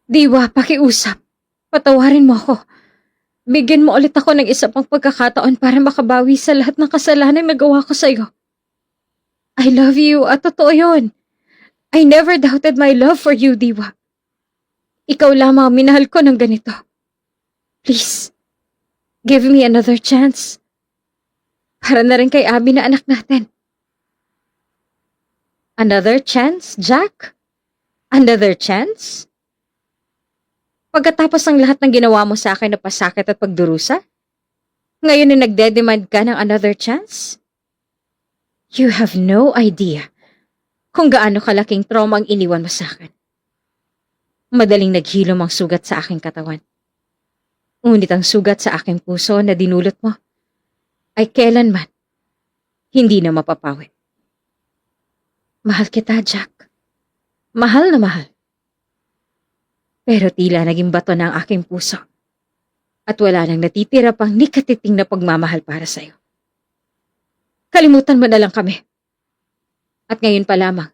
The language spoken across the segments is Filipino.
Diwa, pakiusap. Patawarin mo ako. Bigyan mo ulit ako ng isa pang pagkakataon para makabawi sa lahat ng kasalanan na nagawa ko sa'yo. I love you at totoo yun. I never doubted my love for you, Diwa. Ikaw lamang ang minahal ko ng ganito. Please, give me another chance. Para na rin kay Abby na anak natin. Another chance, Jack? Another chance? Pagkatapos ng lahat ng ginawa mo sa akin na pasakit at pagdurusa? Ngayon na nagde-demand ka ng another chance? You have no idea kung gaano kalaking trauma ang iniwan mo sa akin. Madaling naghilom ang sugat sa aking katawan. Ngunit ang sugat sa aking puso na dinulot mo ay kailanman hindi na mapapawi. Mahal kita, Jack. Mahal na mahal. Pero tila naging bato na ang aking puso at wala nang natitira pang nikatiting na pagmamahal para sa'yo. Kalimutan mo na lang kami. At ngayon pa lamang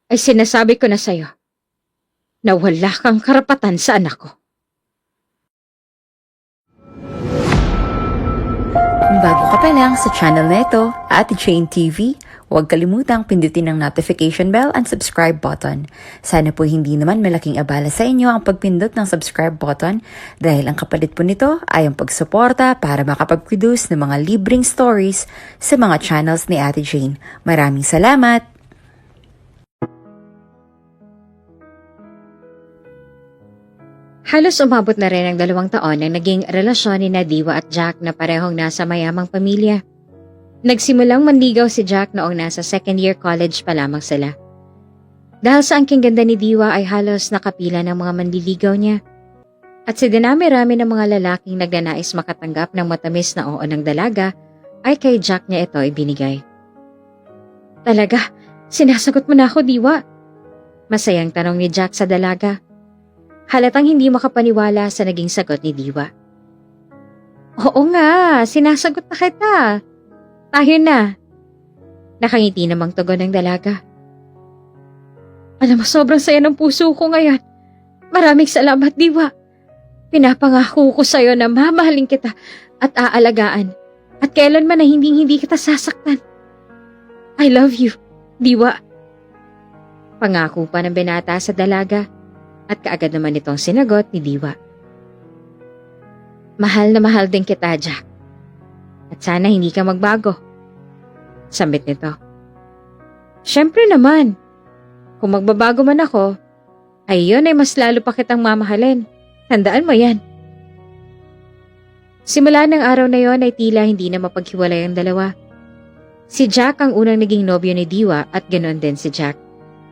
ay sinasabi ko na sa'yo na wala kang karapatan sa anak ko. Kung bago ka pa lang sa channel na ito, Ate Jane TV, huwag kalimutang pindutin ang notification bell and subscribe button. Sana po hindi naman malaking abala sa inyo ang pagpindot ng subscribe button dahil ang kapalit po nito ay ang pagsuporta para makapag-produce ng mga libreng stories sa mga channels ni Ate Jane. Maraming salamat! Halos umabot na rin ang 2 taon ang naging relasyon ni Diwa at Jack na parehong nasa mayamang pamilya. Nagsimulang manligaw si Jack noong nasa 2nd year college pa lamang sila. Dahil sa angking ganda ni Diwa ay halos nakapila ng mga manliligaw niya. At sa dinami-rami ng mga lalaking nagnanais makatanggap ng matamis na oo ng dalaga ay kay Jack niya ito ibinigay. Talaga, sinasagot mo na ako, Diwa? Masayang tanong ni Jack sa dalaga. Halatang hindi makapaniwala sa naging sagot ni Diwa. Oo nga, sinasagot na kita. Tayo na. Nakangiti namang tugon ng dalaga. Alam mo, sobrang saya ng puso ko ngayon. Maraming salamat, Diwa. Pinapangako ko sa'yo na mamahalin kita at aalagaan. At kailanman na hindi kita sasaktan. I love you, Diwa. Pangako pa ng binata sa dalaga. At kaagad naman itong sinagot ni Diwa. Mahal na mahal din kita, Jack. At sana hindi ka magbago. Sambit nito. Siyempre naman. Kung magbabago man ako, ay yun ay mas lalo pa kitang mamahalin. Tandaan mo yan. Simula ng araw na yon ay tila hindi na mapaghiwalay ang dalawa. Si Jack ang unang naging nobyo ni Diwa at ganoon din si Jack.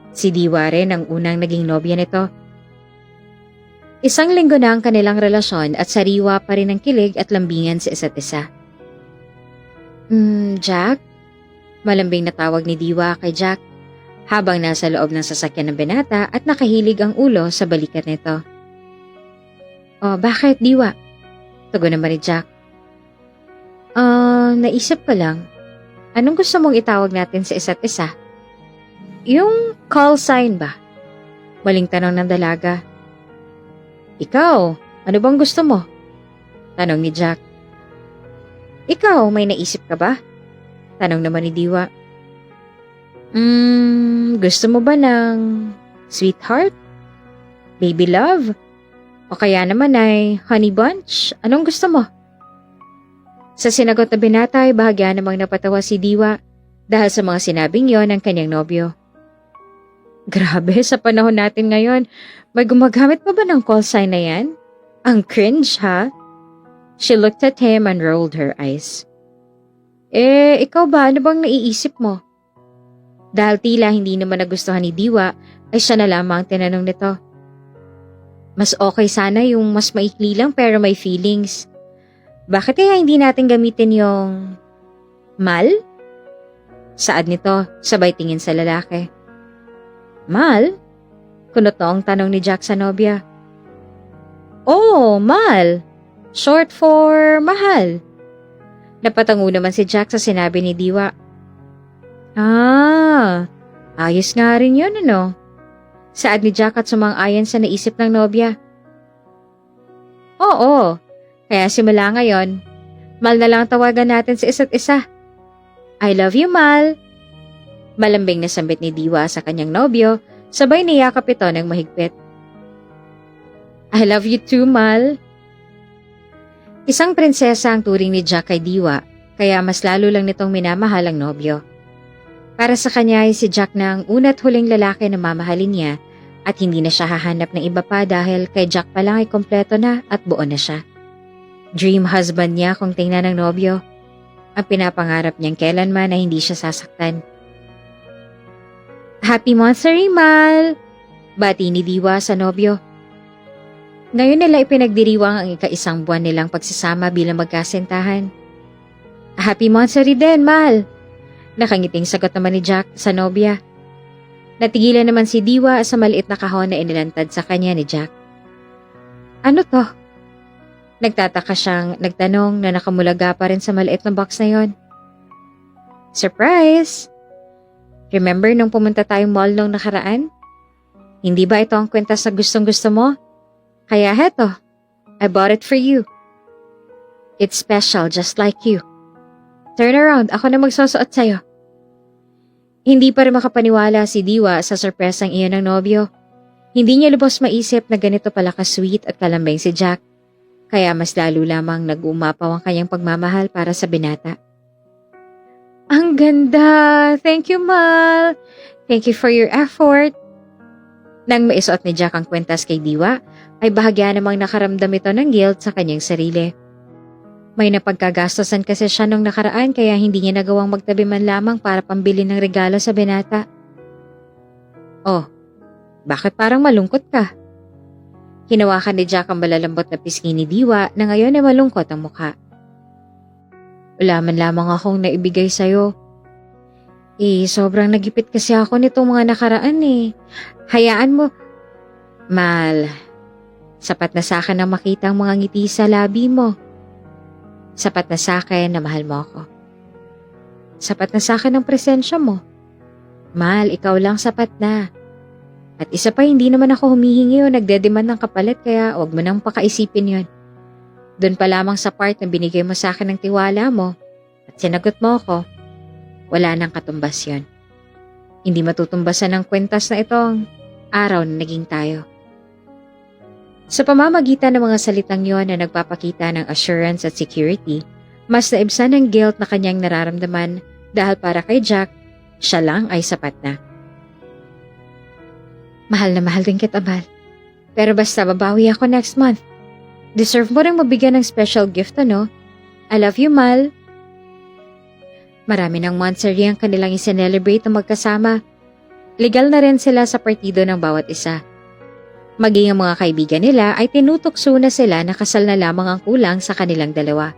Si Diwa rin ang unang naging nobya nito. Isang linggo na ang kanilang relasyon at sariwa pa rin ang kilig at lambingan sa isa't isa. Jack? Malambing na tawag ni Diwa kay Jack habang nasa loob ng sasakyan ng binata at nakahilig ang ulo sa balikat nito. Oh, bakit, Diwa? Tugon naman ni Jack. Naisip ko lang. Anong gusto mong itawag natin sa isa't isa? Yung call sign ba? Maling tanong ng dalaga. Ikaw, ano bang gusto mo? Tanong ni Jack. Ikaw, may naisip ka ba? Tanong naman ni Diwa. Gusto mo ba ng sweetheart? Baby love? O kaya naman ay honey bunch? Anong gusto mo? Sa sinagot na binata ay bahagya namang napatawa si Diwa dahil sa mga sinabing yon ng kanyang nobyo. Grabe, sa panahon natin ngayon, may gumagamit pa ba ng call sign na yan? Ang cringe, ha? She looked at him and rolled her eyes. Ikaw ba? Ano bang naiisip mo? Dahil tila hindi naman nagustuhan ni Diwa, ay siya na lamang tinanong nito. Mas okay sana yung mas maikli lang pero may feelings. Bakit kaya hindi natin gamitin yung mal? Saad nito, sabay tingin sa lalaki. Mal? Kunot noong tanong ni Jack sa nobya. Oh, mal. Short for mahal. Napatango naman si Jack sa sinabi ni Diwa. Ayos nga rin yun, ano? Saad ni Jack at sumang-ayon sa naisip ng nobya. Oo, kaya simula ngayon, Mal na lang tawagan natin sa isa't isa. I love you, Mal. Malambing na sambit ni Diwa sa kanyang nobyo, sabay niyakap ito ng mahigpit. I love you too, Mal. Isang prinsesa ang turing ni Jack kay Diwa, kaya mas lalo lang nitong minamahal ang nobyo. Para sa kanya ay si Jack na ang una't huling lalaki na mamahalin niya at hindi na siya hahanap ng iba pa dahil kay Jack pa lang ay kompleto na at buo na siya. Dream husband niya kung tingnan ng nobyo. Ang pinapangarap niyang kailanman na hindi siya sasaktan. Happy monthsary, Mal! Bati ni Diwa sa nobyo. Ngayon nila ipinagdiriwang ang ika-1 buwan nilang pagsasama bilang magkasintahan. Happy monthsary din, Mal! Nakangiting sagot naman ni Jack sa nobya. Natigilan naman si Diwa sa maliit na kahon na inilantad sa kanya ni Jack. Ano to? Nagtataka siyang nagtanong na nakamulaga pa rin sa maliit na box na yon. Surprise! Remember nung pumunta tayong mall nung nakaraan? Hindi ba ito ang kwenta sa gustong-gusto mo? Kaya heto, I bought it for you. It's special just like you. Turn around, ako na magsusuot sa'yo. Hindi pa rin makapaniwala si Diwa sa sorpresang iyon ng nobyo. Hindi niya lubos maisip na ganito pala ka-sweet at kalambing si Jack. Kaya mas lalo lamang nag-uumapaw ang kanyang pagmamahal para sa binata. Ang ganda! Thank you, Mal! Thank you for your effort. Nang maisuot ni Jack ang kwentas kay Diwa, ay bahagya namang nakaramdam ito ng guilt sa kanyang sarili. May napagkagastosan kasi siya nung nakaraan kaya hindi niya nagawang magtabi man lamang para pambili ng regalo sa binata. Oh, bakit parang malungkot ka? Hinawakan ni Jack ang malalambot na pisngi ni Diwa na ngayon ay malungkot ang mukha. Wala man lamang akong naibigay sa'yo. Sobrang nagipit kasi ako nitong mga nakaraan eh. Hayaan mo. Mal, sapat na sa akin ang makita ang mga ngiti sa labi mo. Sapat na sa akin na mahal mo ako. Sapat na sa akin ang presensya mo. Mal, ikaw lang sapat na. At isa pa, hindi naman ako humihingi o nagdedemand ng kapalit kaya wag mo nang pakaisipin yon. Doon pa lamang sa part na binigay mo sa akin ng tiwala mo at sinagot mo ako, wala nang katumbas yon. Hindi matutumbasan ng kwentas na itong araw na naging tayo. Sa pamamagitan ng mga salitang yon na nagpapakita ng assurance at security, mas naibsan ng guilt na kanyang nararamdaman dahil para kay Jack, siya lang ay sapat na. Mahal na mahal din kita, Mal. Pero basta babawi ako next month. Deserve mo rin mabigyan ng special gift, ano? I love you, Mal. Marami ng monthsary ang kanilang isinelebrate na magkasama. Legal na rin sila sa partido ng bawat isa. Maging ang mga kaibigan nila ay tinutukso na sila na kasal na lamang ang kulang sa kanilang dalawa.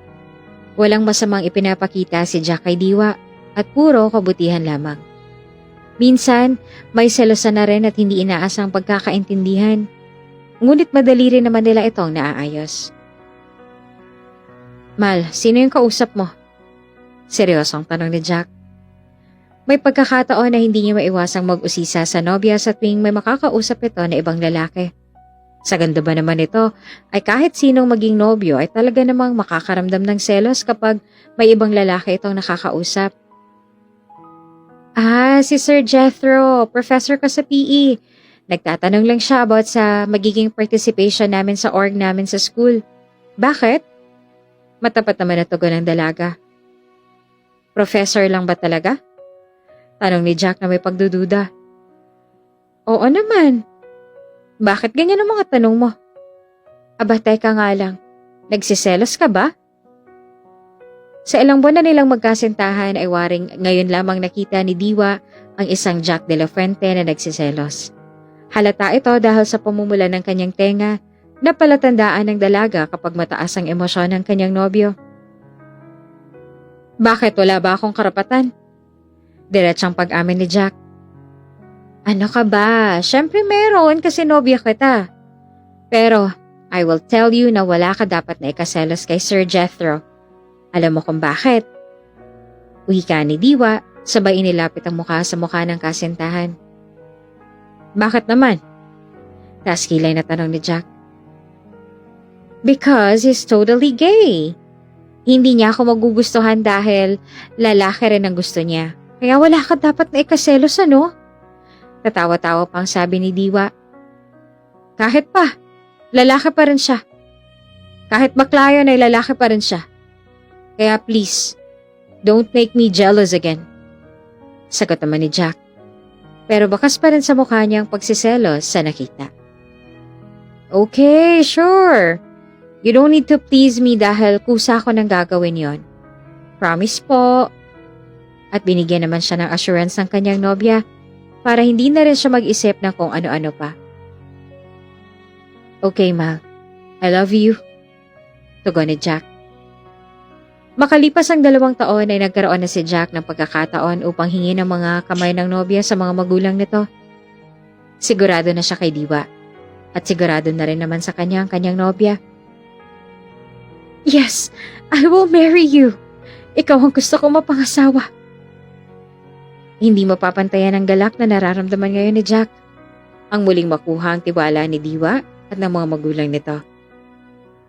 Walang masamang ipinapakita si Jack kay Diwa at puro kabutihan lamang. Minsan, may selosan na rin at hindi inaasang pagkakaintindihan. Ngunit madali rin naman nila itong naaayos. Mal, sino yung kausap mo? Seryosong tanong ni Jack. May pagkakataon na hindi niya maiwasang mag-usisa sa nobya sa tuwing may makakausap ito na ibang lalaki. Sa ganda ba naman ito, ay kahit sinong maging nobyo ay talaga namang makakaramdam ng selos kapag may ibang lalaki itong nakakausap. Si Sir Jethro, professor ko sa PE. Nagtatanong lang siya about sa magiging participation namin sa org namin sa school. Bakit? Matapat naman na tugon ng dalaga. Professor lang ba talaga? Tanong ni Jack na may pagdududa. Oo naman. Bakit ganyan ang mga tanong mo? Aba, teka nga lang. Nagsiselos ka ba? Sa ilang buwan na nilang magkasintahan ay waring ngayon lamang nakita ni Diwa ang isang Jack de la Fuente na nagsiselos. Halata ito dahil sa pamumula ng kanyang tenga na palatandaan ng dalaga kapag mataas ang emosyon ng kanyang nobyo. Bakit wala ba akong karapatan? Diretsang pag-amin ni Jack. Ano ka ba? Siyempre meron kasi nobya kita. Pero I will tell you na wala ka dapat na ikaselos kay Sir Jethro. Alam mo kung bakit? Wika ni Diwa, sabay inilapit ang mukha sa mukha ng kasintahan. Bakit naman? Taas kilay na tanong ni Jack. Because he's totally gay. Hindi niya ako magugustuhan dahil lalaki rin ang gusto niya. Kaya wala ka dapat na ikaselos, ano? Tatawa-tawa pang sabi ni Diwa. Kahit pa, lalaki pa rin siya. Kahit bakla yun ay lalaki pa rin siya. Kaya please, don't make me jealous again. Sagot naman ni Jack. Pero bakas pa rin sa mukha niyang pagsiselos sa nakita. Okay, sure. You don't need to please me dahil kusa ko nang gagawin yon. Promise po. At binigyan naman siya ng assurance ng kanyang nobya para hindi na rin siya mag-isip ng kung ano-ano pa. Okay, Mal. I love you. Tugon ni Jack. Makalipas ang 2 taon ay nagkaroon na si Jack ng pagkakataon upang hingin ng mga kamay ng nobya sa mga magulang nito. Sigurado na siya kay Diwa at sigurado na rin naman sa kanyang nobya. Yes, I will marry you. Ikaw ang gusto kong mapangasawa. Hindi mapapantayan ang galak na nararamdaman ngayon ni Jack. Ang muling makuha ang tiwala ni Diwa at ng mga magulang nito.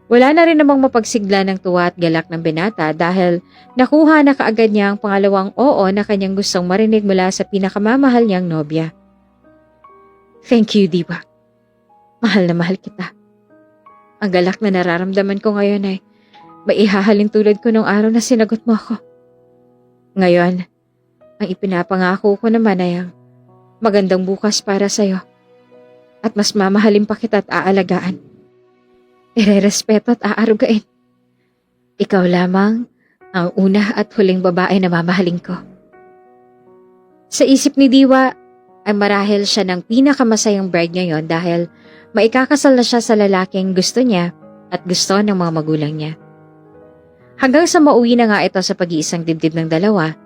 Wala na rin namang mapagsigla ng tuwa at galak ng binata dahil nakuha na kaagad niya ang pangalawang oo na kanyang gustong marinig mula sa pinakamamahal niyang nobya. Thank you, Diwa. Mahal na mahal kita. Ang galak na nararamdaman ko ngayon ay maihahalin tulad ko nung araw na sinagot mo ako. Ngayon, ang ipinapangako ko naman ay ang magandang bukas para sa'yo. At mas mamahalin pa kita at aalagaan. Irerespeto at aarugain. Ikaw lamang ang una at huling babae na mamahalin ko. Sa isip ni Diwa ay marahil siya ng pinakamasayang bride ngayon dahil maikakasal na siya sa lalaking gusto niya at gusto ng mga magulang niya. Hanggang sa mauwi na nga ito sa pag-iisang dibdib ng dalawa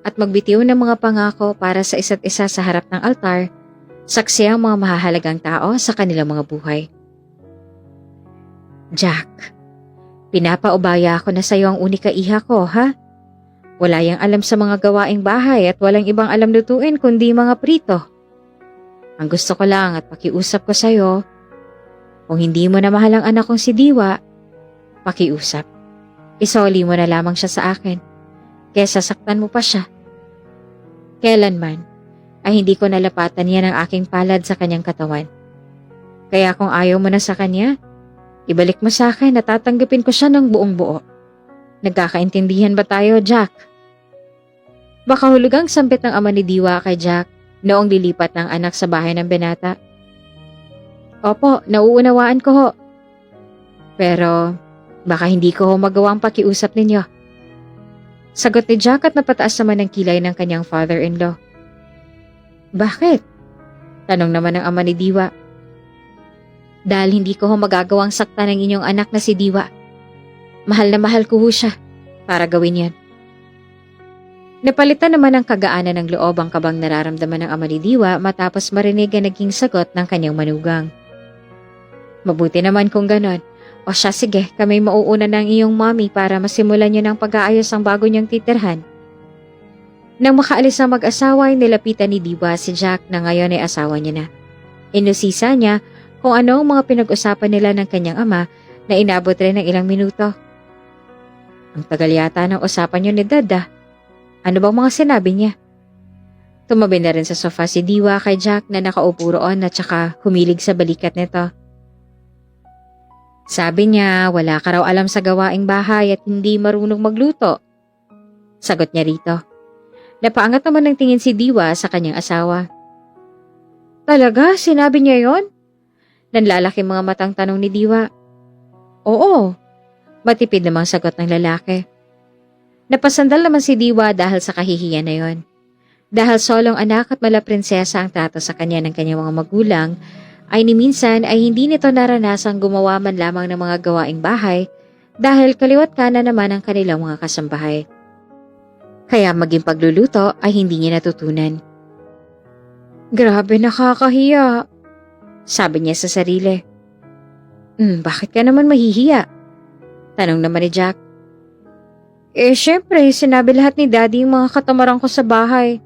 at magbitiw ng mga pangako para sa isa't isa sa harap ng altar, saksi ang mga mahahalagang tao sa kanilang mga buhay. Jack, pinapaubaya ako na sa iyo ang unika iha ko, ha? Wala yang alam sa mga gawaing bahay at walang ibang alam lutuin kundi mga prito. Ang gusto ko lang at pakiusap ko sa iyo, kung hindi mo na mahal ang anak kong si Diwa, pakiusap. Isoli mo na lamang siya sa akin, kesa saktan mo pa siya. Kailanman, ay hindi ko nalapatan yan ang aking palad sa kanyang katawan. Kaya kung ayaw mo na sa kanya, ibalik mo sa akin at tatanggapin ko siya ng buong buo. Nagkakaintindihan ba tayo, Jack? Baka hulugang sampit ng ama ni Diwa kay Jack noong lilipat ng anak sa bahay ng binata. Opo, nauunawaan ko ho. Pero baka hindi ko ho magawa ang pakiusap ninyo. Sagot ni Jack at napataas naman ang kilay ng kanyang father-in-law. Bakit? Tanong naman ng ama ni Diwa. Dahil hindi ko ho magagawang saktan ng inyong anak na si Diwa. Mahal na mahal ko ho siya para gawin yan. Napalitan naman ng kagaanan ng loob ang kabang nararamdaman ng ama ni Diwa matapos marinig ang naging sagot ng kanyang manugang. Mabuti naman kung ganon. O siya, sige, kami mauuna ng iyong mommy para masimulan niyo ng pag-aayos ang bago niyang titirhan. Nang makaalis ang mag-asawa ay nilapitan ni Diwa si Jack na ngayon ay asawa niya na. Inusisa niya kung ano ang mga pinag-usapan nila ng kanyang ama na inabot rin ng ilang minuto. Ang tagal yata ng usapan niyo ni Dada. Ano bang mga sinabi niya? Tumabi na rin sa sofa si Diwa kay Jack na nakaupo roon at saka humilig sa balikat nito. Sabi niya wala ka raw alam sa gawaing bahay at hindi marunong magluto. Sagot niya rito. Napaangat naman ng tingin si Diwa sa kanyang asawa. Talaga? Sinabi niya yon? Nanlalaki mga matang tanong ni Diwa. Oo. Matipid namang sagot ng lalaki. Napasandal naman si Diwa dahil sa kahihiyan na yon. Dahil solong anak at mala prinsesa ang trato sa kanya ng kanyang mga magulang, ay ni minsan ay hindi nito naranasang gumawa man lamang ng mga gawaing bahay dahil kaliwat kanan naman ang kanilang mga kasambahay. Kaya maging pagluluto ay hindi niya natutunan. Grabe, nakakahiya, sabi niya sa sarili. Bakit ka naman mahihiya? Tanong naman ni Jack. Syempre, sinabi lahat ni Daddy yung mga katamaran ko sa bahay.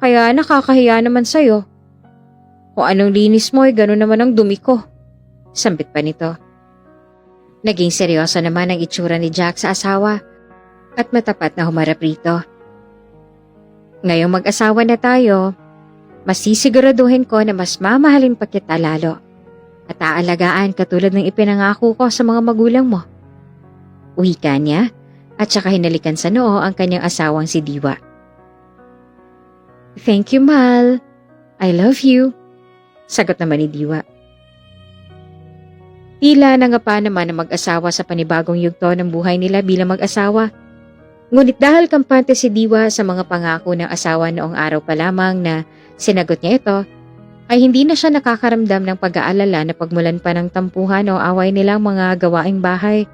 Kaya nakakahiya naman sa'yo. Kung anong linis mo ay gano'n naman ang dumi ko. Sambit pa nito. Naging seryoso naman ang itsura ni Jack sa asawa at matapat na humarap rito. Ngayong mag-asawa na tayo, mas sisiguraduhin ko na mas mamahalin pa kita lalo at aalagaan katulad ng ipinangako ko sa mga magulang mo. Wika niya at saka hinalikan sa noo ang kanyang asawang si Diwa. Thank you, Mal. I love you. Sagot naman ni Diwa. Tila nangapa naman ang mag-asawa sa panibagong yugto ng buhay nila bilang mag-asawa. Ngunit dahil kampante si Diwa sa mga pangako ng asawa noong araw pa lamang na sinagot niya ito, ay hindi na siya nakakaramdam ng pag-aalala na pagmulan pa ng tampuhan o away nilang mga gawaing bahay.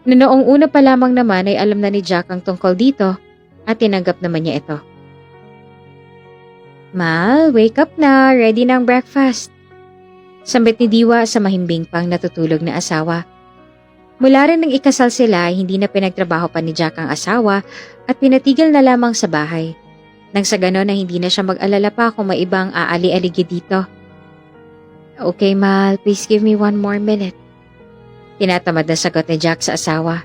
Na noong una pa lamang naman ay alam na ni Jack ang tungkol dito at tinanggap naman niya ito. Mal, wake up na. Ready na ang breakfast. Sambit ni Diwa sa mahimbing pang natutulog na asawa. Mula rin nang ikasal sila ay hindi na pinagtrabaho pa ni Jack ang asawa at pinatigil na lamang sa bahay. Nang sa ganon na hindi na siya mag-alala pa kung may ibang aali-aligi dito. Okay, Mal, please give me 1 more minute. Tinatamad na sagot ni Jack sa asawa.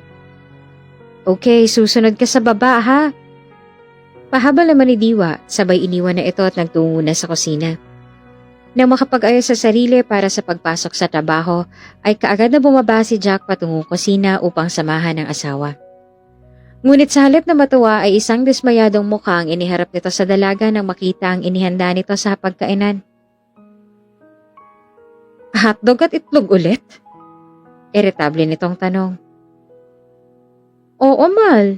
Okay, susunod ka sa baba ha. Pahabol naman ni Diwa, sabay iniwan na ito at nagtungo na sa kusina. Nang makapag-ayos sa sarili para sa pagpasok sa trabaho, ay kaagad na bumaba si Jack patungong kusina upang samahan ng asawa. Ngunit sa halip na matuwa ay isang dismayadong mukha ang iniharap nito sa dalaga nang makita ang inihanda nito sa pagkainan. Hotdog at itlog ulit? Iritable nitong tanong. Oo, Mal.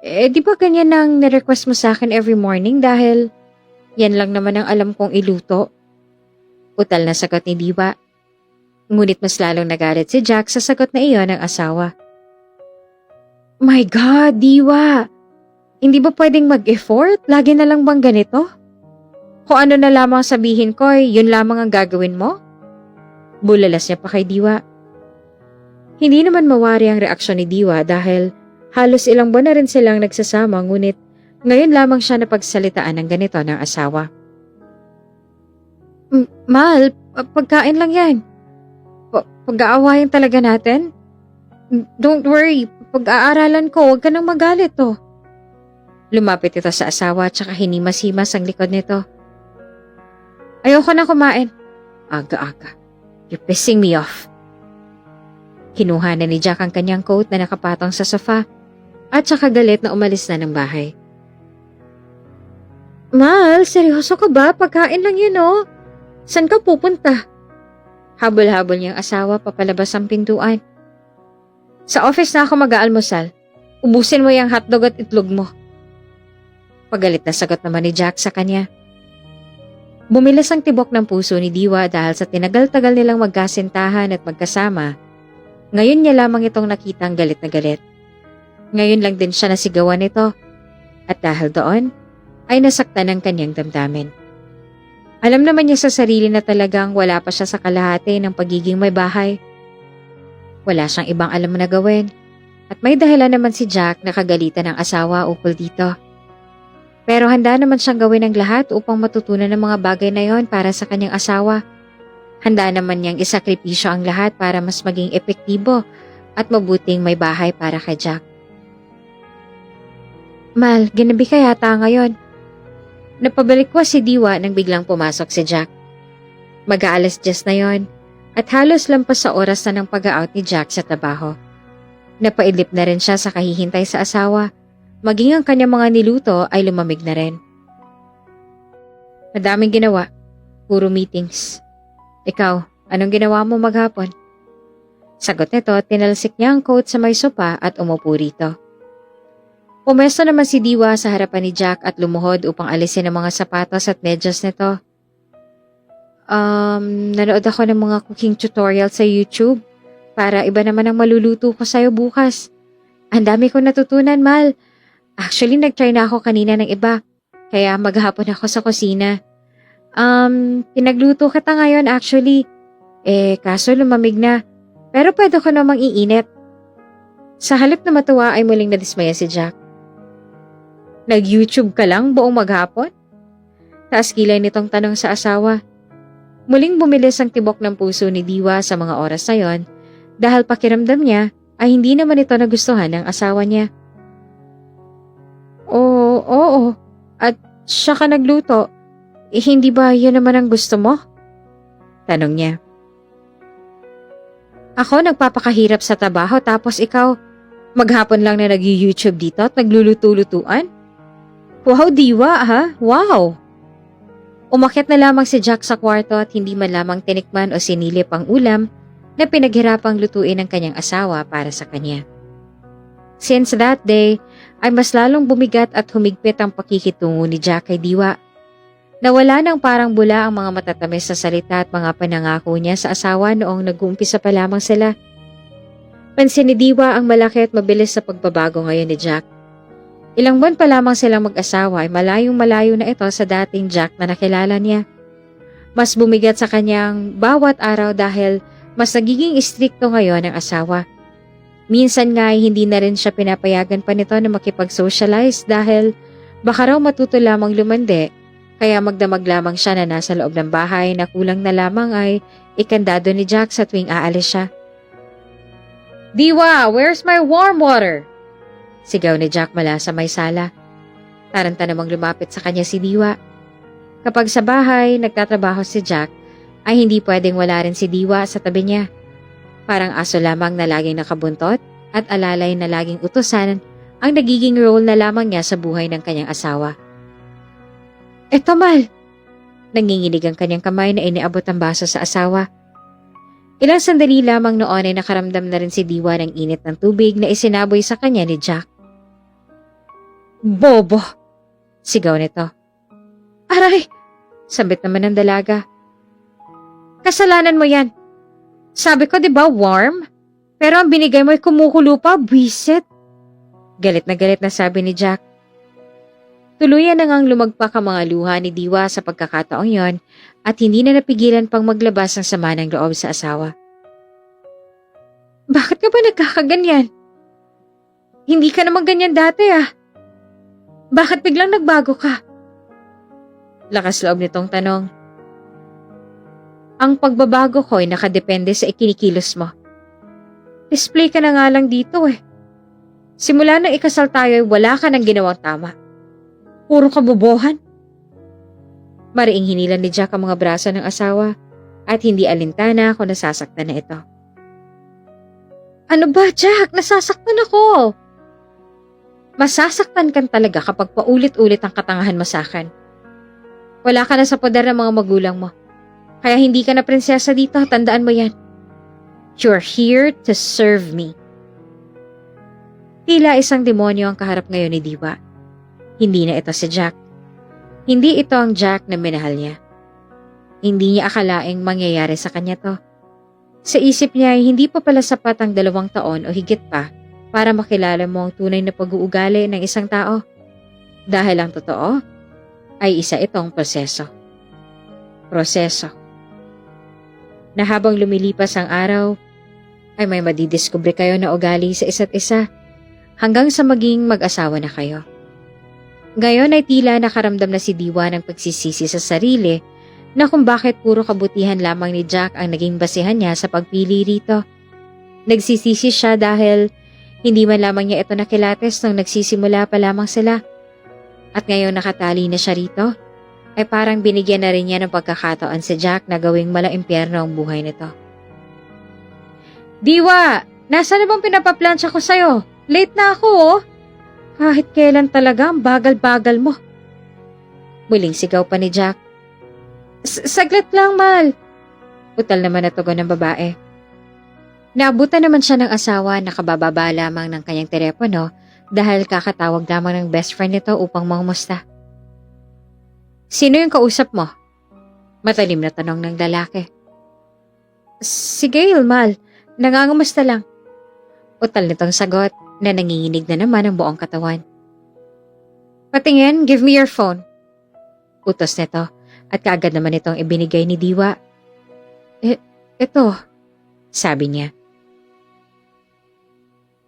Di ba ganyan ang nirequest mo sa akin every morning dahil yan lang naman ang alam kong iluto? Utal na sagot ni Diwa. Ngunit mas lalong nagalit si Jack sa sagot na iyon ng asawa. My God, Diwa! Hindi ba pwedeng mag-effort? Lagi na lang bang ganito? Kung ano na lamang sabihin ko, yun lamang ang gagawin mo? Bulalas niya pa kay Diwa. Hindi naman mawari ang reaksyon ni Diwa dahil halos ilang buwan na rin silang nagsasama ngunit ngayon lamang siya napagsalitaan ng ganito ng asawa. Mal, pagkain lang yan. Pag-aawayan talaga natin? Don't worry, pag-aaralan ko, huwag ka nang magalit oh. Lumapit ito sa asawa at saka hinimas-himas ang likod nito. Ayoko na kumain. Aga-aga. You're pissing me off. Kinuha na ni Jack ang kanyang coat na nakapatong sa sofa at saka galit na umalis na ng bahay. Mal, seryoso ka ba? Pagkain lang yun oh. San ka pupunta? Habol-habol niyang asawa papalabas ang pintuan. Sa office na ako mag-aalmusal. Ubusin mo yung hotdog at itlog mo. Pagalit na sagot naman ni Jack sa kanya. Bumilas ang tibok ng puso ni Diwa dahil sa tinagal-tagal nilang magkasintahan at magkasama. Ngayon niya lamang itong nakitang galit na galit. Ngayon lang din siya nasigawan nito. At dahil doon, ay nasaktan ang kanyang damdamin. Alam naman niya sa sarili na talagang wala pa siya sa kalahati ng pagiging may bahay. Wala siyang ibang alam na gawin. At may dahilan naman si Jack na kagalitan ng asawa ukol dito. Pero handa naman siyang gawin ang lahat upang matutunan ng mga bagay na yon para sa kanyang asawa. Handa naman niyang isakripisyo ang lahat para mas maging epektibo at mabuting may bahay para kay Jack. Mal, ginabi ka yata ngayon. Napabalik ko si Diwa nang biglang pumasok si Jack. Mag-aalas 10 na yon at halos lampas sa oras na ng pag-out ni Jack sa trabaho. Napaidlip na rin siya sa kahihintay sa asawa, maging ang kanyang mga niluto ay lumamig na rin. Madaming ginawa, puro meetings. Ikaw, anong ginawa mo maghapon? Sagot nito at tinalsik niya ang coat sa may sopa at umupo rito. Pumesto naman si Diwa sa harapan ni Jack at lumuhod upang alisin ang mga sapatos at medyas nito. Nanood ako ng mga cooking tutorial sa YouTube para iba naman ang maluluto ko sa'yo bukas. Ang dami kong natutunan, Mal. Actually, nag-try na ako kanina ng iba, kaya maghapon ako sa kusina. Pinagluto kita ngayon actually. Kaso lumamig na, pero pwede ko namang iinit. Sa halip na matuwa ay muling nadismaya si Jack. Nag-YouTube ka lang buong maghapon? Taas kilay nitong tanong sa asawa. Muling bumilis ang tibok ng puso ni Diwa sa mga oras na yon dahil pakiramdam niya ay hindi naman ito nagustuhan ng asawa niya. Oo. At siya ka nagluto. Hindi ba yun naman ang gusto mo? Tanong niya. Ako nagpapakahirap sa trabaho tapos ikaw, maghapon lang na nag-YouTube dito at nagluluto-lutuan? Wow, Diwa ha? Wow! Umakyat na lamang si Jack sa kwarto at hindi man lamang tinikman o sinilip ang ulam na pinaghirapang lutuin ng kanyang asawa para sa kanya. Since that day, ay mas lalong bumigat at humigpit ang pakikitungo ni Jack kay Diwa. Nawala ng parang bula ang mga matatamis na salita at mga panangako niya sa asawa noong nag-uumpisa pa lamang sila. Pansin ni Diwa ang malaki at mabilis sa pagbabago ngayon ni Jack. Ilang buwan pa lamang silang mag-asawa ay malayong-malayo na ito sa dating Jack na nakilala niya. Mas bumigat sa kanyang bawat araw dahil mas nagiging istrikto ngayon ang asawa. Minsan nga ay hindi na rin siya pinapayagan pa nito na makipag-socialize dahil baka raw matuto lamang lumande, kaya magdamag lamang siya na nasa loob ng bahay na kulang na lamang ay ikandado ni Jack sa tuwing aalis siya. Diwa, where's my warm water? Sigaw ni Jack mula sa may sala. Taranta namang lumapit sa kanya si Diwa. Kapag sa bahay nagtatrabaho si Jack, ay hindi pwedeng wala rin si Diwa sa tabi niya. Parang aso lamang na laging nakabuntot at alalay na laging utusan ang nagiging role na lamang niya sa buhay ng kanyang asawa. Eto, Mal! Nanginginig ang kanyang kamay na iniabot ang baso sa asawa. Ilang sandali lamang noon ay nakaramdam na rin si Diwa ng init ng tubig na isinaboy sa kanya ni Jack. Bobo! Sigaw nito. Aray! Sambit naman ng dalaga. Kasalanan mo yan. Sabi ko, di ba, warm? Pero ang binigay mo ay kumukulo pa, buwisit. Galit na sabi ni Jack. Tuluyan na ngang lumagpak ang mga luha ni Diwa sa pagkakataong yon at hindi na napigilan pang maglabas ng sama ng loob sa asawa. Bakit ka ba nagkakaganyan? Hindi ka naman ganyan dati ah. Bakit biglang nagbago ka? Lakas loob nitong tanong. Ang pagbabago ko ay nakadepende sa ikinikilos mo. Display ka na nga lang dito eh. Simula nang ikasal tayo ay wala ka nang ginawang tama. Puro kabobohan. Mariing hinilan ni Jack ang mga braso ng asawa at hindi alintana kung nasasaktan na ito. Ano ba, Jack? Nasasaktan ako. Masasaktan kan talaga kapag paulit-ulit ang katangahan mo sa akin. Wala ka na sa poder ng mga magulang mo. Kaya hindi ka na prinsesa dito, tandaan mo yan. You're here to serve me. Tila isang demonyo ang kaharap ngayon ni Diwa. Hindi na ito si Jack. Hindi ito ang Jack na minahal niya. Hindi niya akalaing mangyayari sa kanya to. Sa isip niya ay hindi pa pala sapat ang 2 taon o higit pa para makilala mo ang tunay na pag-uugali ng isang tao. Dahil ang totoo ay isa itong proseso. Na habang lumilipas ang araw, ay may madidiskubre kayo na ugali sa isa't isa hanggang sa maging mag-asawa na kayo. Ngayon ay tila nakaramdam na si Diwa ng pagsisisi sa sarili na kung bakit puro kabutihan lamang ni Jack ang naging basihan niya sa pagpili rito. Nagsisisi siya dahil hindi man lamang niya ito nakilates nung nagsisimula pa lamang sila. At ngayon nakatali na siya rito, ay parang binigyan na rin niya ng pagkakataon si Jack na gawing mala-impyerno ang buhay nito. Diwa! Nasa na bang pinapaplansya ko sa'yo? Late na ako oh! Kahit kailan talaga ang bagal-bagal mo. Muling sigaw pa ni Jack. Saglit lang, Mal! Utal naman na tugon ng babae. Naabutan naman siya ng asawa na kabababa lamang ng kanyang telepono dahil kakatawag lamang ng best friend nito upang mangumusta. Sino yung kausap mo? Matalim na tanong ng lalaki. Si Gail, Mal. Nangangumusta lang. Utal nitong sagot na nanginginig na naman ang buong katawan. Patingin, give me your phone. Utos nito at kaagad naman itong ibinigay ni Diwa. Ito, sabi niya.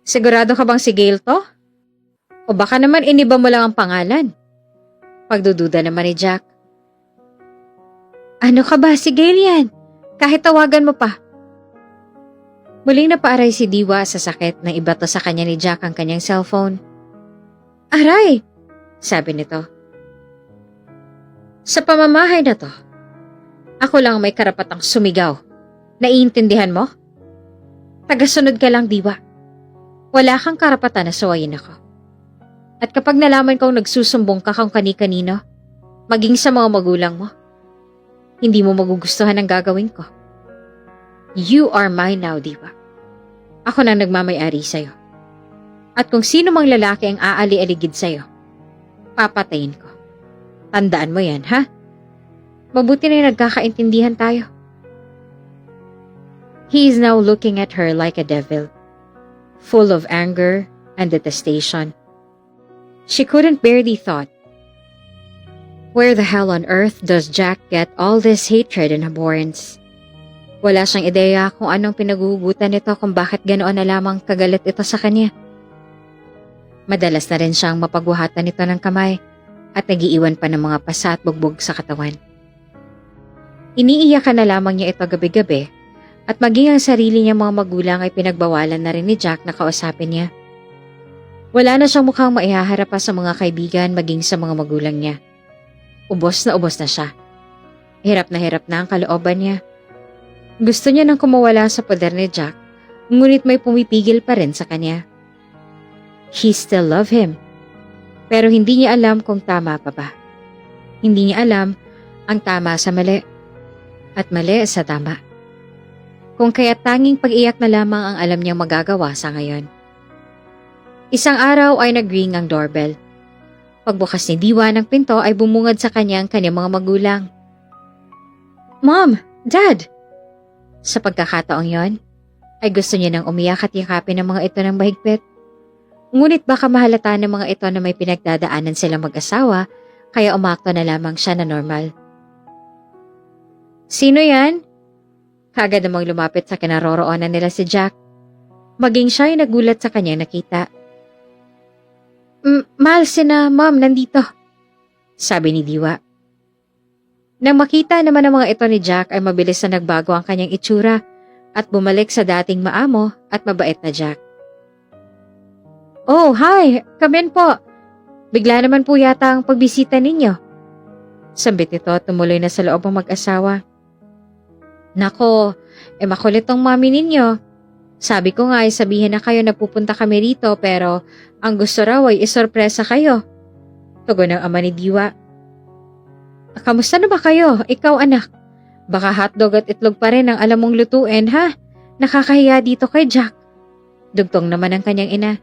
Sigurado ka bang si Gail to? O baka naman iniba mo lang ang pangalan? Pagdududa naman ni Jack. Ano ka ba? Si Gail yan. Kahit tawagan mo pa. Muling napaaray si Diwa sa sakit na ibato sa kanya ni Jack ang kanyang cellphone. Aray! Sabi nito. Sa pamamahay na to, ako lang may karapatang sumigaw. Naiintindihan mo? Tagasunod ka lang, Diwa. Wala kang karapatan na suwayin ako. At kapag nalaman kong nagsusumbong ka kung kani-kanino, maging sa mga magulang mo, hindi mo magugustuhan ang gagawin ko. You are mine now, Diwa. Ako na nagmamay-ari sa'yo. At kung sino mang lalaki ang aali-aligid sa'yo, papatayin ko. Tandaan mo yan, ha? Mabuti na nagkakaintindihan tayo. He is now looking at her like a devil, full of anger and detestation. She couldn't bear the thought. Where the hell on earth does Jack get all this hatred and abhorrence? Wala siyang ideya kung anong pinaguhugutan nito kung bakit ganoon na lamang kagalit ito sa kanya. Madalas na rin siyang mapagwahatan nito ng kamay at nagiiwan pa ng mga pasa at bugbog sa katawan. Iniiyakan na lamang niya ito gabi-gabi at maging ang sarili niyang mga magulang ay pinagbawalan na rin ni Jack na kausapin niya. Wala na siyang mukhang maihaharap pa sa mga kaibigan maging sa mga magulang niya. Ubos na siya. Hirap na ang kalooban niya. Gusto niya nang kumawala sa poder ni Jack, ngunit may pumipigil pa rin sa kanya. He still love him, pero hindi niya alam kung tama pa ba. Hindi niya alam ang tama sa mali at mali sa tama. Kung kaya tanging pag-iyak na lamang ang alam niyang magagawa sa ngayon. Isang araw ay nag-ring ang doorbell. Pagbukas ni Diwa ng pinto ay bumungad sa kanya ang kanyang mga magulang. Mom! Dad! Sa pagkakataong yon, ay gusto niya nang umiyak at yakapin ng mga ito ng mahigpit. Ngunit baka mahalata ng mga ito na may pinagdadaanan silang mag-asawa, kaya umakto na lamang siya na normal. Sino yan? Kagad namang lumapit sa kinaroroonan nila si Jack. Maging siya ay nagulat sa kanyang nakita. Mahal sina Mom, nandito. Sabi ni Diwa. Nang makita naman ng mga ito ni Jack ay mabilis na nagbago ang kanyang itsura at bumalik sa dating maamo at mabait na Jack. Oh, hi! Come in po. Bigla naman po yata ang pagbisita ninyo. Sambit nito at tumuloy na sa loob ang mag-asawa. Nako, makulit tong mami ninyo. Sabi ko nga ay sabihin na kayo na pupunta kami rito pero ang gusto raw ay isorpresa kayo. Tugon ng ama ni Diwa. Kamusta na ba kayo? Ikaw anak. Baka hotdog at itlog pa rin ang alam mong lutuin ha? Nakakahiya dito kay Jack. Dugtong naman ang kanyang ina.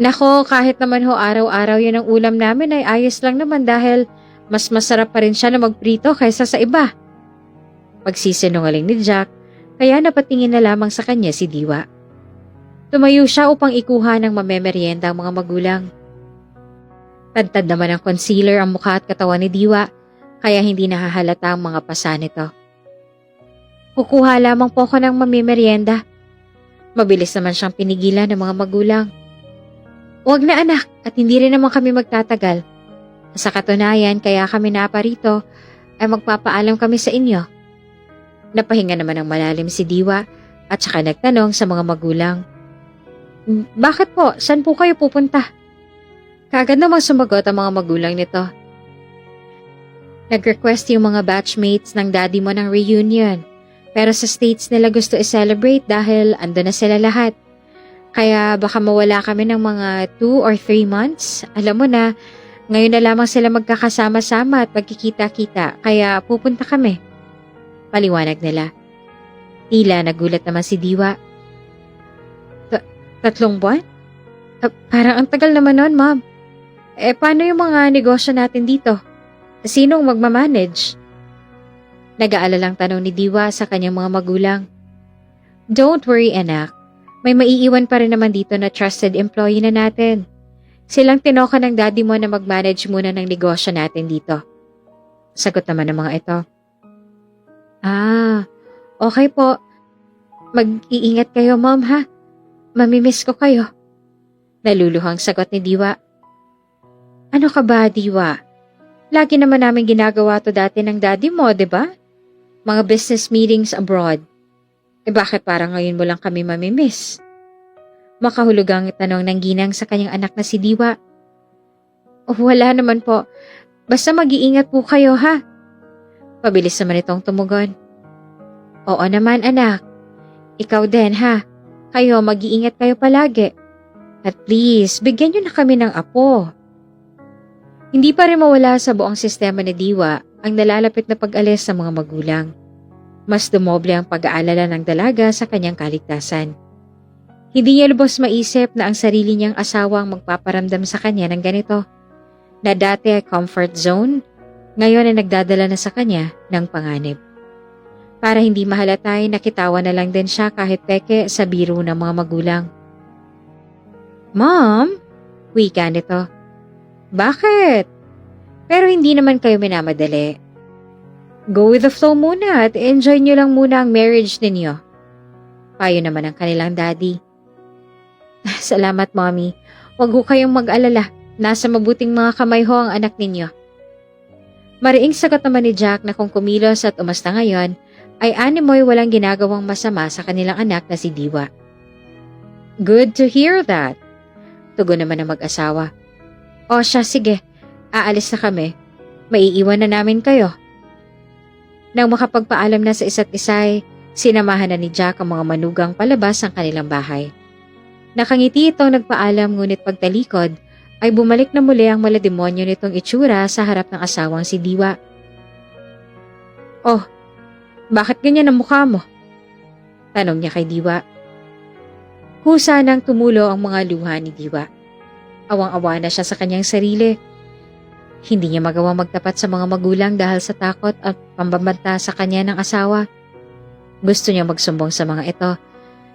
Nako, kahit naman ho araw-araw yan ang ulam namin ay ayos lang naman dahil mas masarap pa rin siya na magprito kaysa sa iba. Pagsisinungaling ni Jack, kaya napatingin na lamang sa kanya si Diwa. Tumayo siya upang ikuha ng mamemeryenda ang mga magulang. Tadtad naman ng concealer ang mukha at katawan ni Diwa, kaya hindi nahahalata ang mga pasa nito. Kukuha lamang po ako ng mamemeryenda. Mabilis naman siyang pinigilan ng mga magulang. Huwag na anak, at hindi rin naman kami magtatagal. Sa katunayan, kaya kami naparito ay magpapaalam kami sa inyo. Napahinga naman ng malalim si Diwa at saka nagtanong sa mga magulang. Bakit po? Saan po kayo pupunta? Kaagad namang sumagot ang mga magulang nito. Nag-request yung mga batchmates ng daddy mo ng reunion. Pero sa States nila gusto i-celebrate dahil ando na sila lahat. Kaya baka mawala kami ng mga 2 or 3 months. Alam mo na, ngayon na lamang sila magkakasama-sama at magkikita-kita. Kaya pupunta kami. Paliwanag nila. Tila nagulat naman si Diwa. 3 buwan? Parang ang tagal naman nun, Mom. Paano yung mga negosyo natin dito? Sinong magmamanage? Nag-aalalang tanong ni Diwa sa kanyang mga magulang. Don't worry, anak. May maiiwan pa rin naman dito na trusted employee na natin. Silang tinoka ng daddy mo na mag-manage muna ng negosyo natin dito. Sagot naman ng mga ito. Okay po. Mag-iingat kayo, Mom, ha? Mamimiss ko kayo. Naluluhang sagot ni Diwa. Ano ka ba, Diwa? Lagi naman namin ginagawa to dati ng daddy mo, di ba? Mga business meetings abroad. Bakit parang ngayon mo lang kami mamimiss? Makahulugang tanong ng ginang sa kanyang anak na si Diwa. Wala naman po. Basta mag-iingat po kayo ha. Pabilis naman itong tumugon. Oo naman anak. Ikaw din ha. Kayo mag-iingat kayo palagi. At please, bigyan niyo na kami ng apo. Hindi pa rin mawala sa buong sistema ni Diwa ang nalalapit na pag-alis sa mga magulang. Mas dumoble ang pag-aalala ng dalaga sa kanyang kaligtasan. Hindi niya lubos maisip na ang sarili niyang asawa ang magpaparamdam sa kanya ng ganito. Na dati ay comfort zone, ngayon ay nagdadala na sa kanya ng panganib. Para hindi mahalata ay nakitawan na lang din siya kahit peke sa biro ng mga magulang. Mom, wika nito. Bakit? Pero hindi naman kayo minamadali. Go with the flow muna at enjoy nyo lang muna ang marriage ninyo. Payo naman ang kanilang daddy. Salamat, mommy. Huwag ho kayong mag-alala. Nasa mabuting mga kamay ho ang anak ninyo. Mariing sagot naman ni Jack na kung kumilos at umasta ngayon, ay animoy walang ginagawang masama sa kanilang anak na si Diwa. Good to hear that. Tugon naman ng mag-asawa. O siya, sige. Aalis na kami. Maiiwan na namin kayo. Nang makapagpaalam na sa isa't isa, sinamahan na ni Jack ang mga manugang palabas ng kanilang bahay. Nakangiti itong nagpaalam ngunit pagtalikod, ay bumalik na muli ang malademonyo nitong itsura sa harap ng asawang si Diwa. Oh, bakit ganyan ang mukha mo? Tanong niya kay Diwa. Kusa nang tumulo ang mga luha ni Diwa. Awang-awa na siya sa kanyang sarili. Hindi niya magawang magtapat sa mga magulang dahil sa takot at pambabanta sa kanya ng asawa. Gusto niya magsumbong sa mga ito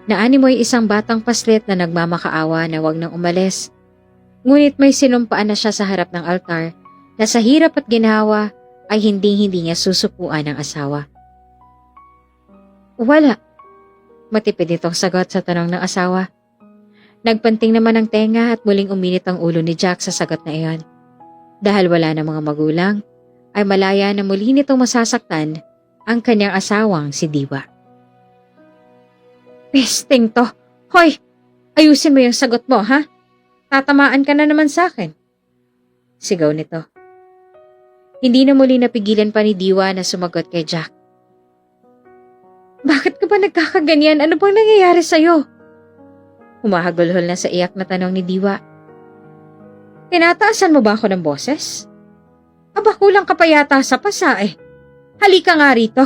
na animoy isang batang paslit na nagmamakaawa na wag nang umalis. Ngunit may sinumpaan na siya sa harap ng altar na sa hirap at ginawa ay hindi niya susupuan ng asawa. Wala. Matipid itong sagot sa tanong ng asawa. Nagpanting naman ang tenga at muling uminit ang ulo ni Jack sa sagot na iyon. Dahil wala na mga magulang, ay malaya na muli nitong masasaktan ang kanyang asawang si Diwa. Pesting to! Hoy! Ayusin mo yung sagot mo, ha? Tatamaan ka na naman sa akin. Sigaw nito. Hindi na muli napigilan pa ni Diwa na sumagot kay Jack. Bakit ka ba nagkakaganyan? Ano bang nangyayari sa'yo? Humahagulhol na sa iyak na tanong ni Diwa. Tinataasan mo ba ako ng boses? Aba kulang ka pa yata sa pasa eh. Halika nga rito.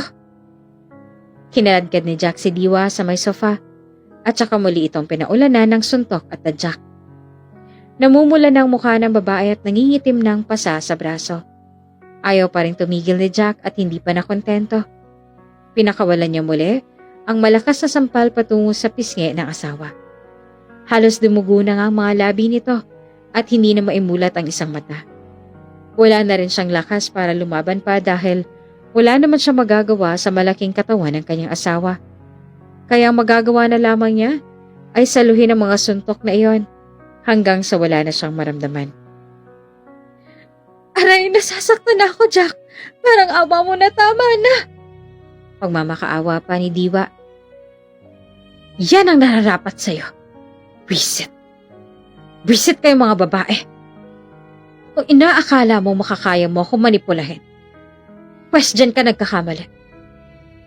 Kinaladkad ni Jack si Diwa sa may sofa at saka muli itong pinaulanan ng suntok at tadyak. Namumula ng mukha ng babae at nangingitim ng pasa sa braso. Ayaw pa rin tumigil ni Jack at hindi pa nakontento. Pinakawalan niya muli ang malakas na sampal patungo sa pisngi ng asawa. Halos dumugo na nga ang mga labi nito at hindi na maimulat ang isang mata. Wala na rin siyang lakas para lumaban pa dahil wala naman siya magagawa sa malaking katawan ng kanyang asawa. Kaya ang magagawa na lamang niya ay saluhin ang mga suntok na iyon hanggang sa wala na siyang maramdaman. Aray, nasasaktan ako, Jack. Parang awa mo na, tama na. Pagmamakaawa pa ni Diwa. Yan ang nararapat sa'yo. Wisit. Wisit kayo mga babae. Kung inaakala mo makakaya mo akong manipulahin, pwes dyan ka nagkakamali.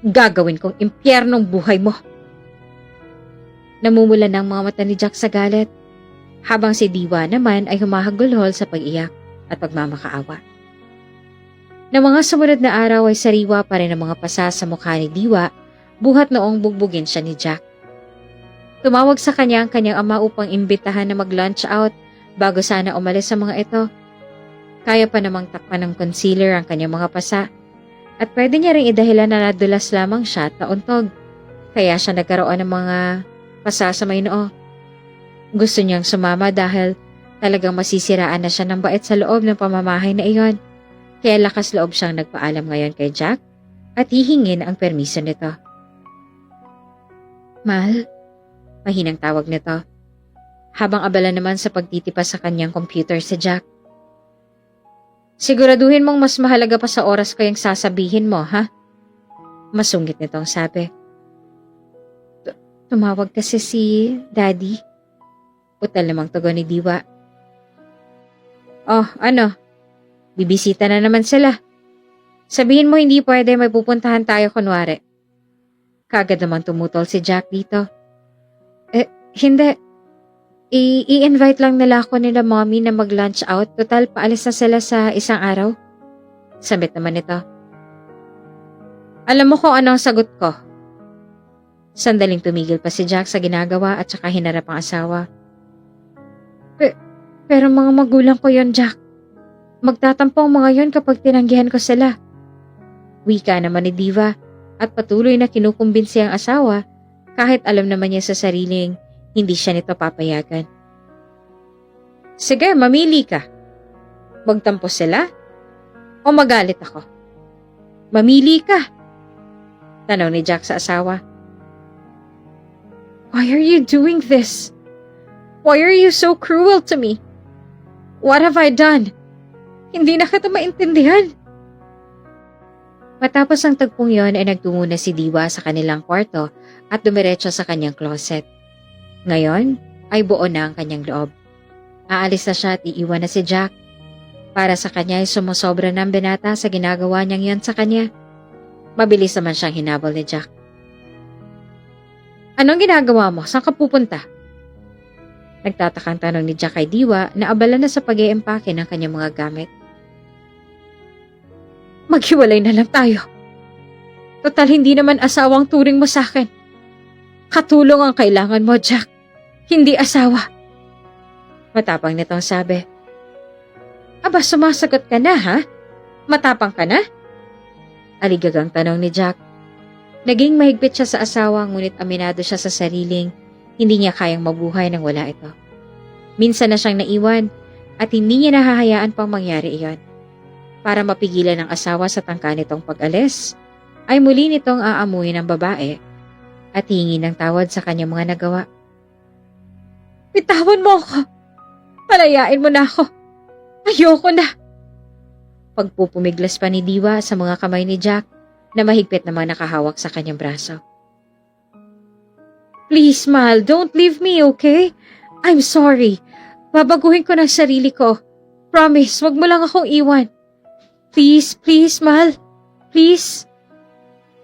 Gagawin kong impyernong buhay mo. Namumula ng mga mata ni Jack sa galit, habang si Diwa naman ay humahagulhol sa pag-iyak at pagmamakaawa. Na mga sumunod na araw ay sariwa pa rin ang mga pasa sa mukha ni Diwa buhat noong bugbugin siya ni Jack. Tumawag sa kanya ang kanyang ama upang imbitahan na mag-lunch out bago sana umalis sa mga ito. Kaya pa namang takpan ng concealer ang kanyang mga pasa at pwede niya ring idahilan na nadulas lamang siya at nauntog. Kaya siya nagkaroon ng mga pasa sa may noo. Gusto niyang sumama dahil talagang masisiraan na siya ng bait sa loob ng pamamahay na iyon. Kaya lakas loob siyang nagpaalam ngayon kay Jack at hihingin ang permiso nito. Mahal, mahinang tawag nito. Habang abala naman sa pagtitipa sa kanyang computer si Jack. Siguraduhin mong mas mahalaga pa sa oras ko yung sasabihin mo, ha? Masungit nitong sabi. Tumawag kasi si Daddy. Utal namang tugon ni Diwa. Oh, ano? Bibisita na naman sila. Sabihin mo hindi pwede, may pupuntahan tayo kunwari. Kagad naman tumutol si Jack dito. Hindi. I-invite lang nila ako nila mommy na mag-lunch out. Total, paalis na sila sa isang araw. Sabit naman ito. Alam mo kung ano ang sagot ko. Sandaling tumigil pa si Jack sa ginagawa at saka hinarap ang asawa. Pero mga magulang ko yon, Jack. Magtatampo ang mga yon kapag tinanggihan ko sila. Wika naman ni Diva at patuloy na kinukumbinsi ang asawa kahit alam naman niya sa sariling hindi siya nito papayagan. Sige, mamili ka. Magtampo sila o magalit ako? Mamili ka. Tanong ni Jack sa asawa. Why are you doing this? Why are you so cruel to me? What have I done? Hindi na kita maintindihan. Matapos ang tagpong yon ay nagtungo na si Diwa sa kanilang kwarto at dumiretso sa kanyang closet. Ngayon ay buo na ang kanyang loob. Aalis na siya at iiwan na si Jack. Para sa kanya ay sumusobra ng binata sa ginagawa niyang yan sa kanya. Mabilis naman siyang hinabol ni Jack. Anong ginagawa mo? Saan ka pupunta? Nagtatakang tanong ni Jack kay Diwa na abala na sa pag-iempake ng kanyang mga gamit. Maghiwalay na lang tayo. Total hindi naman asawang turing mo sa akin. Katulong ang kailangan mo, Jack. Hindi asawa. Matapang nitong sabi. Aba, sumasagot ka na, ha? Matapang ka na? Aligagang tanong ni Jack. Naging mahigpit siya sa asawa ngunit aminado siya sa sariling hindi niya kayang mabuhay nang wala ito. Minsan na siyang naiwan at hindi niya nahahayaan pang mangyari iyon. Para mapigilan ng asawa sa tangka nitong pag-alis, ay muli nitong aamuin ang babae at hingi ng tawad sa kanyang mga nagawa. Bitawan mo ako! Palayain mo na ako! Ayoko na! Pagpupumiglas pa ni Diwa sa mga kamay ni Jack na mahigpit namang nakahawak sa kanyang braso. Please, mahal, don't leave me, okay? I'm sorry. Babaguhin ko ng sarili ko. Promise, wag mo lang akong iwan. Please, please, mahal. Please.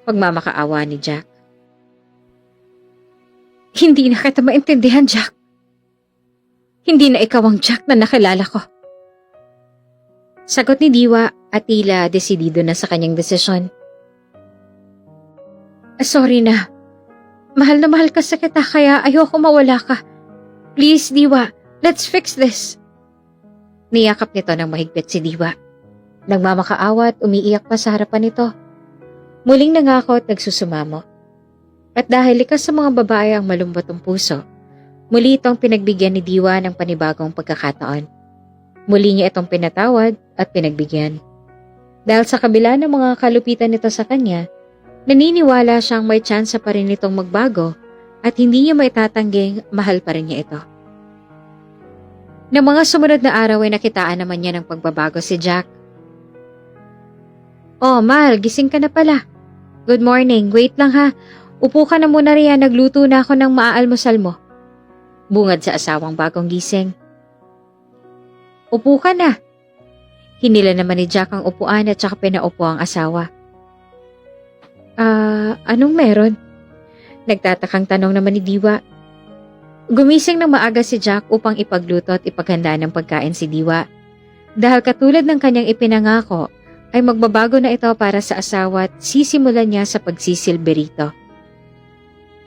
Pagmamakaawa ni Jack. Hindi na kita maintindihan, Jack. Hindi na ikaw ang Jack na nakilala ko. Sagot ni Diwa at tila desidido na sa kanyang desisyon. Sorry na. Mahal na mahal ka sa kita kaya ayoko mawala ka. Please, Diwa, let's fix this. Niyakap nito ng mahigpit si Diwa. Nagmamakaawa at umiiyak pa sa harapan nito. Muling nangako at nagsusumamo. At dahil likas sa mga babae ang malumbot ang puso, muli itong pinagbigyan ni Diwa ng panibagong pagkakataon. Muli niya itong pinatawad at pinagbigyan. Dahil sa kabila ng mga kalupitan nito sa kanya, naniniwala siyang may tsansa pa rin itong magbago at hindi niya maitatangging mahal pa rin niya ito. Ng mga sumunod na araw ay nakitaan naman niya ng pagbabago si Jack. Oh, Mal, gising ka na pala. Good morning, wait lang ha. Upo ka na muna riyan, nagluto na ako ng maaalmusal mo. Bungad sa asawang bagong gising. Upo ka na. Hinila naman ni Jack ang upuan at saka pinaupo ang asawa. Anong meron? Nagtatakang tanong naman ni Diwa. Gumising ng maaga si Jack upang ipagluto at ipaghanda ng pagkain si Diwa. Dahil katulad ng kanyang ipinangako, ay magbabago na ito para sa asawa at sisimulan niya sa pagsisilbi rito.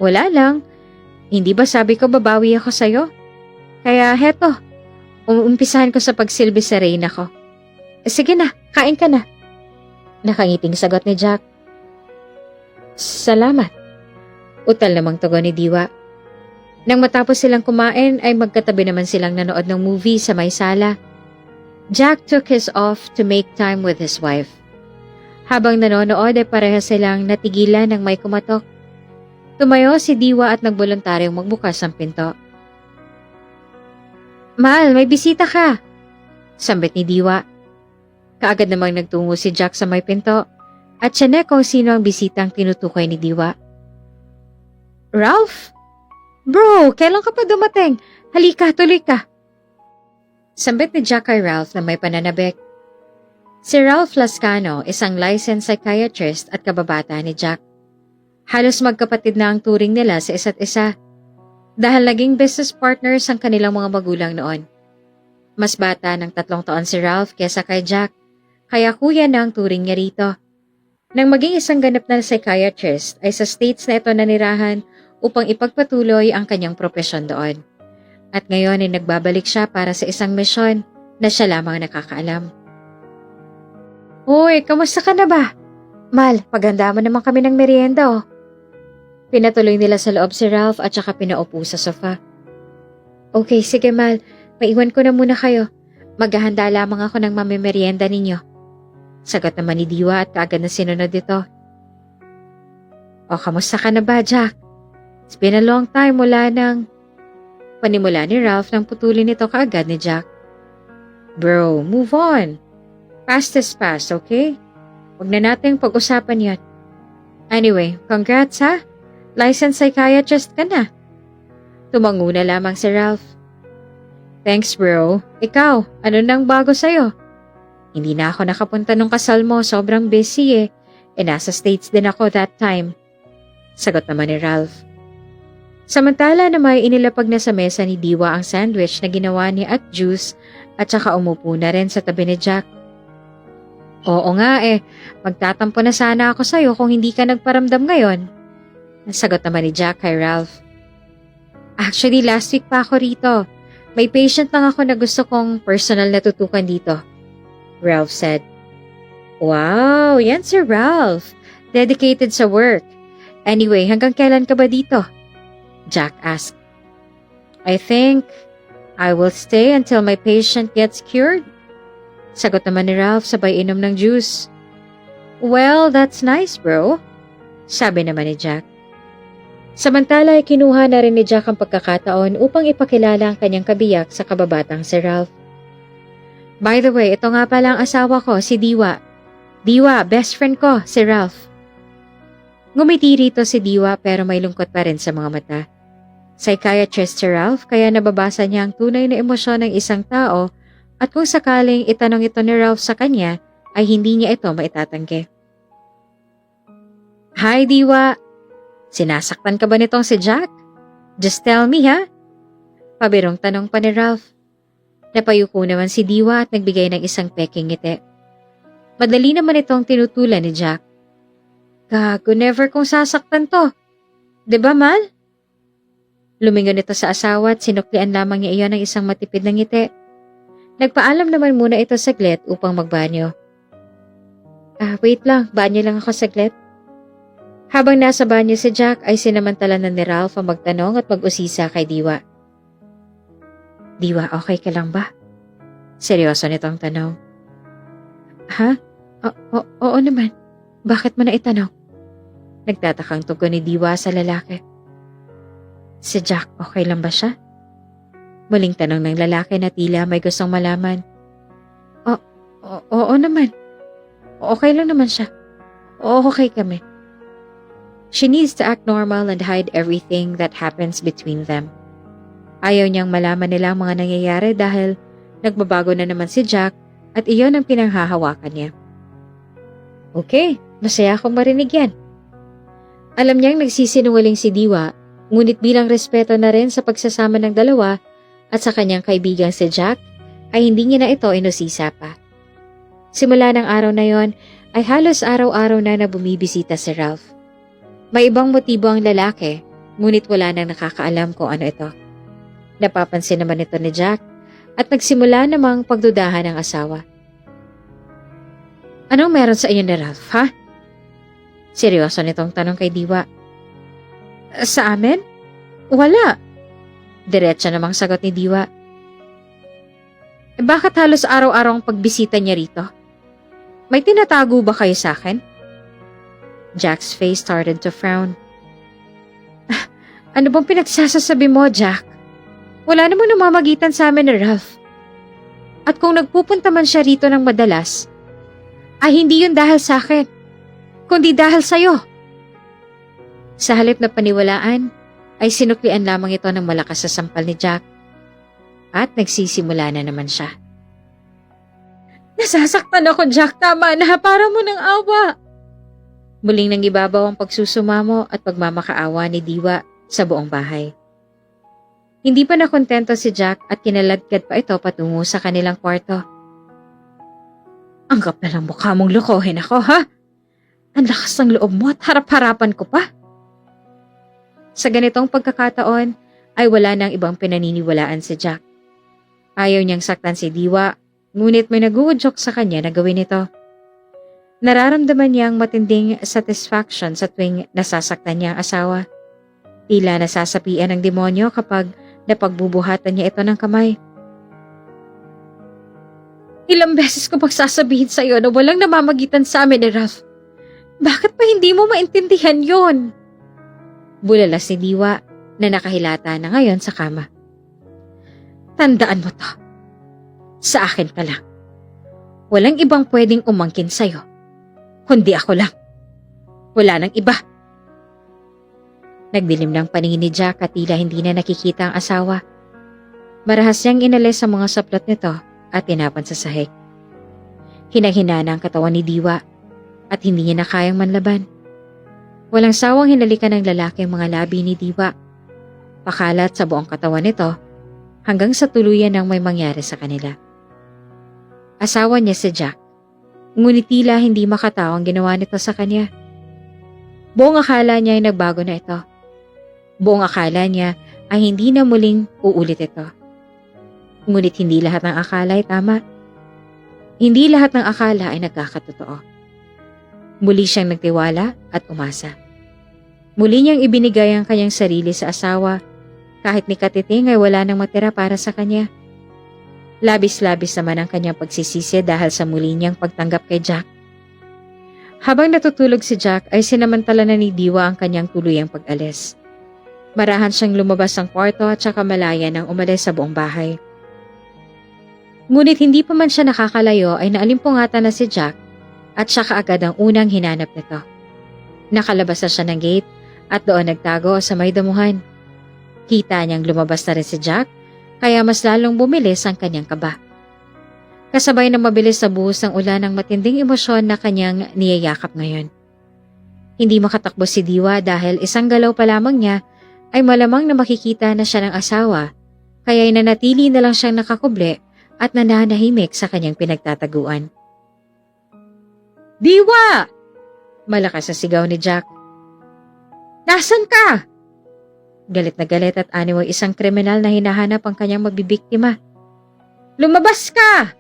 Wala lang. Hindi ba sabi ko babawi ako sa'yo? Kaya heto, umumpisahan ko sa pagsilbi sa reyna ko. Sige na, kain ka na. Nakangiting sagot ni Jack. Salamat. Utal namang tugon ni Diwa. Nang matapos silang kumain ay magkatabi naman silang nanood ng movie sa may sala. Jack took his off to make time with his wife. Habang nanonood ay pareha silang natigilan ng may kumatok. Tumayo si Diwa at nagboluntaryong magbukas ng pinto. Mahal, may bisita ka. Sambit ni Diwa. Kaagad namang nagtungo si Jack sa may pinto at sinek kung sino ang bisitang tinutukoy ni Diwa. Ralph? Bro, kailan ka pa dumating? Halika, tuloy ka. Sambit ni Jack kay Ralph na may pananabik. Si Ralph Lascano, isang licensed psychiatrist at kababata ni Jack. Halos magkapatid na ang turing nila sa isa't isa dahil naging business partners ang kanilang mga magulang noon. Mas bata ng 3 taon si Ralph kesa kay Jack, kaya kuya na ang turing niya rito. Nang maging isang ganap na psychiatrist ay sa states na ito nanirahan upang ipagpatuloy ang kanyang propesyon doon. At ngayon ay nagbabalik siya para sa isang misyon na siya lamang nakakaalam. Uy, kamusta ka na ba? Mal, paganda mo naman kami ng merienda oh. Pinatuloy nila sa loob si Ralph at saka pinaupo sa sofa. Okay, sige Mal, maiwan ko na muna kayo. Maghahanda lamang ako ng mamimerienda ninyo. Sagot naman ni Diwa at kaagad na sinunod ito. O, kamusta ka na ba, Jack? It's been a long time mula nang... Panimula ni Ralph nang putulin ito kaagad ni Jack. Bro, move on. Past is past, okay? Huwag na nating pag-usapan yan. Anyway, congrats ha. Licensed psychiatrist ka na. Tumango na lamang si Ralph. Thanks bro. Ikaw, ano nang bago sa'yo? Hindi na ako nakapunta nung kasal mo, sobrang busy eh. Nasa States din ako that time. Sagot naman ni Ralph. Samantala na may inilapag na sa mesa ni Diwa ang sandwich na ginawa ni at juice at saka umupo na rin sa tabi ni Jack. Oo nga eh, magtatampo na sana ako sa'yo kung hindi ka nagparamdam ngayon. Sagot naman ni Jack kay Ralph. Actually, last week pa ako rito. May patient lang ako na gusto kong personal na tutukan dito. Ralph said. Wow, yan si Ralph. Dedicated sa work. Anyway, hanggang kailan ka ba dito? Jack asked. I think I will stay until my patient gets cured. Sagot naman ni Ralph sabay inom ng juice. Well, that's nice bro. Sabi naman ni Jack. Samantala ay kinuha na rin ni Jack ang pagkakataon upang ipakilala ang kanyang kabiyak sa kababatang si Ralph. By the way, ito nga pala ang asawa ko, si Diwa. Diwa, best friend ko, si Ralph. Ngumiti rito si Diwa pero may lungkot pa rin sa mga mata. Psychiatrist si Ralph kaya nababasa niya ang tunay na emosyon ng isang tao at kung sakaling itanong ito ni Ralph sa kanya ay hindi niya ito maitatanggi. Hi Diwa! Sinasaktan ka ba nitong si Jack? Just tell me ha? Pabirong tanong pa ni Ralph. Napayuko naman si Diwa at nagbigay ng isang peking ngiti. Madali naman itong tinutulan ni Jack. Gago, never kong sasaktan to. 'Di ba, Mal? Lumingon ito sa asawa at sinuklian lamang niya iyon ng isang matipid na ngiti. Nagpaalam naman muna ito saglit upang magbanyo. Wait lang, banyo lang ako saglit. Habang nasa banyo si Jack ay sinamantala na ni Ralph ang magtanong at mag-usisa kay Diwa. Diwa, okay ka lang ba? Seryoso nitong tanong. Ha? Oo naman. Bakit mo na itanong? Nagtatakang tugon ni Diwa sa lalaki. Si Jack, okay lang ba siya? Muling tanong ng lalaki na tila may gustong malaman. Oo naman. Okay lang naman siya. Okay kami. She needs to act normal and hide everything that happens between them. Ayaw niyang malaman nila ang mga nangyayari dahil nagbabago na naman si Jack at iyon ang pinanghahawakan niya. Okay, masaya akong marinig yan. Alam niyang nagsisinungaling si Diwa, ngunit bilang respeto na rin sa pagsasama ng dalawa at sa kanyang kaibigang si Jack, ay hindi niya na ito inusisa pa. Simula ng araw na yon, ay halos araw-araw na bumibisita si Ralph. May ibang motibo ang lalaki, ngunit wala nang nakakaalam kung ano ito. Napapansin naman ito ni Jack at nagsimula namang pagdudahan ng asawa. Anong meron sa inyo ni Ralph, ha? Seryoso nitong tanong kay Diwa. Sa amin? Wala. Diretsa namang sagot ni Diwa. Bakit halos araw-araw ang pagbisita niya rito? May tinatago ba kayo sa akin? Jack's face started to frown. Ano bang pinagsasasabi mo, Jack? Wala namang namamagitan sa amin ni Ralph. At kung nagpupunta man siya rito ng madalas, ay hindi yun dahil sa akin, kundi dahil sa'yo. Sa halip na paniwalaan, ay sinuklian lamang ito ng malakas sa sampal ni Jack at nagsisimula na naman siya. Nasasaktan ako, Jack. Tama na, para mo ng awa. Muling nangibabaw ang pagsusumamo at pagmamakaawa ni Diwa sa buong bahay. Hindi pa nakontento si Jack at kinaladkad pa ito patungo sa kanilang kwarto. Ang kapal ng mukha mong lokohin ako, ha? Ang lakas ng loob mo at harap-harapan ko pa. Sa ganitong pagkakataon ay wala nang ibang pinaniniwalaan si Jack. Ayaw niyang saktan si Diwa, ngunit may nag-uudyok sa kanya na gawin ito. Nararamdaman niyang matinding satisfaction sa tuwing nasasaktan niya ang asawa. Tila nasasapian ng demonyo kapag napagbubuhatan niya ito ng kamay. Ilang beses ko pang sasabihin sa iyo na walang namamagitan sa amin ni Ralph. Bakit pa hindi mo maintindihan yon? Bulala si Diwa na nakahilata na ngayon sa kama. Tandaan mo to. Sa akin ka lang. Walang ibang pwedeng umangkin sa'yo, kundi ako lang. Wala nang iba. Nagdilim ng paningin ni Jack at tila hindi na nakikita ang asawa. Marahas niyang inalis ang mga saplot nito at tinapan sa sahig. Hinang-hina ang katawan ni Diwa at hindi niya na kayang manlaban. Walang sawang hinalikan ng lalaki ang mga labi ni Diwa. Pakalat sa buong katawan nito hanggang sa tuluyan ng may mangyari sa kanila. Asawa niya si Jack, ngunit tila hindi makatao ang ginawa nito sa kanya. Buong akala niya ay nagbago na ito. Buong akala niya ay hindi na muling uulit ito. Ngunit hindi lahat ng akala ay tama. Hindi lahat ng akala ay nagkakatotoo. Muli siyang nagtiwala at umasa. Muli niyang ibinigay ang kanyang sarili sa asawa kahit ni Katiting ay wala nang matira para sa kanya. Labis-labis naman ang kanyang pagsisisi dahil sa muli niyang pagtanggap kay Jack. Habang natutulog si Jack ay sinamantala na ni Diwa ang kanyang tuluyang pag-alis. Marahan siyang lumabas ng kwarto at saka malaya nang umalis sa buong bahay. Ngunit hindi pa man siya nakakalayo ay naalimpungatan na si Jack at saka agad ang unang hinanap nito. Nakalabas na siya ng gate at doon nagtago sa may damuhan. Kita niyang lumabas na rin si Jack kaya mas lalong bumilis ang kanyang kaba. Kasabay na mabilis sa buhos ng ulan ng matinding emosyon na kanyang niyayakap ngayon. Hindi makatakbo si Diwa dahil isang galaw pa lamang niya ay malamang na makikita na siya ng asawa kaya nanatili na lang siyang nakakuble at nananahimik sa kanyang pinagtataguan. Diwa! Malakas sa sigaw ni Jack. Nasaan ka? Galit na galit at aniw ay isang kriminal na hinahanap ang kanyang magbibiktima. Lumabas ka!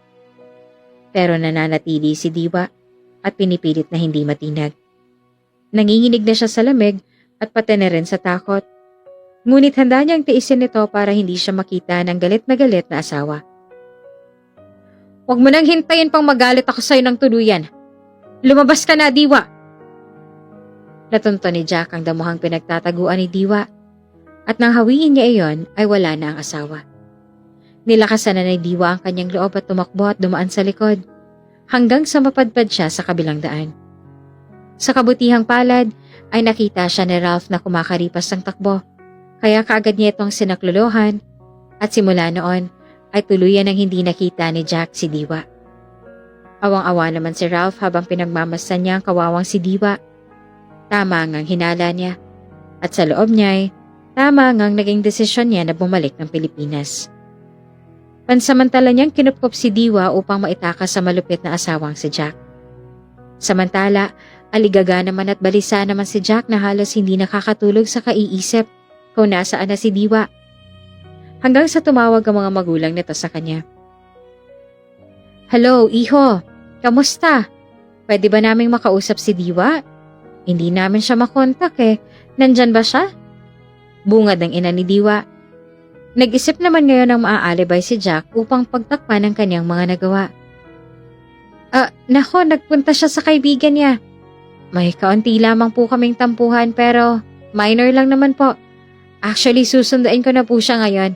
Pero nananatili si Diwa at pinipilit na hindi matinag. Nanginginig na siya sa lamig at pati na rin sa takot. Ngunit handa niyang tiisin ito para hindi siya makita ng galit na asawa. Huwag mo nang hintayin pang magalit ako sa'yo ng tuluyan. Lumabas ka na, Diwa! Natunto ni Jack ang damuhang pinagtataguan ni Diwa at nang hawiin niya iyon ay wala na ang asawa. Nilakasan na ni Diwa ang kanyang loob at tumakbo at dumaan sa likod hanggang sa mapadpad siya sa kabilang daan. Sa kabutihang palad ay nakita siya ni Ralph na kumakaripas ng takbo kaya kaagad niya itong sinaklolohan at simula noon ay tuluyan ng hindi nakita ni Jack si Diwa. Awang-awa naman si Ralph habang pinagmamasdan niya ang kawawang si Diwa. Tama ngang hinala niya at sa loob niya ay tama ngang naging desisyon niya na bumalik ng Pilipinas. Pansamantala niyang kinupkop si Diwa upang maitakas sa malupit na asawang si Jack. Samantala, aligaga naman at balisa naman si Jack na halos hindi nakakatulog sa kaiisip kung nasaan na si Diwa. Hanggang sa tumawag ang mga magulang nito sa kanya. Hello, iho. Kamusta? Pwede ba naming makausap si Diwa? Hindi namin siya makontak eh. Nandyan ba siya? Bungad ng ina ni Diwa. Nag-isip naman ngayon ng maaalibay si Jack upang pagtakpan ang kanyang mga nagawa. Nako, nagpunta siya sa kaibigan niya. May kaunti lamang po kaming tampuhan pero minor lang naman po. Actually, susunduin ko na po siya ngayon.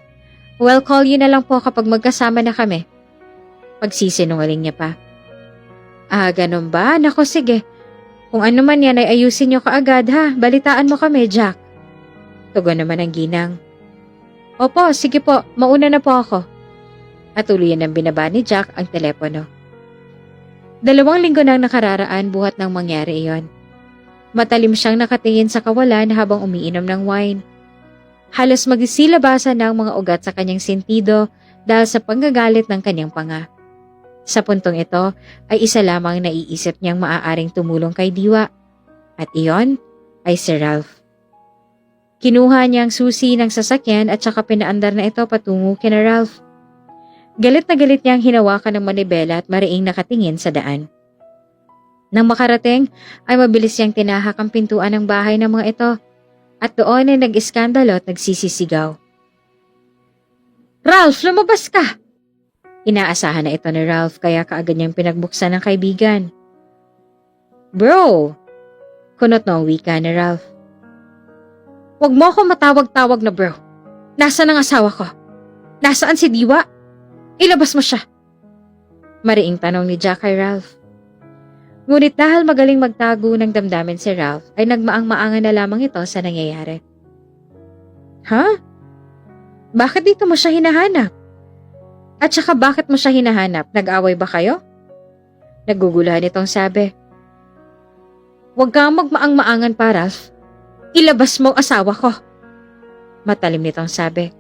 We'll call you na lang po kapag magkasama na kami. Pagsisinungaling niya pa. Ganun ba? Nako sige. Kung ano man yan ay ayusin nyo kaagad ha. Balitaan mo kami, Jack. Tugon naman ang ginang. Opo, sige po. Mauna na po ako. At tuluyan ng binaba ni Jack ang telepono. 2 linggo nang nakararaan buhat nang mangyari iyon. Matalim siyang nakatingin sa kawalan habang umiinom ng wine. Halos magsilabasan na ang mga ugat sa kanyang sentido dahil sa panggagalit ng kanyang panga. Sa puntong ito ay isa lamang naiisip niyang maaaring tumulong kay Diwa. At iyon ay si Ralph. Kinuha niya ang susi ng sasakyan at saka pinaandar na ito patungo kina Ralph. Galit na galit niyang hinawakan ng manibela at mariing nakatingin sa daan. Nang makarating ay mabilis niyang tinahak ang pintuan ng bahay ng mga ito at doon ay nag-iskandalo at nagsisisigaw. Ralph, lumabas ka! Inaasahan na ito ni Ralph kaya kaagad niyang pinagbuksan ng kaibigan. Bro! Kunot na ang wika ni Ralph. Huwag mo ako matawag-tawag na bro. Nasaan ang asawa ko? Nasaan si Diwa? Ilabas mo siya. Mariing tanong ni Jack kay Ralph. Ngunit dahil magaling magtago ng damdamin si Ralph ay nagmaang-maangan na lamang ito sa nangyayari. Ha? Bakit dito mo siya hinahanap? At saka bakit mo siya hinahanap? Nag-away ba kayo? Naguguluhan itong sabi. Huwag kang magmaang-maangan pa, Ralph. Ilabas mo asawa ko. Matalim nitong sabi.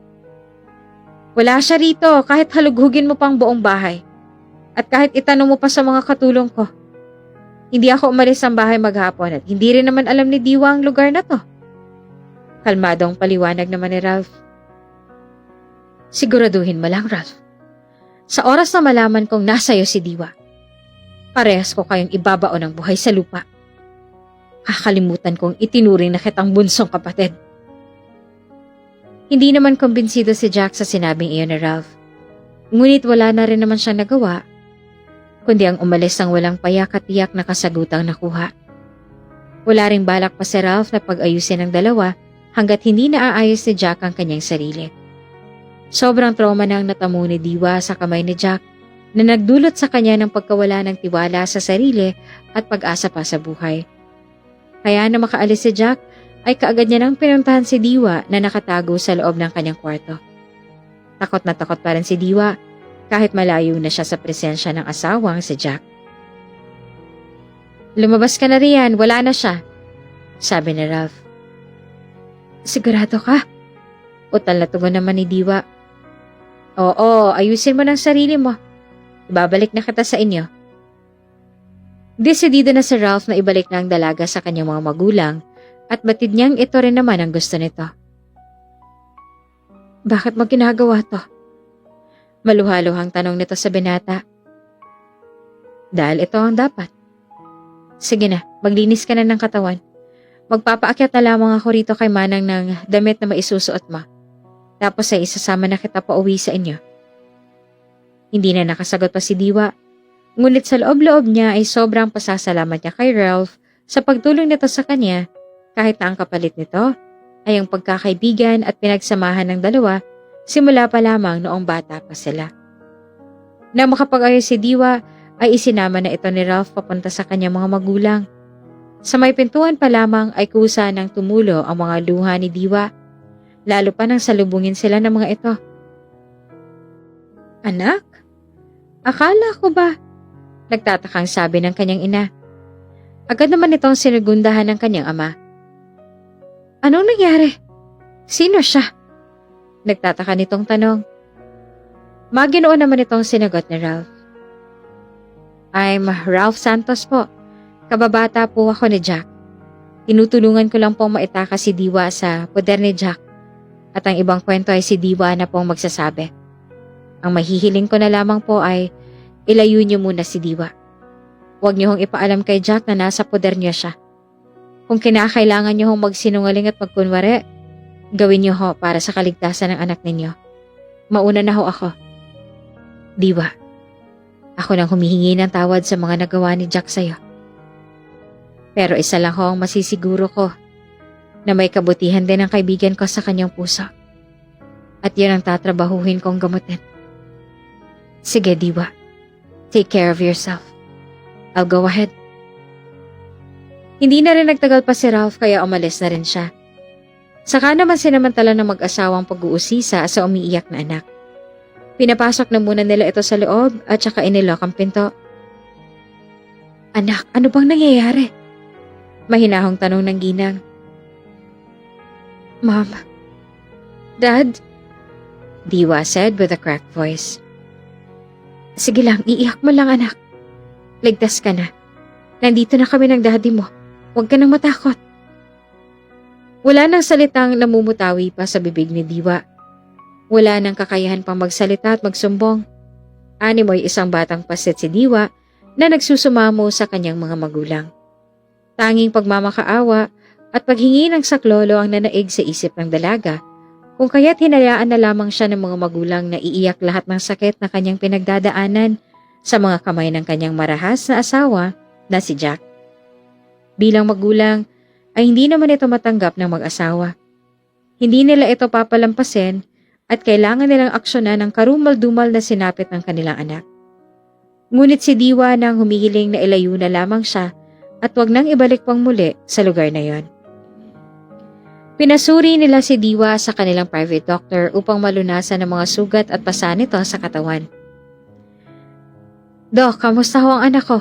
Wala siya rito kahit halughugin mo pang buong bahay. At kahit itanong mo pa sa mga katulong ko. Hindi ako umalis ng bahay maghapon at hindi rin naman alam ni Diwa ang lugar na to. Kalmadong paliwanag naman ni Ralph. Siguraduhin mo lang, Ralph. Sa oras na malaman kong nasa'yo si Diwa, parehas ko kayong ibabaon ng buhay sa lupa. Kakalimutan kong itinuring na kitang bunsong kapatid. Hindi naman kumbinsido si Jack sa sinabing iyon ni Ralph. Ngunit wala na rin naman siyang nagawa, kundi ang umalis ng walang payak at tiyak na kasagutang nakuha. Wala ring balak pa si Ralph na pag-ayusin ng dalawa hanggat hindi naaayos ni Jack ang kanyang sarili. Sobrang trauma na ang natamo ni Diwa sa kamay ni Jack na nagdulot sa kanya ng pagkawala ng tiwala sa sarili at pag-asa pa sa buhay. Kaya na makaalis si Jack ay kaagad niya nang pinuntahan si Diwa na nakatago sa loob ng kanyang kwarto. Takot na takot pa rin si Diwa kahit malayo na siya sa presensya ng asawang si Jack. Lumabas ka na riyan, wala na siya, sabi ni Ralph. Sigurado ka? Utal na tugon naman ni Diwa. Oo, ayusin mo ng sarili mo. Ibabalik na kita sa inyo. Desidido na si Ralph na ibalik na ang dalaga sa kanyang mga magulang at batid niyang ito rin naman ang gusto nito. Bakit mo ginagawa to? Maluhaluhang tanong nito sa binata. Dahil ito ang dapat. Sige na, maglinis ka na ng katawan. Magpapaakyat na lamang ako rito kay Manang ng damit na maisusuot mo. Tapos ay isasama na kita pa uwi sa inyo. Hindi na nakasagot pa si Diwa. Ngunit sa loob-loob niya ay sobrang pasasalamat niya kay Ralph sa pagtulong nito sa kanya kahit na ang kapalit nito ay ang pagkakaibigan at pinagsamahan ng dalawa simula pa lamang noong bata pa sila. Nang makapag-ayos si Diwa ay isinama na ito ni Ralph papunta sa kanyang mga magulang. Sa may pintuan pa lamang ay kusa ng tumulo ang mga luha ni Diwa. Lalo pa nang salubungin sila ng mga ito. Anak? Akala ko ba? Nagtatakang sabi ng kanyang ina. Agad naman itong sinugundahan ng kanyang ama. Anong nangyari? Sino siya? Nagtataka nitong tanong. Maginoon naman itong sinagot ni Ralph. I'm Ralph Santos po. Kababata po ako ni Jack. Tinutulungan ko lang pong maitakas si Diwa sa poder ni Jack. At ang ibang kwento ay si Diwa na pong magsasabi. Ang mahihiling ko na lamang po ay ilayo niyo muna si Diwa. Huwag niyo hong ipaalam kay Jack na nasa poder niya siya. Kung kinakailangan niyo hong magsinungaling at magkunwari, gawin niyo ho para sa kaligtasan ng anak ninyo. Mauna na ho ako. Diwa, ako nang humihingi ng tawad sa mga nagawa ni Jack sa'yo. Pero isa lang ho ang masisiguro ko, na may kabutihan din ang kaibigan ko sa kanyang puso. At yun ang tatrabahuhin kong gamutin. Sige, Diwa. Take care of yourself. I'll go ahead. Hindi na rin nagtagal pa si Ralph kaya umalis na rin siya. Saka naman sinamantala ng mag-asawang pag-uusisa sa umiiyak na anak. Pinapasok na muna nila ito sa loob at saka inilok ang pinto. Anak, ano bang nangyayari? Mahinahong tanong ng ginang. Mom. Dad? Diwa said with a cracked voice. Sige lang, iiyak mo lang anak. Ligtas ka na. Nandito na kami ng daddy mo. Huwag ka nang matakot. Wala nang salitang namumutawi pa sa bibig ni Diwa. Wala nang kakayahan pang magsalita at magsumbong. Animoy isang batang pasit si Diwa na nagsusumamo sa kanyang mga magulang. Tanging pagmamakaawa at paghingi ng saklolo ang nanaig sa isip ng dalaga, kung kaya't hinayaan na lamang siya ng mga magulang na iiyak lahat ng sakit na kanyang pinagdadaanan sa mga kamay ng kanyang marahas na asawa na si Jack. Bilang magulang ay hindi naman ito matanggap ng mag-asawa. Hindi nila ito papalampasin at kailangan nilang aksyonan ang karumal-dumal na sinapit ng kanilang anak. Ngunit si Diwa nang humihiling na ilayo na lamang siya at wag nang ibalik pang muli sa lugar na yon. Pinasuri nila si Diwa sa kanilang private doctor upang malunasan ang mga sugat at pasa nito sa katawan. Dok, kamusta ho ang anak ko?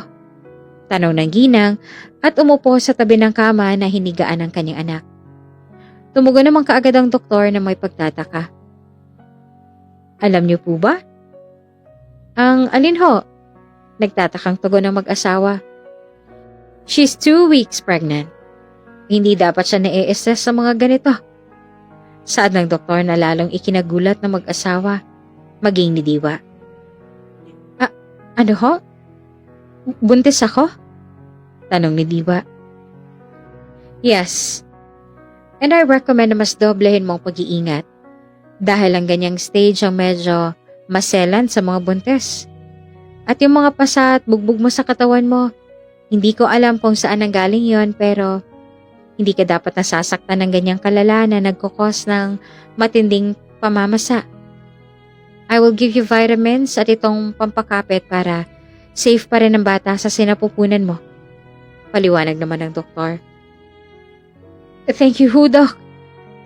Tanong ng ginang at umupo sa tabi ng kama na hinigaan ng kanyang anak. Tumugon naman kaagad ang doktor na may pagtataka. Alam niyo po ba? Ang alin ho? Nagtatakang tugon ng mag-asawa. She's 2 weeks pregnant. Hindi dapat siya na-i-assess sa mga ganito. Saad ng doktor na lalong ikinagulat ng mag-asawa, maging ni Diwa. Ano ho? Buntis ako? Tanong ni Diwa. Yes. And I recommend na mas doblehin mong pag-iingat. Dahil ang ganyang stage ang medyo maselan sa mga buntis. At yung mga pasa at bugbog mo sa katawan mo, hindi ko alam kung saan nanggaling yon pero hindi ka dapat nasasaktan ng ganyang kalala na nagkukos ng matinding pamamasa. I will give you vitamins at itong pampakapit para safe pa rin ang bata sa sinapupunan mo. Paliwanag naman ng doktor. Thank you, Doc.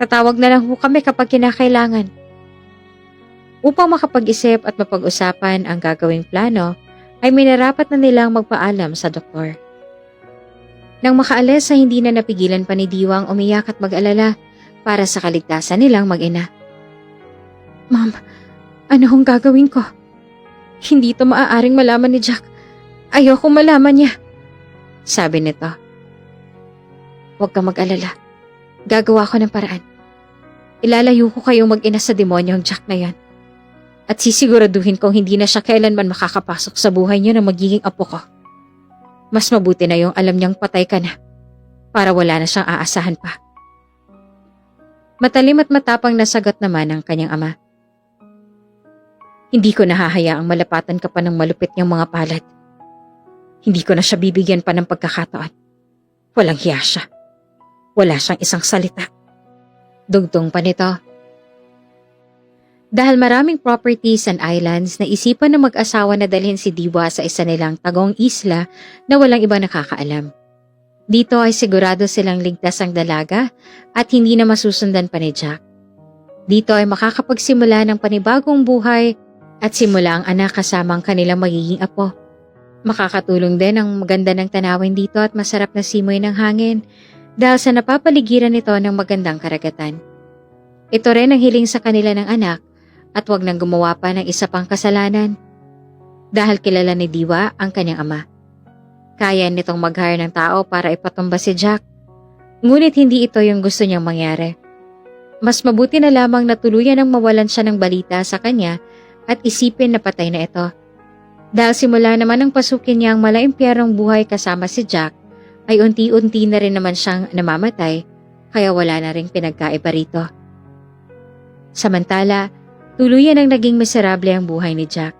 Tatawag na lang kami kapag kinakailangan. Upang makapag-isip at mapag-usapan ang gagawing plano, ay minarapat na nilang magpaalam sa doktor. Nang makaalis ay hindi na napigilan pa ni Diwang umiyak at mag-alala para sa kaligtasan nilang mag-ina. Ma'am, ano hong gagawin ko? Hindi ito maaaring malaman ni Jack. Ayokong malaman niya. Sabi nito. Huwag kang mag-alala. Gagawa ko ng paraan. Ilalayo ko kayong mag-ina sa demonyong Jack na yan. At sisiguraduhin kong hindi na siya kailanman makakapasok sa buhay niyo na magiging apo ko. Mas mabuti na yung alam niyang patay ka na para wala na siyang aasahan pa. Matalim at matapang na sagot naman ng kanyang ama. Hindi ko nahahayaang malapatan ka pa ng malupit niyang mga palad. Hindi ko na siya bibigyan pa ng pagkakataon. Walang hiya siya. Wala siyang isang salita. Dugtong pa nito. Dahil maraming properties and islands, naisipan ng mag-asawa na dalhin si Diwa sa isa nilang tagong isla na walang iba nakakaalam. Dito ay sigurado silang ligtas ang dalaga at hindi na masusundan pa ni Jack. Dito ay makakapagsimula ng panibagong buhay at simula ang anak kasama ang kanilang magiging apo. Makakatulong din ang maganda ng tanawin dito at masarap na simoy ng hangin dahil sa napapaligiran nito ng magandang karagatan. Ito rin ang hiling sa kanila ng anak at wag nang gumawa pa ng isa pang kasalanan. Dahil kilala ni Diwa ang kanyang ama. Kaya nitong mag-hire ng tao para ipatumba si Jack. Ngunit hindi ito yung gusto niyang mangyari. Mas mabuti na lamang na tuluyan ang mawalan siya ng balita sa kanya at isipin na patay na ito. Dahil simula naman ang pasukin niya ang malaimpyerong buhay kasama si Jack, ay unti-unti na rin naman siyang namamatay, kaya wala na ring pinagkaiba rito. Samantala, tuluyan ang naging miserable ang buhay ni Jack.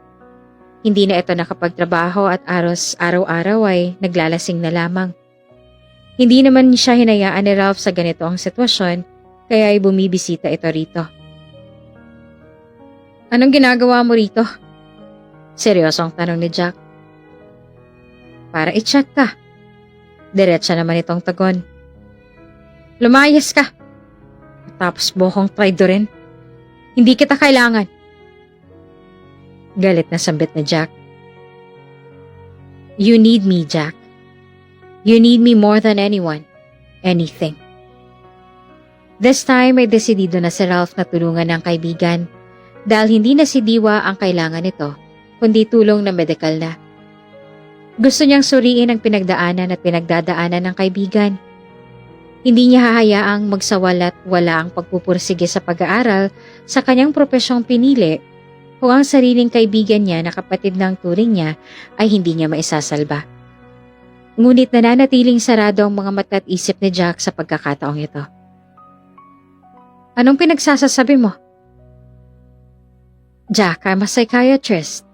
Hindi na ito nakapagtrabaho at araw-araw ay naglalasing na lamang. Hindi naman siya hinayaan ni Ralph sa ganito ang sitwasyon, kaya ay bumibisita ito rito. Anong ginagawa mo rito? Seryosong tanong ni Jack. para i-check ka. Diretsa naman itong tugon. Lumayas ka. Tapos bokong traidorin. Hindi kita kailangan. Galit na sambit ni Jack. You need me, Jack. You need me more than anyone. Anything. This time ay desidido na si Ralph na tulungan ng kaibigan dahil hindi na si Diwa ang kailangan nito, kundi tulong na medikal na. Gusto niyang suriin ang pinagdaanan at pinagdadaanan ng kaibigan. Hindi niya hahayaang magsawalat wala ang pagpupursige sa pag-aaral sa kanyang propesyong pinili kung ang sariling kaibigan niya na kapatid ng turing niya ay hindi niya maisasalba. Ngunit nananatiling sarado ang mga mata at isip ni Jack sa pagkakataong ito. Anong pinagsasasabi mo? Jack, I'm a psychiatrist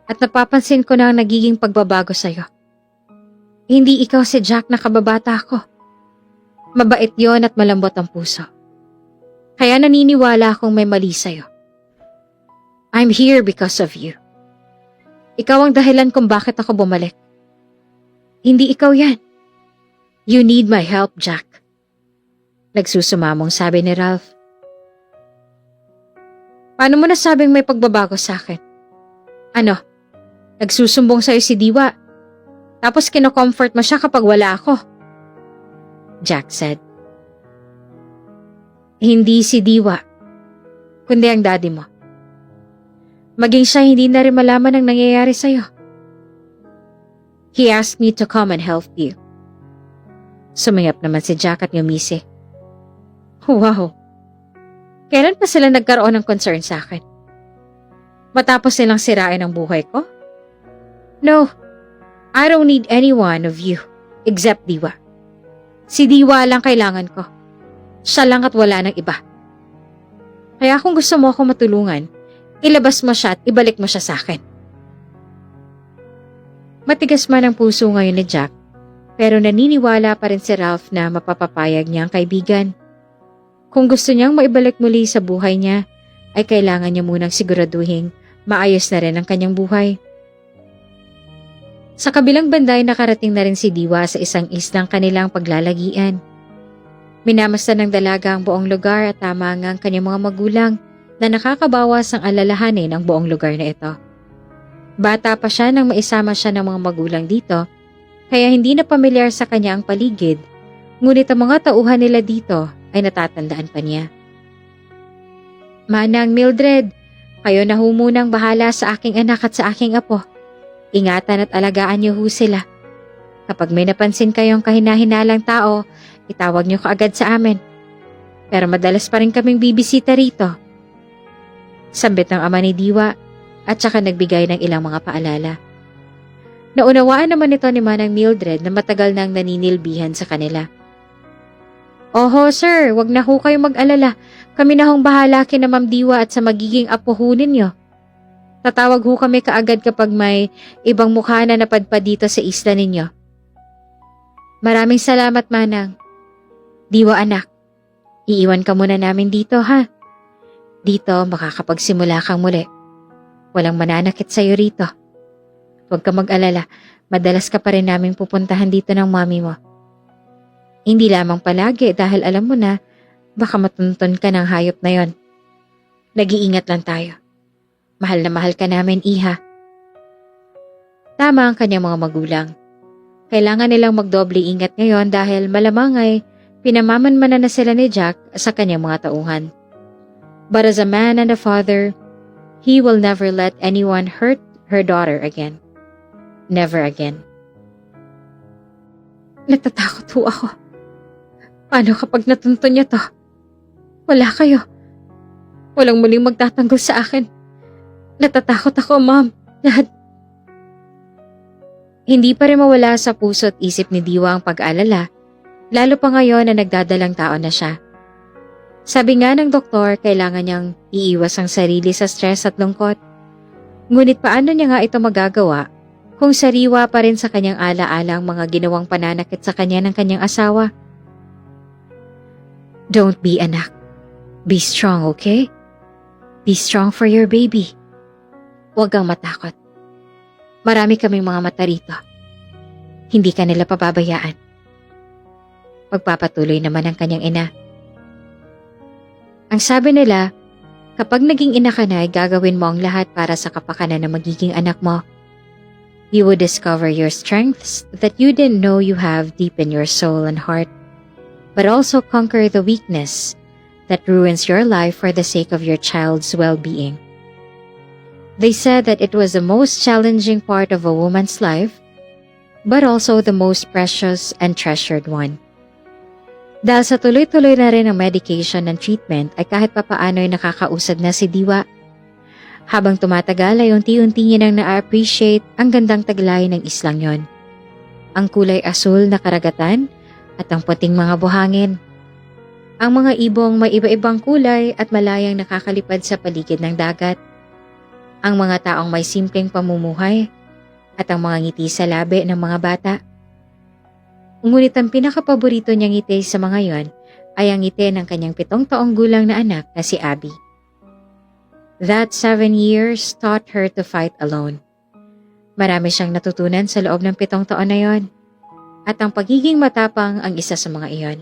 at napapansin ko na ang nagiging pagbabago sa'yo. Hindi ikaw si Jack na kababata ko. Mabait yon at malambot ang puso. Kaya naniniwala akong may mali sa'yo. I'm here because of you. Ikaw ang dahilan kung bakit ako bumalik. Hindi ikaw yan. You need my help, Jack. Nagsusumamong sabi ni Ralph. Paano mo nasabing may pagbabago sa akin? Ano? Nagsusumbong sa'yo si Diwa. Tapos kino-comfort mo siya kapag wala ako. Jack said. Hindi si Diwa, kundi ang daddy mo. Maging siya hindi na rin malaman ang nangyayari sa'yo. He asked me to come and help you. Sumingap naman si Jack at ngumisi. Wow. Kailan pa sila nagkaroon ng concern sa akin? Matapos silang sirain ang buhay ko? No, I don't need any one of you except Diwa. Si Diwa lang kailangan ko. Siya lang at wala ng iba. Kaya kung gusto mo ako matulungan, ilabas mo siya at ibalik mo siya sa akin. Matigas man ang puso ngayon ni Jack, pero naniniwala pa rin si Ralph na mapapapayag niya ang kaibigan. Kung gusto niyang maibalik muli sa buhay niya, ay kailangan niya munang siguraduhin maayos na rin ang kanyang buhay. Sa kabilang banda ay nakarating na rin si Diwa sa isang islang kanilang paglalagian. Minamasta ng dalaga ang buong lugar at tama nga ang kanyang mga magulang na nakakabawas ang alalahanin ang buong lugar na ito. Bata pa siya nang maisama siya ng mga magulang dito, kaya hindi na pamilyar sa kanya ang paligid, ngunit ang mga tauhan nila dito ay natatandaan pa niya. Manang Mildred, kayo na ho munang bahala sa aking anak at sa aking apo. Ingatan at alagaan niyo ho sila. Kapag may napansin kayong kahinahinalang tao, itawag niyo kaagad sa amin. Pero madalas pa rin kaming bibisita rito. Sambit ng ama ni Diwa at saka nagbigay ng ilang mga paalala. Naunawaan naman ito ni Manang Mildred na matagal nang naninilbihan sa kanila. Oho sir, wag na ho kayong mag-alala. Kami na hong bahala kina Ma'am Diwa at sa magiging apo ho ninyo. Tatawag ho kami kaagad kapag may ibang mukha na napadpad dito sa isla ninyo. Maraming salamat, Manang. Diwa anak, iiwan ka muna namin dito ha. Dito makakapagsimula kang muli. Walang mananakit sa'yo rito. Huwag ka mag-alala, madalas ka pa rin naming pupuntahan dito ng mami mo. Hindi lamang palagi dahil alam mo na baka matuntun ka ng hayop na yon. Nag-iingat lang tayo. Mahal na mahal ka namin, iha. Tama ang kanyang mga magulang. Kailangan nilang magdoble ingat ngayon dahil malamang ay pinamamanmanan na sila ni Jack sa kanyang mga tauhan. But as a man and a father, he will never let anyone hurt her daughter again. Never again. Natatakot ho ako. Paano kapag natuntun niya to? Wala kayo. Walang muling magtatanggol sa akin. Natatakot ako, Mom. Dad. Hindi pa rin mawala sa puso at isip ni Diwa ang pag-alala, lalo pa ngayon na nagdadalang tao na siya. Sabi nga ng doktor, kailangan niyang iiwas ang sarili sa stress at lungkot. Ngunit paano niya nga ito magagawa kung sariwa pa rin sa kanyang alaala ang mga ginawang pananakit sa kanya ng kanyang asawa? Don't be anak. Be strong, okay? Be strong for your baby. Huwag kang matakot. Marami kaming mga mata rito. Hindi ka nila pababayaan. Magpapatuloy naman ang kanyang ina. Ang sabi nila, kapag naging ina ka na ay gagawin mo ang lahat para sa kapakanan ng magiging anak mo. You would discover your strengths that you didn't know you have deep in your soul and heart, but also conquer the weakness that ruins your life for the sake of your child's well-being. They said that it was the most challenging part of a woman's life, but also the most precious and treasured one. Dahil sa tuloy-tuloy na rin ang medication and treatment ay kahit papaano ay nakakausad na si Diwa. Habang tumatagal ay unti-unti niya nang na-appreciate ang gandang taglay ng islang yon. Ang kulay asul na karagatan at ang puting mga buhangin. Ang mga ibong may iba-ibang kulay at malayang nakakalipad sa paligid ng dagat. Ang mga taong may simpleng pamumuhay at ang mga ngiti sa labi ng mga bata. Ngunit ang pinakapaborito niyang ngiti sa mga yon ay ang ngiti ng kanyang 7 taong gulang na anak na si Abby. That 7 years taught her to fight alone. Marami siyang natutunan sa loob ng 7 taon na yon, at ang pagiging matapang ang isa sa mga iyon.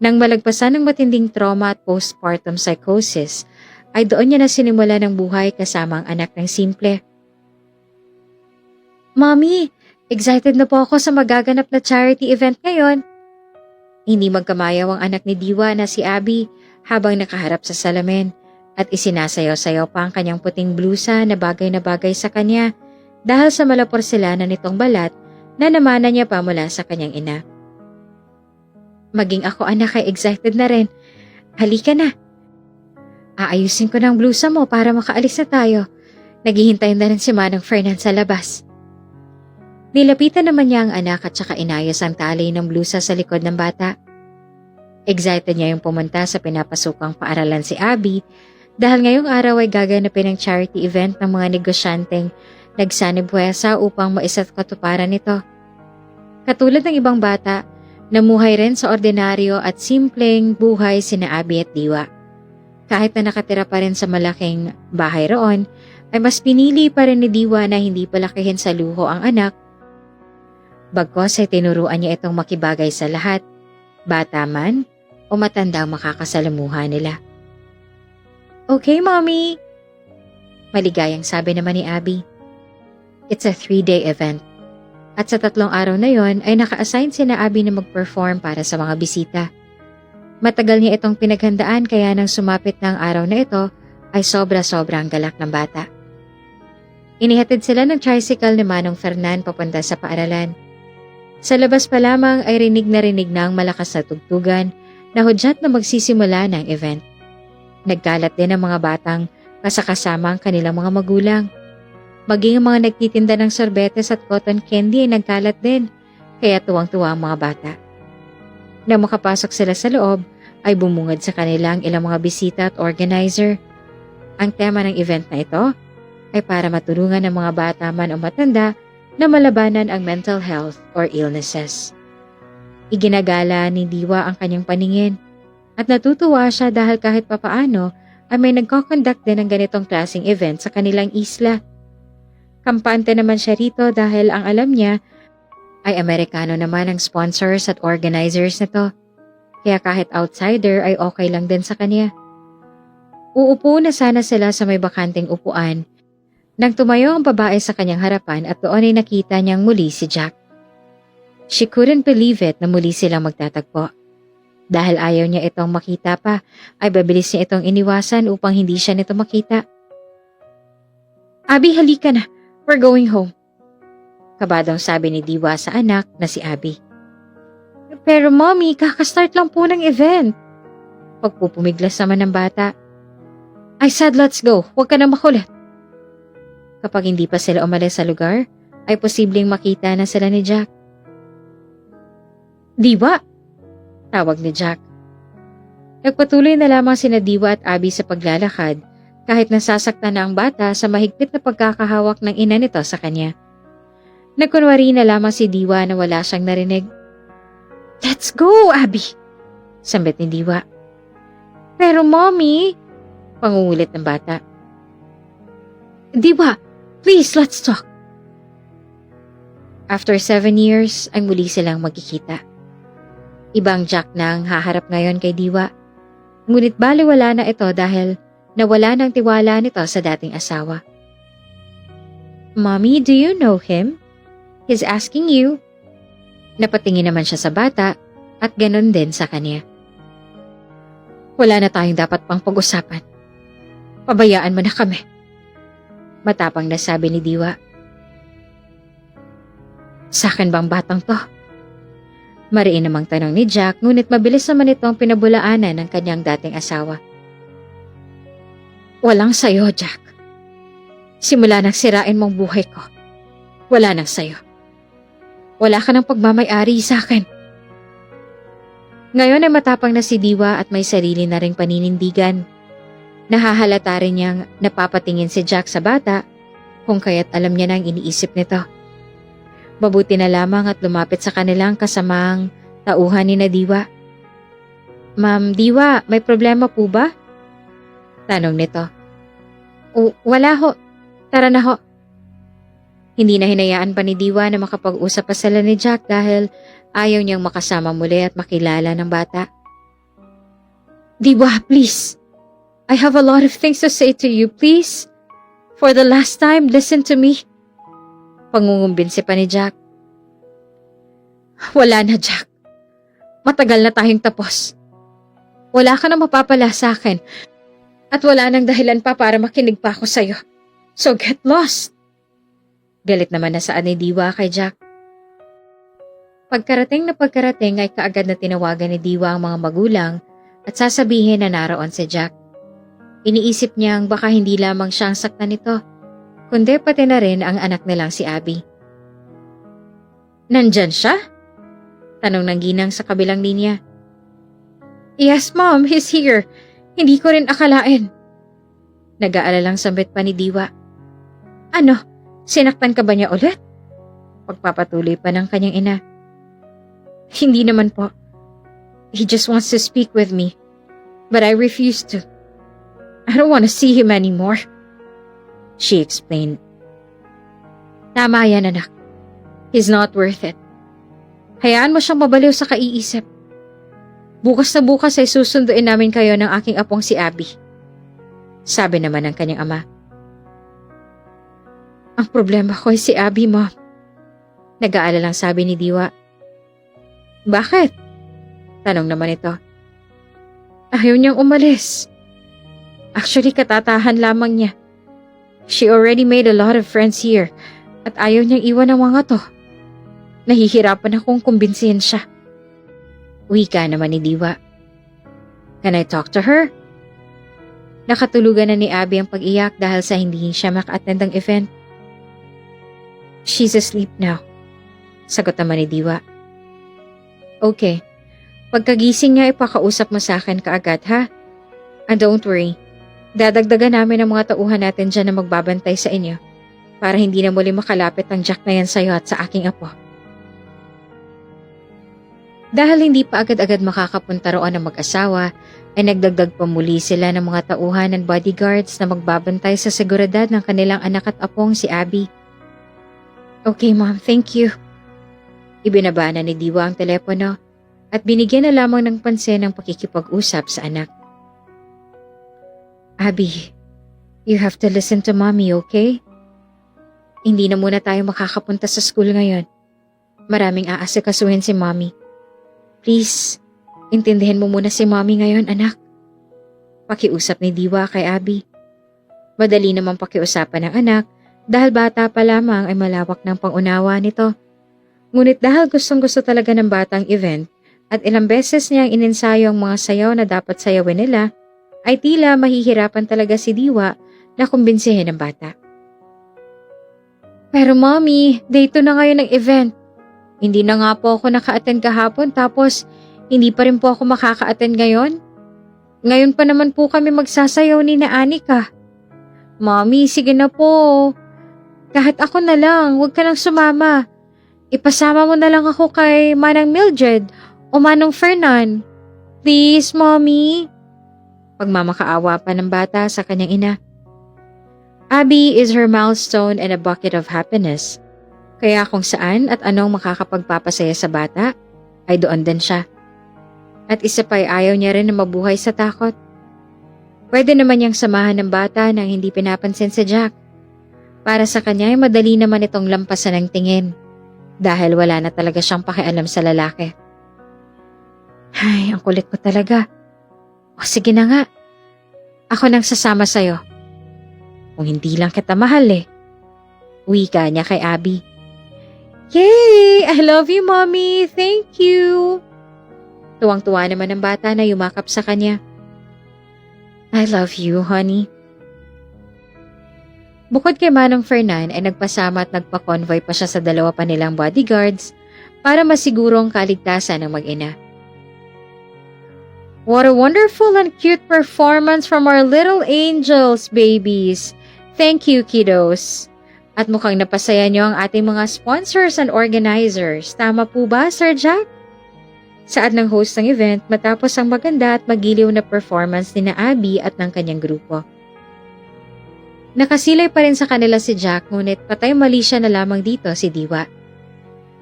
Nang malagpasan ng matinding trauma at postpartum psychosis, ay doon niya na sinimula ng buhay kasama ang anak ng simple. Mommy, excited na po ako sa magaganap na charity event ngayon. Hindi magkamayaw ang anak ni Diwa na si Abby habang nakaharap sa salamin at isinasayaw-sayaw pa ang kanyang puting blusa na bagay sa kanya dahil sa malaporselana nitong balat na namana niya pa mula sa kanyang ina. Maging ako anak ay excited na rin. Halika na. Aayusin ko ng blusa mo para makaalis na tayo. Naghihintay na rin si Manong Fernan sa labas. Nilapitan naman niya ang anak at saka inayos ang tali ng blusa sa likod ng bata. Excited niya yung pumunta sa pinapasukang paaralan si Abby dahil ngayong araw ay gaganapin ang charity event ng mga negosyanteng nagsanibwesa upang maisat katuparan nito. Katulad ng ibang bata, namuhay rin sa ordinaryo at simpleng buhay sina Abby at Diwa. Kahit na nakatira pa rin sa malaking bahay roon, ay mas pinili pa rin ni Diwa na hindi palakihin sa luho ang anak. Bagkos ay tinuruan niya itong makibagay sa lahat, bata man o matanda ang makakasalamuha nila. Okay, Mommy! Maligayang sabi naman ni Abby. It's a 3-day event. At sa 3 araw na yon ay naka-assign sina Abby na mag-perform para sa mga bisita. Matagal niya itong pinaghandaan kaya nang sumapit ng araw na ito ay sobra-sobra ang galak ng bata. Inihatid sila ng tricycle ni Manong Fernan papunta sa paaralan. Sa labas pa lamang ay rinig na ang malakas na tugtugan na hudyat na magsisimula ng event. Nagkalat din ang mga batang kasakasama ang kanilang mga magulang. Maging ang mga nagtitinda ng sorbetes at cotton candy ay nagkalat din, kaya tuwang-tuwa ang mga bata. Nang makapasok sila sa loob, ay bumungad sa kanila ang ilang mga bisita at organizer. Ang tema ng event na ito ay para matulungan ng mga bata man o matanda na malabanan ang mental health or illnesses. Iginagala ni Diwa ang kanyang paningin at natutuwa siya dahil kahit papaano ay may nagko-conduct din ng ganitong klaseng event sa kanilang isla. Kampante naman siya rito dahil ang alam niya ay Amerikano naman ang sponsors at organizers nito. Kaya kahit outsider ay okay lang din sa kanya. Uupo na sana sila sa may bakanting upuan nang tumayo ang babae sa kanyang harapan at doon ay nakita niyang muli si Jack. She couldn't believe it na muli silang magtatagpo. Dahil ayaw niya itong makita pa, ay babilis niya itong iniwasan upang hindi siya nito makita. Abby, halika na. We're going home. Kabadong sabi ni Diwa sa anak na si Abby. Pero mommy, kakastart lang po ng event. Pagpupumiglas naman ng bata. I said let's go, huwag ka na makulit. Kapag hindi pa sila umalis sa lugar, ay posibleng makita na sila ni Jack. Diwa! Tawag ni Jack. Nagpatuloy na lamang sina Diwa at Abby sa paglalakad kahit nasasaktan na ang bata sa mahigpit na pagkakahawak ng ina nito sa kanya. Nagkunwari na lamang si Diwa na wala siyang narinig. Let's go, Abby! Sambit ni Diwa. Pero mommy! Pangungulit ng bata. Diwa, please let's talk. After 7 years ay muli silang magkikita. Ibang Jack na ang haharap ngayon kay Diwa. Ngunit baliwala na ito dahil nawala ng tiwala nito sa dating asawa. "Mommy, do you know him? He's asking you." Napatingin naman siya sa bata at ganon din sa kanya. "Wala na tayong dapat pang pag-usapan. Pabayaan mo na kami," matapang na sabi ni Diwa. "Sa akin bang batang to?" Mariin namang tanong ni Jack, ngunit mabilis naman itong pinabulaanan ng kanyang dating asawa. "Walang sayo, Jack. Simula nang sirain mong buhay ko, wala nang sayo. Wala ka ng pagmamay-ari sa akin." Ngayon ay matapang na si Diwa at may sarili na ring paninindigan. Nahahalata rin niyang napapatingin si Jack sa bata, kung kaya't alam niya na ang iniisip nito. Mabuti na lamang at lumapit sa kanilang kasamang tauhan ni na Diwa. "Ma'am Diwa, may problema po ba?" tanong nito. Wala ho. Tara na ho." Hindi na hinayaan pa ni Diwa na makapag-usap pa sila ni Jack dahil ayaw niyang makasama muli at makilala ng bata. "Diwa, please. I have a lot of things to say to you, please. For the last time, listen to me." Pangungumbinsi pa ni Jack. "Wala na, Jack. Matagal na tayong tapos. Wala ka na mapapala sa akin at wala nang dahilan pa para makinig pa ako sa'yo. So get lost." Galit naman na saan ni Diwa kay Jack. Pagkarating ay kaagad na tinawagan ni Diwa ang mga magulang at sasabihin na naroon si Jack. Iniisip niyang baka hindi lamang siyang saktan nito, kundi pati na rin ang anak nilang si Abby. "Nandyan siya?" tanong ng ginang sa kabilang linya. "Yes, Mom, he's here. Hindi ko rin akalain." Nag-aalalang sambit pa ni Diwa. "Ano, sinaktan ka ba niya ulit?" Pagpapatuloy pa ng kanyang ina. "Hindi naman po. He just wants to speak with me. But I refuse to. I don't want to see him anymore," she explained. "Tama yan, anak. He's not worth it. Hayaan mo siyang mabaliw sa kaiisip. Bukas na bukas ay susunduin namin kayo ng aking apong si Abby," sabi naman ng kanyang ama. "Ang problema ko ay si Abby, Mom," nag-aalalang sabi ni Diwa. "Bakit?" tanong naman ito. "Ayaw niyang umalis. Actually, katatahan lamang niya. She already made a lot of friends here at ayaw niyang iwan ang mga to. Nahihirapan akong kumbinsihin siya." Wika naman ni Diwa. "Can I talk to her?" Nakatulugan na ni Abby ang pag-iyak dahil sa hindi siya maka-attend ng event. "She's asleep now," sagot naman ni Diwa. "Okay. Pagkagising niya ipakausap mo sa akin kaagad, ha? And don't worry. Dadagdagan namin ang mga tauhan natin dyan na magbabantay sa inyo para hindi na muli makalapit ang Jack na yan sa'yo at sa aking apo." Dahil hindi pa agad-agad makakapunta roon ang mag-asawa, ay nagdagdag pa muli sila ng mga tauhan and bodyguards na magbabantay sa seguridad ng kanilang anak at apong si Abby. "Okay, Mom, thank you." Ibinaba na ni Diwa ang telepono at binigyan na lamang ng pansin ang pakikipag-usap sa anak. "Abby, you have to listen to Mommy, okay? Hindi na muna tayo makakapunta sa school ngayon. Maraming aasikasuhin si Mommy. Please, intindihin mo muna si Mommy ngayon, anak." Pakiusap ni Diwa kay Abby. Madali namang pakiusapan ng anak dahil bata pa lamang ay malawak ng pangunawa nito. Ngunit dahil gustong-gusto talaga ng batang event at ilang beses niyang ininsayo ang mga sayaw na dapat sayawin nila, ay tila mahihirapan talaga si Diwa na kumbinsihin ang bata. "Pero Mommy, day 2 na ngayon ng event. Hindi na nga po ako naka-attend kahapon tapos hindi pa rin po ako makaka-attend ngayon. Ngayon pa naman po kami magsasayaw ni na Anika. Mommy, sige na po. Kahit ako na lang, huwag ka nang sumama. Ipasama mo na lang ako kay Manang Mildred o Manong Fernan. Please, Mommy." Pagmamakaawa pa ng bata sa kanyang ina. Abby is her milestone and a bucket of happiness. Kaya kung saan at anong makakapagpapasaya sa bata, ay doon din siya. At isa pa ay ayaw niya rin na mabuhay sa takot. Pwede naman niyang samahan ng bata nang hindi pinapansin si Jack. Para sa kanya ay madali naman itong lampasan ng tingin dahil wala na talaga siyang pakialam sa lalaki. Ay, ang kulit mo talaga. O sige na nga, ako nang sasama sa'yo. Kung hindi lang kita mahal Wika niya kay Abby. Yay! I love you, Mommy! Thank you! Tuwang-tuwa naman ang bata na yumakap sa kanya. I love you, honey. Bukod kay Manong Fernan ay nagpasama at nagpa-convoy pa siya sa dalawa pa nilang bodyguards para masigurong kaligtasan ng mag-ina. What a wonderful and cute performance from our little angels, babies. Thank you, kiddos. At mukhang napasaya niyo ang ating mga sponsors and organizers. Tama po ba, Sir Jack? Saad ng host ng event matapos ang maganda at magiliw na performance ni na Abby at ng kanyang grupo. Nakasilay pa rin sa kanila si Jack ngunit patay mali siya na lamang dito si Diwa.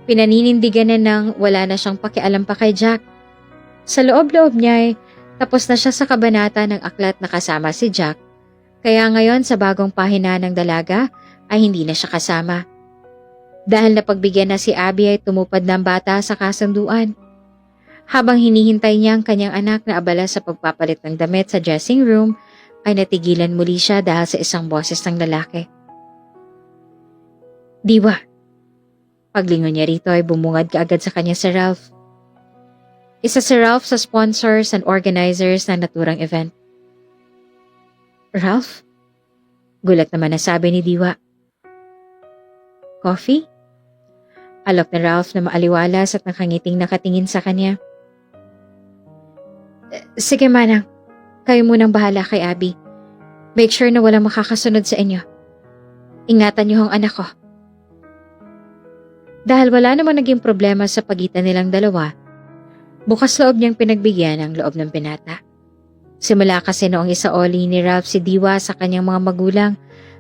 Pinaninindigan na nang wala na siyang pakialam pa kay Jack. Sa loob-loob niya ay tapos na siya sa kabanata ng aklat na kasama si Jack. Kaya ngayon sa bagong pahina ng dalaga ay hindi na siya kasama. Dahil napagbigyan na si Abby ay tumupad ng bata sa kasunduan. Habang hinihintay niya ang kanyang anak na abala sa pagpapalit ng damit sa dressing room, ay natigilan muli siya dahil sa isang boses ng lalaki. Diwa. Paglingon niya rito ay bumungad kaagad sa kanya si Ralph. Isa si Ralph sa sponsors and organizers ng naturang event. Ralph? Gulat naman na sabi ni Diwa. Coffee? Alok ni Ralph na maaliwalas at nakangiting nakatingin sa kanya. Sige manang, kayo munang bahala kay Abby. Make sure na walang makakasunod sa inyo. Ingatan niyo ang anak ko. Dahil wala namang naging problema sa pagitan nilang dalawa, bukas loob niyang pinagbigyan ang loob ng binata. Simula kasi noong isaoli ni Ralph si Diwa sa kanyang mga magulang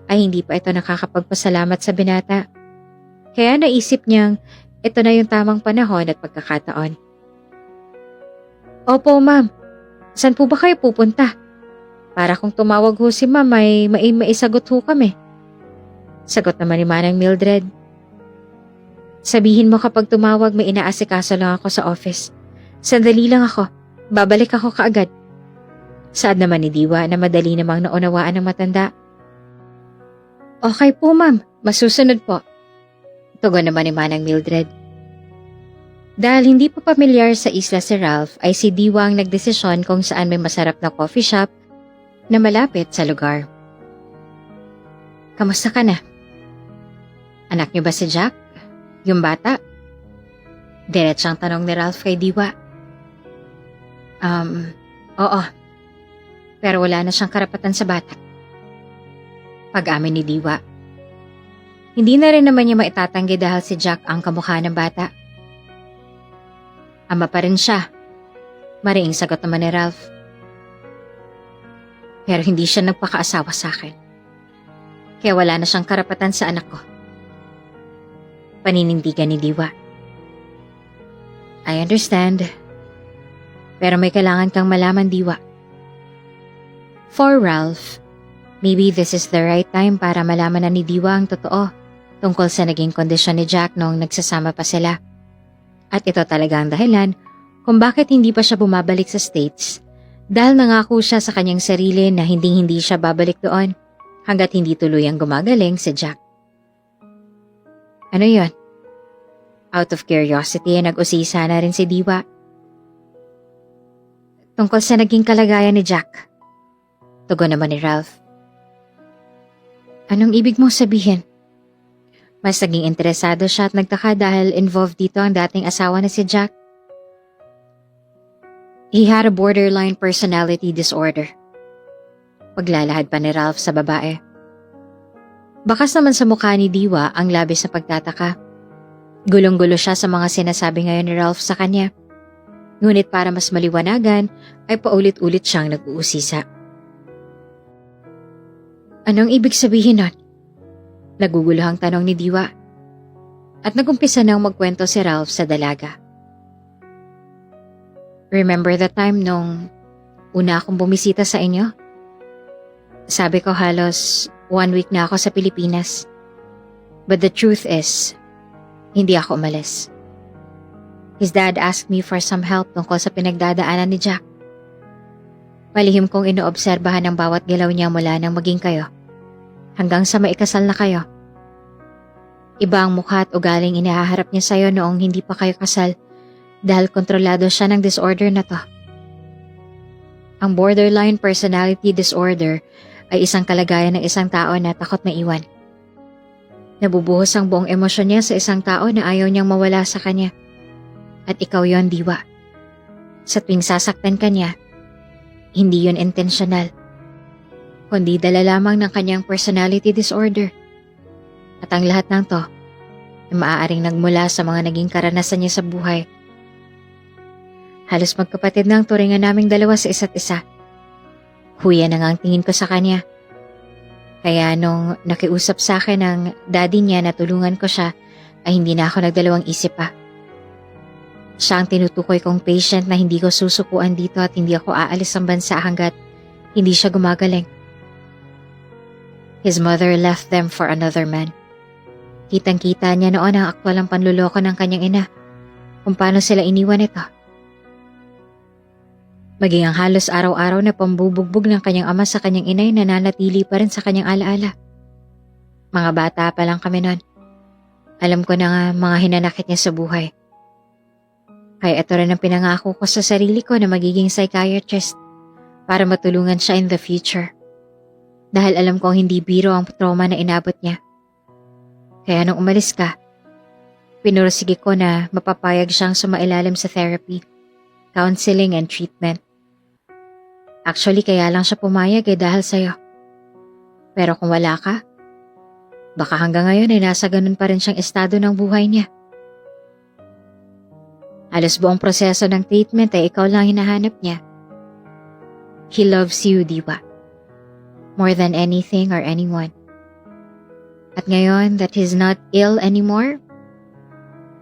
ay hindi pa ito nakakapagpasalamat sa binata. Kaya naisip niyang ito na yung tamang panahon at pagkakataon. Opo ma'am, saan po ba kayo pupunta? Para kung tumawag ho si ma'am ay maisagot ho kami. Sagot naman ni Manang Mildred. Sabihin mo kapag tumawag may inaasikaso lang ako sa office. Sandali lang ako, babalik ako kaagad. Saad naman ni Diwa na madali namang naunawaan ng matanda. Okay po ma'am, masusunod po. Tugon naman ni Manang Mildred. Dahil hindi pa pamilyar sa isla si Ralph ay si Diwa ang nagdesisyon kung saan may masarap na coffee shop na malapit sa lugar. Kamusta ka na? Anak niyo ba si Jack? Yung bata? Diretsang tanong ni Ralph kay Diwa. Oo. Pero wala na siyang karapatan sa bata. Pag-amin ni Diwa. Hindi na rin naman niya maitatanggi dahil si Jack ang kamukha ng bata. Ama pa rin siya. Mariing sagot naman ni Ralph. Pero hindi siya nagpakaasawa sa akin. Kaya wala na siyang karapatan sa anak ko. Paninindigan ni Diwa. I understand. Pero may kailangan kang malaman, Diwa. For Ralph, maybe this is the right time para malaman na ni Diwa ang totoo tungkol sa naging kondisyon ni Jack noong nagsasama pa sila. At ito talaga ang dahilan kung bakit hindi pa siya bumabalik sa States dahil nangako siya sa kanyang sarili na hindi siya babalik doon hanggat hindi tuluyang gumagaling si Jack. Ano yon? Out of curiosity nag-usisa na rin si Diwa. Tungkol sa naging kalagayan ni Jack. Tugon naman ni Ralph. Anong ibig mong sabihin? Mas naging interesado siya at nagtaka dahil involved dito ang dating asawa na si Jack. He had a borderline personality disorder. Paglalahad pa ni Ralph sa babae. Bakas naman sa mukha ni Diwa ang labis na pagtataka. Gulong-gulo siya sa mga sinasabi ngayon ni Ralph sa kanya. Ngunit para mas maliwanagan ay paulit-ulit siyang nag-uusisa. Anong ibig sabihin nun? Naguguluhang tanong ni Diwa. at nagumpisa nang magkwento si Ralph sa dalaga. Remember the time nung una akong bumisita sa inyo? Sabi ko halos 1 week na ako sa Pilipinas. But the truth is, hindi ako umalis. His dad asked me for some help tungkol sa pinagdadaanan ni Jack. Palihim kong inoobserbahan ang bawat galaw niya mula nang maging kayo, hanggang sa maikasal na kayo. Iba ang mukha at ugaling inihaharap niya sa'yo noong hindi pa kayo kasal dahil kontrolado siya ng disorder na to. Ang borderline personality disorder ay isang kalagayan ng isang tao na takot na iwan. Nabubuhos ang buong emosyon niya sa isang tao na ayaw niyang mawala sa kanya. At ikaw yon, Diwa. Sa tuwing sasaktan ka niya, hindi yon intentional, kundi dala lamang ng kanyang personality disorder. At ang lahat ng to ay maaaring nagmula sa mga naging karanasan niya sa buhay. Halos magkapatid na ang turingan naming dalawa sa isa't isa. Huya na nga ang tingin ko sa kanya. Kaya nung nakiusap sa akin ang daddy niya na tulungan ko siya, ay hindi na ako nagdalawang isip pa. Siya ang tinutukoy kong patient na hindi ko susukuan dito at hindi ako aalis ng bansa hanggat hindi siya gumagaling. His mother left them for another man. Kitang-kita niya noon ang aktwal ang panluloko ng kanyang ina, kung paano sila iniwan ito. Maging ang halos araw-araw na pambubugbog ng kanyang ama sa kanyang inay nananatili pa rin sa kanyang alaala. Mga bata pa lang kami noon. Alam ko na nga mga hinanakit niya sa buhay. Kaya ito rin ang pinangako ko sa sarili ko na magiging psychiatrist para matulungan siya in the future. Dahil alam kong hindi biro ang trauma na inabot niya. Kaya nung umalis ka, pinursige ko na mapapayag siyang sumailalim sa therapy, counseling and treatment. Actually, kaya lang siya pumayag dahil sa'yo. Pero kung wala ka, baka hanggang ngayon ay nasa ganun pa rin siyang estado ng buhay niya. Halos buong proseso ng treatment ay ikaw lang hinahanap niya. He loves you, Diwa. More than anything or anyone. At ngayon that he's not ill anymore,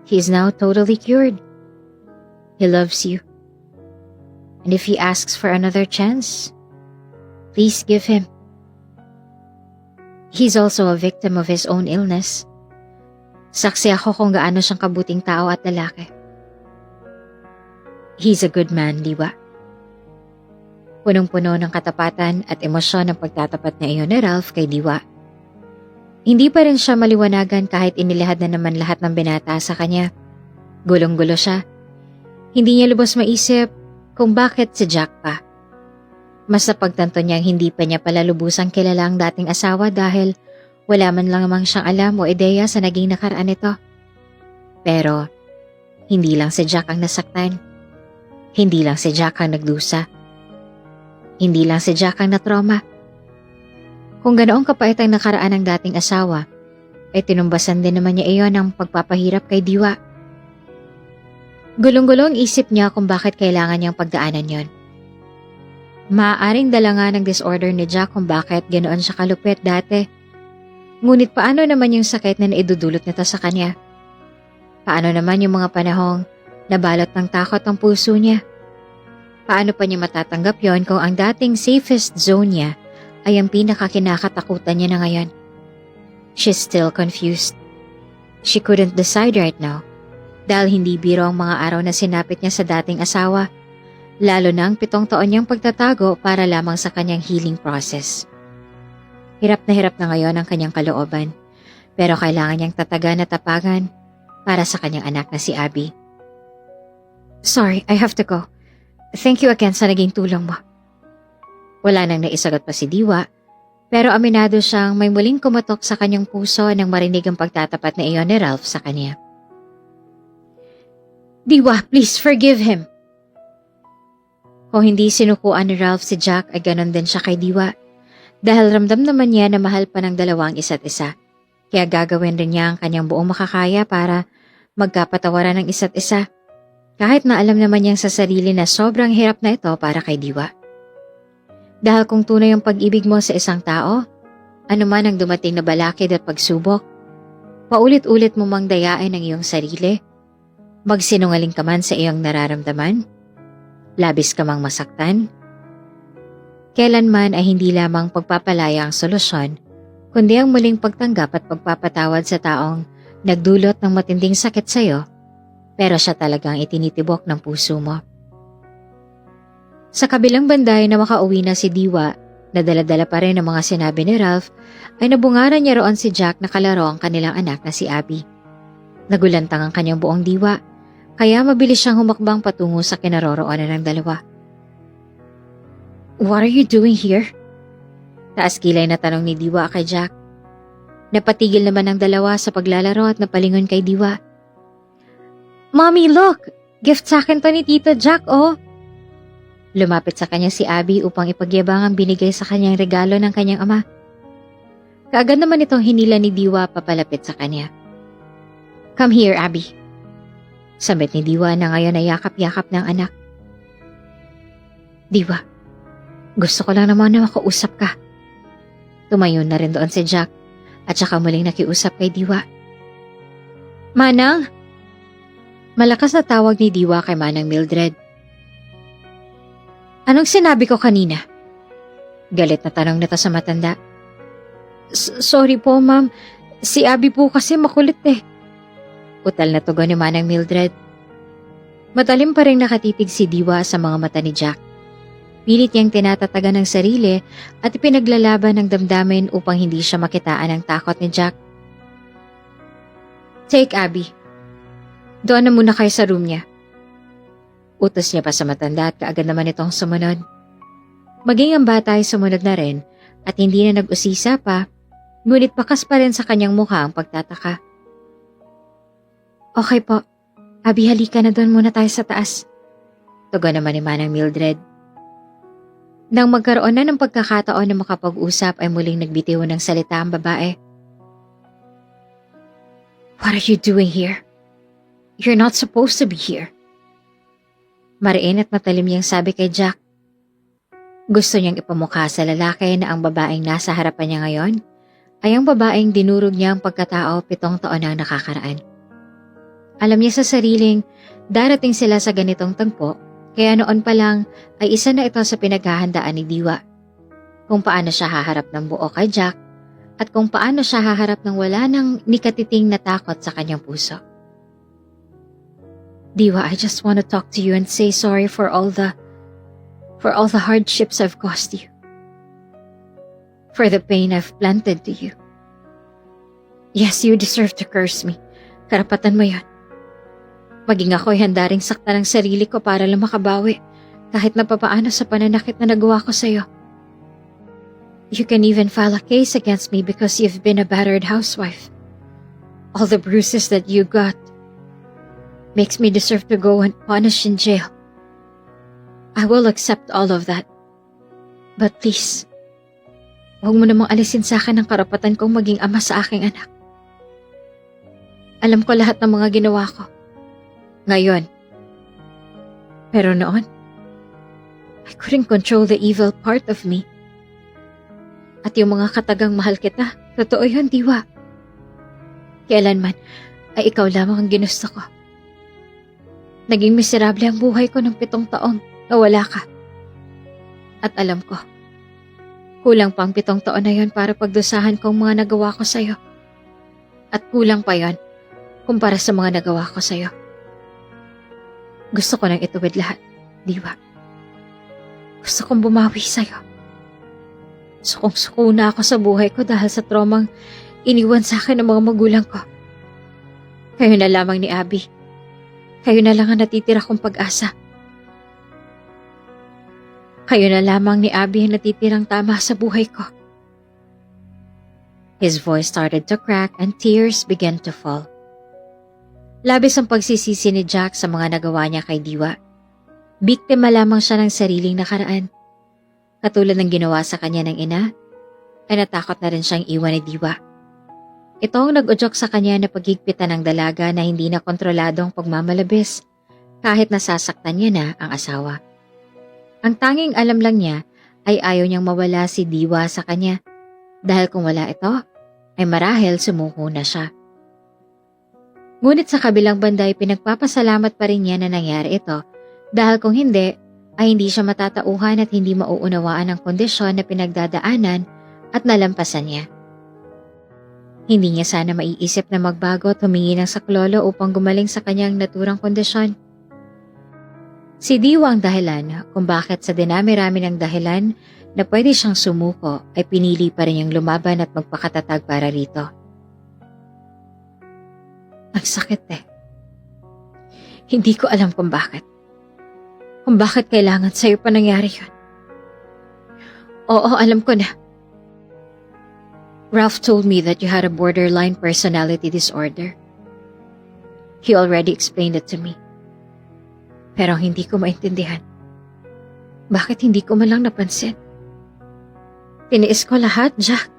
he's now totally cured. He loves you. And if he asks for another chance, please give him. He's also a victim of his own illness. Saksi ako kung gaano siyang kabuting tao at lalaki. He's a good man, Diwa. Punong-puno ng katapatan at emosyon ng pagtatapat na iyon ni Ralph kay Diwa. Hindi pa rin siya maliwanagan kahit inilahad na naman lahat ng binata sa kanya. Gulong-gulo siya. Hindi niya lubos maisip kung bakit si Jack pa. Mas napagtanto niyang hindi pa niya pala lubusang kilala ang dating asawa dahil wala man lang namang siyang alam o ideya sa naging nakaraan nito. Pero, hindi lang si Jack ang nasaktan. Hindi lang si Jack ang nagdusa. Hindi lang si Jack ang natrauma. Kung ganoong kapait ang nakaraan ng dating asawa, ay tinumbasan din naman niya iyon ang pagpapahirap kay Diwa. Gulong-gulong isip niya kung bakit kailangan niyang pagdaanan yon. Maaaring dala nga ng disorder ni Jack kung bakit ganoon siya kalupit dati. Ngunit paano naman yung sakit na naidudulot nito sa kanya? Paano naman yung mga panahong nabalot ng takot ang puso niya? Paano pa niya matatanggap yon kung ang dating safest zone niya ay ang pinakakinakatakutan niya na ngayon? She's still confused. She couldn't decide right now dahil hindi biro ang mga araw na sinapit niya sa dating asawa, lalo na ang 7 taon niyang pagtatago para lamang sa kanyang healing process. Hirap na ngayon ang kanyang kalooban, pero kailangan niyang tatagan at tapagan para sa kanyang anak na si Abby. Sorry, I have to go. Thank you again sa naging tulong mo. Wala nang naisagot pa si Diwa, pero aminado siyang may muling kumatok sa kanyang puso nang marinig ang pagtatapat na iyon ni Ralph sa kanya. Diwa, please forgive him. Kung hindi sinukuan ni Ralph si Jack ay ganon din siya kay Diwa, dahil ramdam naman niya na mahal pa ng dalawang isa't isa, kaya gagawin rin niya ang kanyang buong makakaya para magkapatawaran ng isa't isa, kahit na alam naman niyang sa sarili na sobrang hirap na ito para kay Diwa. Dahil kung tunay ang pag-ibig mo sa isang tao, anuman ang dumating na balakid at pagsubok, Paulit-ulit mo mang dayain ang iyong sarili? Magsinungaling ka man sa iyong nararamdaman? Labis ka mang masaktan? Kailanman ay hindi lamang pagpapalaya ang solusyon, kundi ang muling pagtanggap at pagpapatawad sa taong nagdulot ng matinding sakit sa iyo, pero siya talagang itinitibok ng puso mo. Sa kabilang banday na makauwi na si Diwa, na dala-dala pa rin ang mga sinabi ni Ralph, ay nabungaran niya roon si Jack na kalaro ang kanilang anak na si Abby. Nagulantang ang kanyang buong diwa, kaya mabilis siyang humakbang patungo sa kinaroroonan ng dalawa. "What are you doing here?" Taas kilay na tanong ni Diwa kay Jack. Napatigil naman ang dalawa sa paglalaro at napalingon kay Diwa. "Mommy, look! Gift sa akin to ni Tito Jack, oh!" Lumapit sa kanya si Abby upang ipagyabang ang binigay sa kanyang regalo ng kanyang ama. Kaagad naman itong hinila ni Diwa papalapit sa kanya. "Come here, Abby." Sambit ni Diwa na ngayon ay yakap-yakap ng anak. "Diwa, gusto ko lang naman na makausap ka." Tumayo na rin doon si Jack at saka muling nakiusap kay Diwa. "Manang!" Malakas na tawag ni Diwa kay Manang Mildred. "Anong sinabi ko kanina?" Galit na tanong nito sa matanda. Sorry po, ma'am. Si Abby po kasi makulit eh." Utal na tugon ni Manang Mildred. Matalim pa rin nakatitig si Diwa sa mga mata ni Jack. Pilit niyang tinatatagan ng sarili at ipinaglalaban ng damdamin upang hindi siya makitaan ng takot ni Jack. "Take Abby. Doon na muna kayo sa room niya." Utos niya pa sa matanda at kaagad naman itong sumunod. Maging ang bata ay sumunod na rin at hindi na nag-usisa pa, ngunit bakas pa rin sa kanyang mukha ang pagtataka. "Okay po. Abby, halika na doon muna tayo sa taas." Tugon naman ni Manang Mildred. Nang magkaroon na ng pagkakataon na makapag-usap ay muling nagbitiw ng salita ang babae. "What are you doing here? You're not supposed to be here." Mariin at matalim niyang sabi kay Jack. Gusto niyang ipamukha sa lalaki na ang babaeng nasa harapan niya ngayon ay ang babaeng dinurog niya ang pagkatao 7 taon na nakakaraan. Alam niya sa sariling darating sila sa ganitong tagpo, kaya noon pa lang ay isa na ito sa pinaghahandaan ni Diwa. Kung paano siya haharap ng buo kay Jack at kung paano siya haharap ng wala nang nikatiting na takot sa kanyang puso. "Diwa, I just want to talk to you and say sorry for all the hardships I've caused you. For the pain I've planted to you. Yes, you deserve to curse me. Karapatan mo yan. Maging ako'y handa ring saktan ng sarili ko para lang makabawi kahit na papaano sa pananakit na nagawa ko sa'yo. You can even file a case against me because you've been a battered housewife. All the bruises that you got makes me deserve to go and punish in jail. I will accept all of that. But please, huwag mo namang alisin sa akin ang karapatan kong maging ama sa aking anak. Alam ko lahat ng mga ginawa ko. Ngayon. Pero noon, I couldn't control the evil part of me. At yung mga katagang mahal kita, totoo yun, Diwa. Kailanman ay ikaw lamang ang ginusto ko. Naging miserable ang buhay ko ng 7 taon na wala ka. At alam ko, kulang pa ang 7 taon na yon para pagdusahan ko ang mga nagawa ko sa'yo. At kulang pa yon kumpara sa mga nagawa ko sa'yo. Gusto ko nang ituwid lahat, Diwa. Gusto kong bumawi sa'yo. Sukong-suko na ako sa buhay ko dahil sa traumang iniwan sa akin ng mga magulang ko. Kayo na lamang ni Abby. Kayo na lang ang natitira kong pag-asa. Kayo na lamang ni Abby ang natitirang tama sa buhay ko. His voice started to crack and tears began to fall. Labis ang pagsisisi ni Jack sa mga nagawa niya kay Diwa. Biktima lamang siya ng sariling nakaraan. Katulad ng ginawa sa kanya ng ina, ay natakot na rin siyang iwan ni Diwa. Ito ang nag-udyok sa kanya na paghigpitan ng dalaga na hindi na kontrolado ang pagmamalabis kahit nasasaktan niya na ang asawa. Ang tanging alam lang niya ay ayaw niyang mawala si Diwa sa kanya dahil kung wala ito ay marahil sumuko na siya. Ngunit sa kabilang banda ay pinagpapasalamat pa rin niya na nangyari ito dahil kung hindi ay hindi siya matatauhan at hindi mauunawaan ang kondisyon na pinagdadaanan at nalampasan niya. Hindi niya sana maiisip na magbago at humingi ng saklolo upang gumaling sa kanyang naturang kondisyon. Si Diwa ang dahilan kung bakit sa dinami-rami ng dahilan na pwede siyang sumuko ay pinili pa rin niyang lumaban at magpakatatag para rito. Ang sakit eh. Hindi ko alam kung bakit. Kung bakit kailangan sa'yo pa nangyari yun. Oo, alam ko na. Ralph told me that you had a borderline personality disorder. He already explained it to me. Pero hindi ko maintindihan. Bakit hindi ko man lang napansin? Tiniis ko lahat, Jack.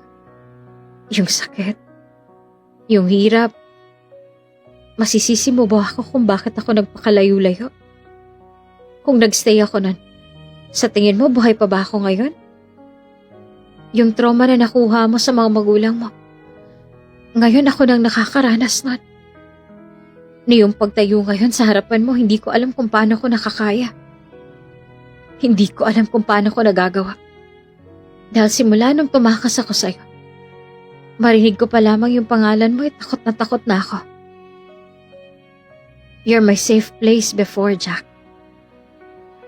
Yung sakit. Yung hirap. Masisisi mo ba ako kung bakit ako nagpakalayo-layo? Kung nagstay ako nun, sa tingin mo buhay pa ba ako ngayon? Yung trauma na nakuha mo sa mga magulang mo. Ngayon ako nang nakakaranas nun. Na yung pagtayo ngayon sa harapan mo, hindi ko alam kung paano ko nakakaya. Hindi ko alam kung paano ko nagagawa. Dahil simula nung tumakas ako sa'yo, marinig ko pa lamang yung pangalan mo at takot na ako. You're my safe place before, Jack.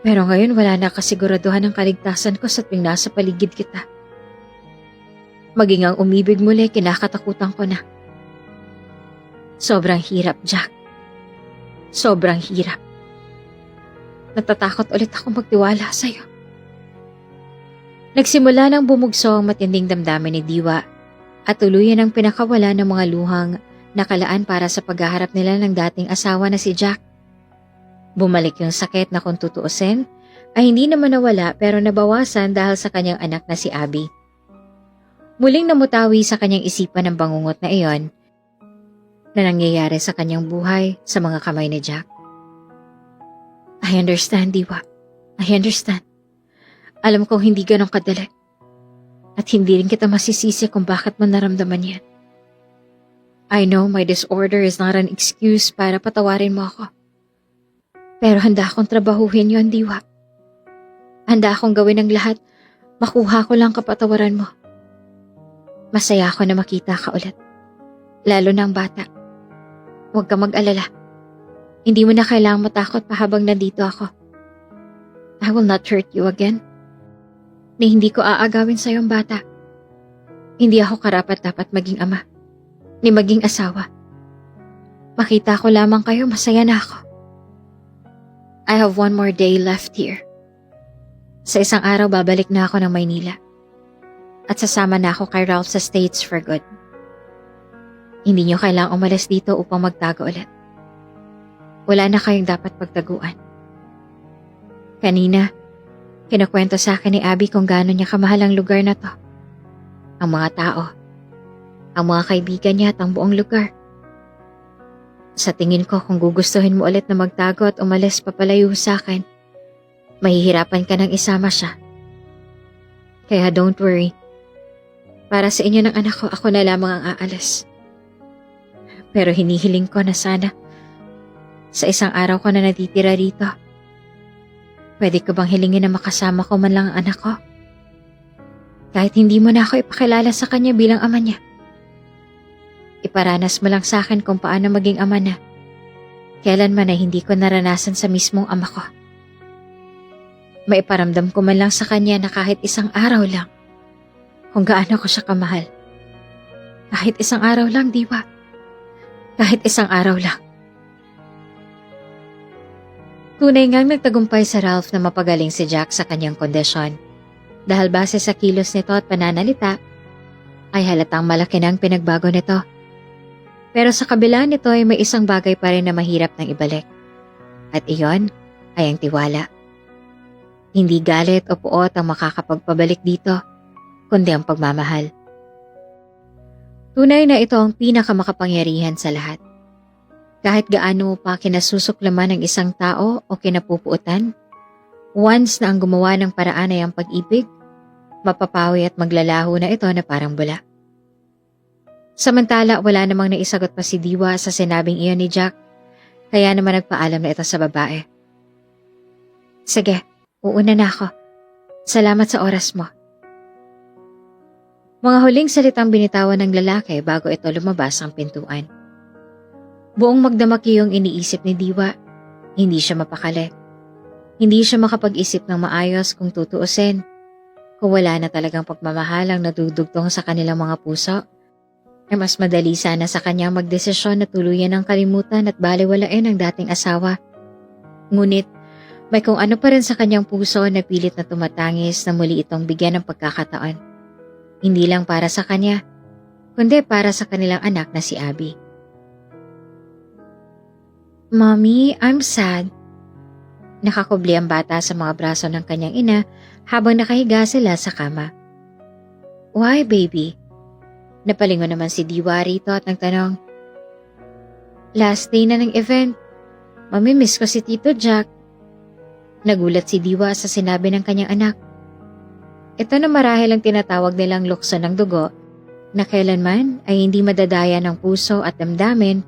Pero ngayon wala na kasiguraduhan ng kaligtasan ko sa tuwing nasa paligid kita. Maging ang umibig muli, kinakatakutan ko na. Sobrang hirap, Jack. Sobrang hirap. Natatakot ulit ako magtiwala sa'yo. Nagsimula nang bumugso ang matinding damdamin ni Diwa at tuluyan ang pinakawala ng mga luhang nakalaan para sa paghaharap nila ng dating asawa na si Jack. Bumalik yung sakit na kung tutuusin ay hindi naman nawala pero nabawasan dahil sa kanyang anak na si Abby. Muling namutawi sa kanyang isipan ang bangungot na iyon na nangyayari sa kanyang buhay sa mga kamay ni Jack. I understand, Diwa. I understand. Alam kong hindi ganun kadali. At hindi rin kita masisisi kung bakit mo naramdaman yan. I know my disorder is not an excuse para patawarin mo ako. Pero handa akong trabahuhin yon, Diwa. Handa akong gawin ang lahat, makuha ko lang kapatawaran mo. Masaya ako na makita ka ulit. Lalo na ang bata. Huwag ka mag-alala. Hindi mo na kailangang matakot pa habang nandito ako. I will not hurt you again. Ni hindi ko aagawin sa'yo ang bata. Hindi ako karapat-dapat maging ama. Ni maging asawa. Makita ko lamang kayo, masaya na ako. I have one more day left here. Sa isang araw babalik na ako ng Maynila. At sasama na ako kay Ralph sa States for good. Hindi niyo kailangang umalis dito upang magtago ulit. Wala na kayong dapat pagtaguan. Kanina, kinukwento sa akin ni Abby kung gaano niya kamahal ang lugar na to. Ang mga tao, ang mga kaibigan niya at ang buong lugar. Sa tingin ko kung gugustuhin mo ulit na magtago at umalis papalayo sa akin, mahihirapan ka nang isama siya. Kaya don't worry. Para sa inyo ng anak ko, ako na lamang ang aalis. Pero hinihiling ko na sana sa isang araw ko na natitira rito. Pwede ko bang hilingin na makasama ko man lang ang anak ko? Kahit hindi mo na ako ipakilala sa kanya bilang ama niya. Iparanas mo lang sa akin kung paano maging ama na. Kailanman ay hindi ko naranasan sa mismong ama ko. Maiparamdam ko man lang sa kanya na kahit isang araw lang, kung gaano ko siya kamahal. Kahit isang araw lang, Diwa. Kahit isang araw lang. Tunay ngang nagtagumpay sa Ralph na mapagaling si Jack sa kanyang kondisyon. Dahil base sa kilos nito at pananalita, ay halatang malaki na ang pinagbago nito. Pero sa kabila nito ay may isang bagay pa rin na mahirap nang ibalik. At iyon ay ang tiwala. Hindi galit o puot ang makakapagpabalik dito, kundi ang pagmamahal. Tunay na ito ang pinakamakapangyarihan sa lahat. Kahit gaano mo pa kinasusuklaman ng isang tao o kinapupuutan, once na ang gumawa ng paraan ay ang pag-ibig, mapapawi at maglalaho na ito na parang bula. Samantala, wala namang naisagot pa si Diwa sa sinabing iyon ni Jack, kaya naman nagpaalam na ito sa babae. Sige, uuna na ako. Salamat sa oras mo. Mga huling salitang binitawan ng lalaki bago ito lumabas ang pintuan. Buong magdamaki yung iniisip ni Diwa. Hindi siya mapakali. Hindi siya makapag-isip ng maayos kung tutuusin. Kung wala na talagang pagmamahalang nadudugtong sa kanilang mga puso, ay mas madali sana sa kanya magdesisyon na tuluyan ng kalimutan at baliwalain ang dating asawa. Ngunit, may kung ano pa rin sa kanyang puso na pilit na tumatangis na muli itong bigyan ng pagkakataon. Hindi lang para sa kanya, kundi para sa kanilang anak na si Abby. Mommy, I'm sad. Nakakubli ang bata sa mga braso ng kanyang ina habang nakahiga sila sa kama. Why, baby? Napalingon naman si Diwa rito at nagtanong. Last day na ng event. Mamimiss ko si Tito Jack. Nagulat si Diwa sa sinabi ng kanyang anak. Ito na marahil ang tinatawag nilang lukso ng dugo na kailanman ay hindi madadaya ng puso at damdamin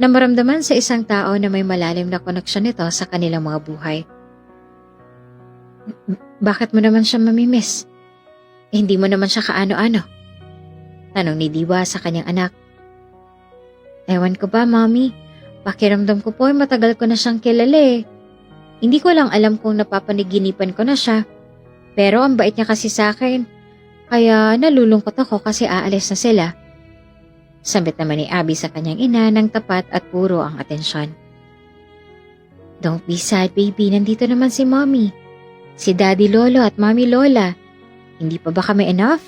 na maramdaman sa isang tao na may malalim na koneksyon nito sa kanilang mga buhay. Bakit mo naman siya mamimiss? Hindi mo naman siya kaano-ano? Tanong ni Diwa sa kanyang anak. Ewan ko ba, Mommy? Pakiramdam ko po ay matagal ko na siyang kilala eh. Hindi ko lang alam kung napapaniginipan ko na siya. Pero ang bait niya kasi sa akin. Kaya nalulungkot ako kasi aalis na sila. Sambit naman ni Abby sa kanyang ina ng tapat at puro ang atensyon. Don't be sad, baby. Nandito naman si Mommy. Si Daddy Lolo at Mommy Lola. Hindi pa ba kami enough?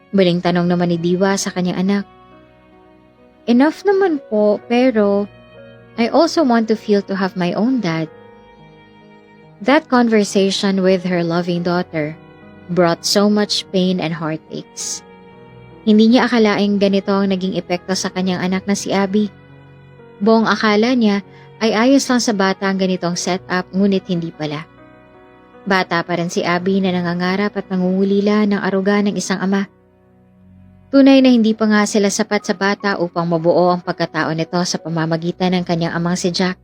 Muling tanong naman ni Diwa sa kanyang anak. Enough naman po, pero I also want to feel to have my own dad. That conversation with her loving daughter brought so much pain and heartaches. Hindi niya akalaing ganito ang naging epekto sa kanyang anak na si Abby. Buong akala niya ay ayos lang sa bata ang ganitong setup, ngunit hindi pala. Bata pa rin si Abby na nangangarap at nangungulila ng aruga ng isang ama. Tunay na hindi pa nga sila sapat sa bata upang mabuo ang pagkatao nito sa pamamagitan ng kanyang amang si Jack.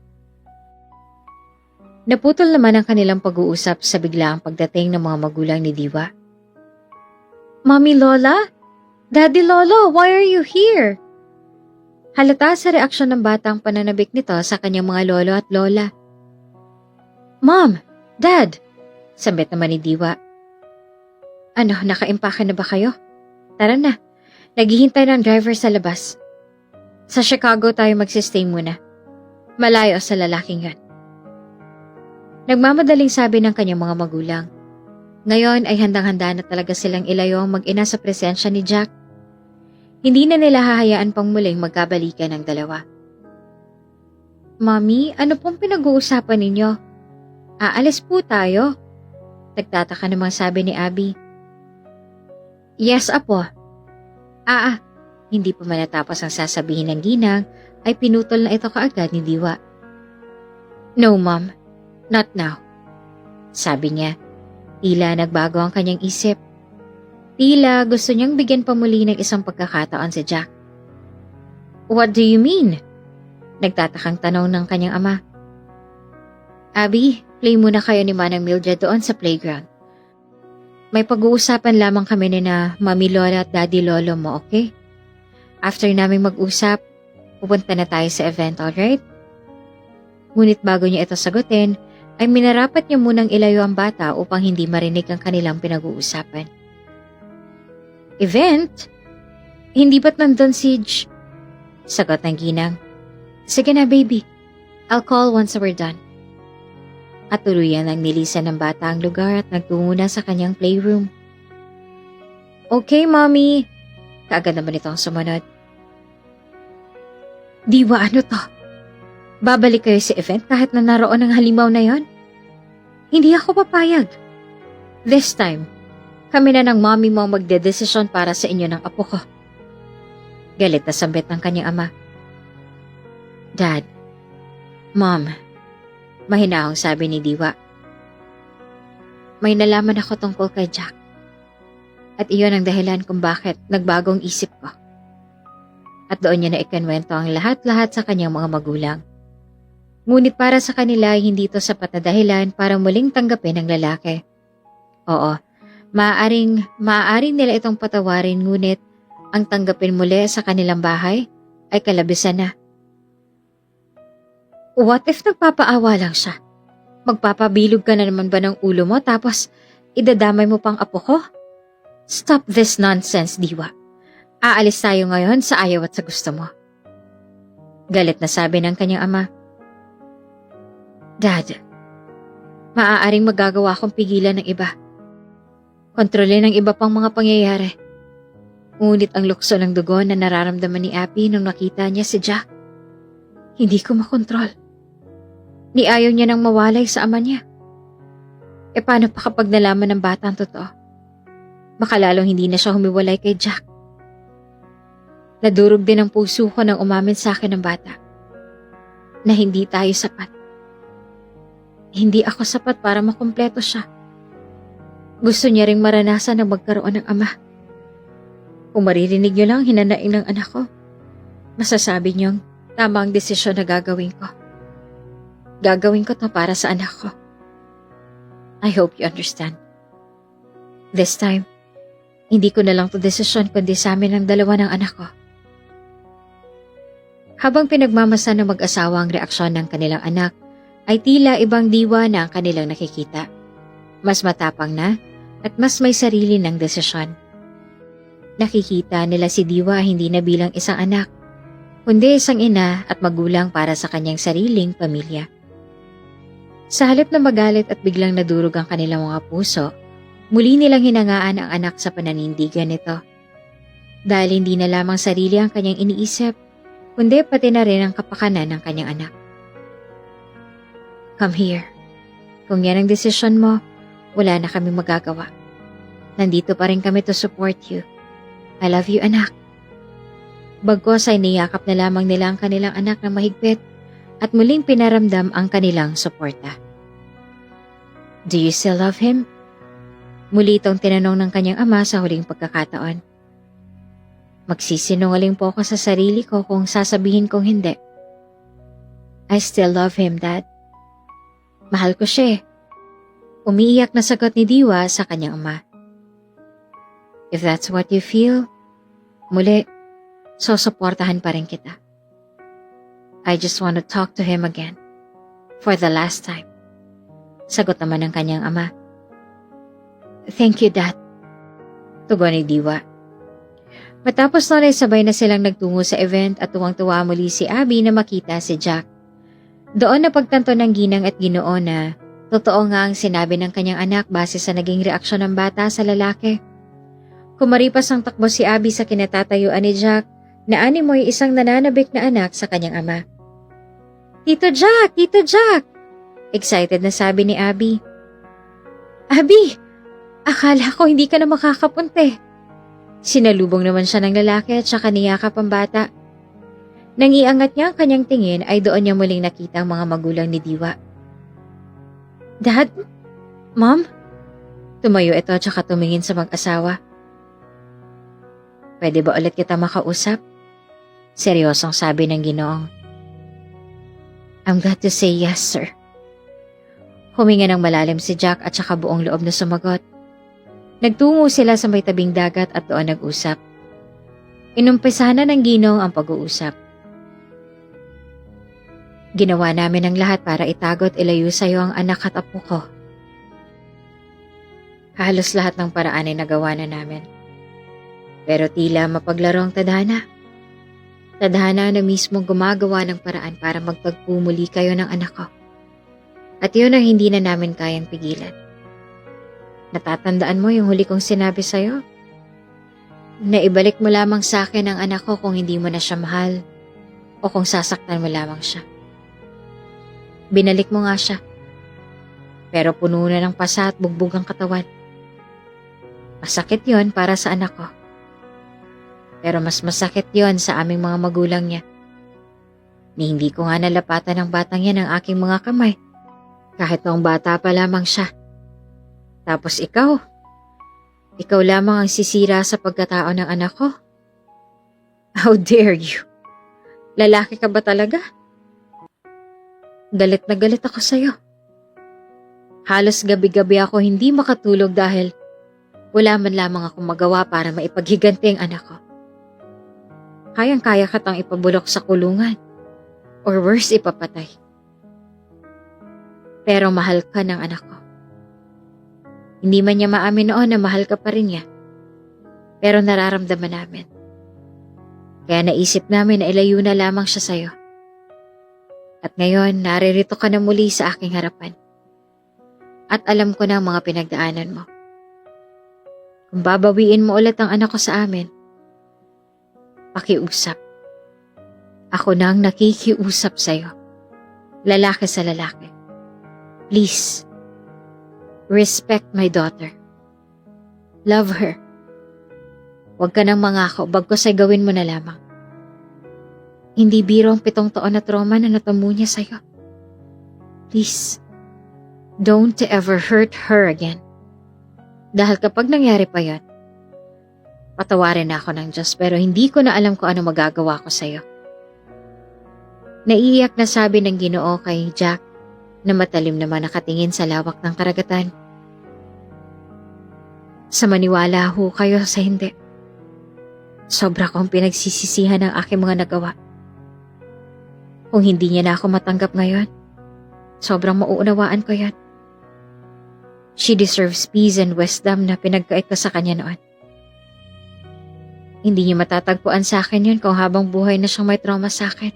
Naputol naman ang kanilang pag-uusap sa biglaang pagdating ng mga magulang ni Diwa. Mommy Lola? Daddy Lolo, why are you here? Halata sa reaksyon ng batang pananabik nito sa kanyang mga lolo at lola. Mom! Dad! Sambit naman ni Diwa. Ano, nakaimpake na ba kayo? Tara na, naghihintay ng driver sa labas. Sa Chicago tayo magsistay muna. Malayo sa lalaking yan. Nagmamadaling sabi ng kanyang mga magulang. Ngayon ay handang-handa na talaga silang ilayo ang mag-ina sa presensya ni Jack. Hindi na nila hahayaan pang muling magkabalikan ng dalawa. Mommy, ano pong pinag-uusapan ninyo? Aalis po tayo? Nagtataka namang sabi ni Abby. Yes, apo. Hindi pa manatapos ang sasabihin ng ginang ay pinutol na ito kaagad ni Diwa. No, Mom. Not now. Sabi niya. Tila nagbago ang kanyang isip. Tila gusto niyang bigyan pa muli ng isang pagkakataon si Jack. What do you mean? Nagtatakang tanong ng kanyang ama. Abby, play muna kayo ni Manang Mildred doon sa playground. May pag-uusapan lamang kami ni na Mami Lola at Daddy Lolo mo, okay? After naming mag-usap, pupunta na tayo sa event, alright? Ngunit bago niya ito sagutin, ay minarapat niya munang ilayo ang bata upang hindi marinig ang kanilang pinag-uusapan. Event? Hindi ba't nandun si Sagot ng ginang. Sige na, baby. I'll call once we're done. At tuluyan ang nilisan ng bata ang lugar at nagtungo na sa kanyang playroom. Okay, Mommy. Kaagad naman itong sumunod. Diwa, ano to? Babalik kayo sa event kahit na naroon ang halimaw na yon? Hindi ako papayag. This time, kami na ng mommy mo magdedesisyon para sa inyo ng apo ko. Galit na sambit ng kanyang ama. Dad, Mom, mahinahong sabi ni Diwa. May nalaman ako tungkol kay Jack. At iyon ang dahilan kung bakit nagbagong isip ko. at doon niya na ikinwento ang lahat-lahat sa kanyang mga magulang. Ngunit para sa kanila ay hindi ito sapat na dahilan para muling tanggapin ang lalaki. Oo, maaaring nila itong patawarin ngunit ang tanggapin muli sa kanilang bahay ay kalabisan na. What if nagpapaawa lang siya? Magpapabilog ka na naman ba ng ulo mo tapos idadamay mo pang apo ko? Stop this nonsense, Diwa. Aalis tayo ngayon sa ayaw at sa gusto mo. Galit na sabi ng kanyang ama. Dad, maaaring magagawa akong pigilan ng iba. Kontrolin ang iba pang mga pangyayari. Ngunit ang lukso ng dugo na nararamdaman ni Abby nung nakita niya si Jack, hindi ko makontrol. Niayaw niya nang mawalay sa ama niya. E paano pa kapag nalaman ng bata ang totoo? Baka lalong hindi na siya humiwalay kay Jack. Nadurog din ang puso ko nang umamin sa akin ng bata na hindi tayo sapat. Hindi ako sapat para makumpleto siya. Gusto niya ring maranasan na magkaroon ng ama. Kung maririnig niyo lang hinanaing ng anak ko, masasabi niyong tama ang desisyon na gagawin ko. Gagawin ko to para sa anak ko. I hope you understand. This time, hindi ko na lang to desisyon kundi sa amin ng dalawa ng anak ko. Habang pinagmamasan ng mag-asawa ang reaksyon ng kanilang anak, ay tila ibang diwa na ang kanilang nakikita. Mas matapang na at mas may sarili ng desisyon. Nakikita nila si Diwa hindi na bilang isang anak, kundi isang ina at magulang para sa kanyang sariling pamilya. Sa halip na magalit at biglang nadurog ang kanilang mga puso, muli nilang hinangaan ang anak sa pananindigan nito. Dahil hindi na lamang sarili ang kanyang iniisip, kundi pati na rin ang kapakanan ng kanyang anak. Come here. Kung yan ang desisyon mo, wala na kami magagawa. Nandito pa rin kami to support you. I love you, anak. Bagkos ay niyakap na lamang nila ang kanilang anak na mahigpit at muling pinaramdam ang kanilang suporta. Do you still love him? Muli itong tinanong ng kanyang ama sa huling pagkakataon. Magsisinungaling po ako sa sarili ko kung sasabihin kong hindi. I still love him, Dad. Mahal ko siya eh. Umiiyak na sagot ni Diwa sa kanyang ama. If that's what you feel, muli, susuportahan pa rin kita. I just want to talk to him again. For the last time. Sagot naman ng kanyang ama. Thank you, Dad. Tugon ni Diwa. Matapos noon ay sabay na silang nagtungo sa event at tuwang-tuwa muli si Abby na makita si Jack. Doon napagtanto ng ginang at ginoo na totoo nga ang sinabi ng kanyang anak base sa naging reaksyon ng bata sa lalaki. Kumaripas ang takbo si Abby sa kinatatayuan ni Jack na animoy isang nananabik na anak sa kanyang ama. Tito Jack! Tito Jack! Excited na sabi ni Abby. Abby! Akala ko hindi ka na makakapunte. Sinalubong naman siya ng lalaki at saka niyakap ang bata. Nang iangat niya ang kanyang tingin ay doon niya muling nakita ang mga magulang ni Diwa. Dad? Mom? Tumayo ito at saka tumingin sa mag-asawa. Pwede ba ulit kita makausap? Seryosong sabi ng Ginoong. I'm glad to say yes, sir. Huminga ng malalim si Jack at saka buong loob na sumagot. Nagtungo sila sa may tabing dagat at doon nag-usap. Inumpisahan na ng Ginong ang pag-uusap. Ginawa namin ang lahat para itago at ilayo sa iyo ang anak at apo ko. Halos lahat ng paraan ay nagawa na namin. Pero tila mapaglaro ang tadhana. Tadhana na mismo gumagawa ng paraan para magpagpumuli kayo ng anak ko. At yun ang hindi na namin kayang pigilan. Natatandaan mo yung huli kong sinabi sa'yo? Na ibalik mo lamang sa akin ang anak ko kung hindi mo na siya mahal o kung sasaktan mo lamang siya. Binalik mo nga siya. Pero puno na ng pasa at bugbog ang katawan. Masakit yon para sa anak ko. Pero mas masakit yon sa aming mga magulang niya. Ni hindi ko nga nalapatan ng batang yan ang aking mga kamay. Kahit noong bata pa lamang siya. Tapos ikaw lamang ang sisira sa pagkatao ng anak ko. How dare you? Lalaki ka ba talaga? Galit na galit ako sa'yo. Halos gabi-gabi ako hindi makatulog dahil wala man lamang akong magawa para maipaghiganti ang anak ko. Kayang-kaya katang ipabulok sa kulungan or worse, ipapatay. Pero mahal ka ng anak ko. Hindi man niya maamin noon na mahal ka pa rin niya. Pero nararamdaman namin. Kaya naisip namin na ilayo na lamang siya sa'yo. At ngayon, naririto ka na muli sa aking harapan. At alam ko na ang mga pinagdaanan mo. Kung babawiin mo ulit ang anak ko sa amin, pakiusap. Ako na ang nakikiusap sa'yo. Lalaki sa lalaki. Please, respect my daughter. Love her. Huwag ka nang mangako, bagkus ay gawin mo na lamang. Hindi biro ang 7 taon na trauma na natamo niya sa'yo. Please, don't ever hurt her again. Dahil kapag nangyari pa yan, patawarin na ako ng Diyos pero hindi ko na alam kung ano magagawa ko sa'yo. Naiiyak na sabi ng Ginoo kay Jack na matalim naman nakatingin sa lawak ng karagatan. Sa maniwala ho kayo sa hindi. Sobra kong pinagsisisihan ng aking mga nagawa. Kung hindi niya na ako matanggap ngayon, sobrang mauunawaan ko yan. She deserves peace and wisdom na pinagkait ko sa kanya noon. Hindi niya matatagpuan sa akin yun kung habang buhay na siyang may trauma sa akin.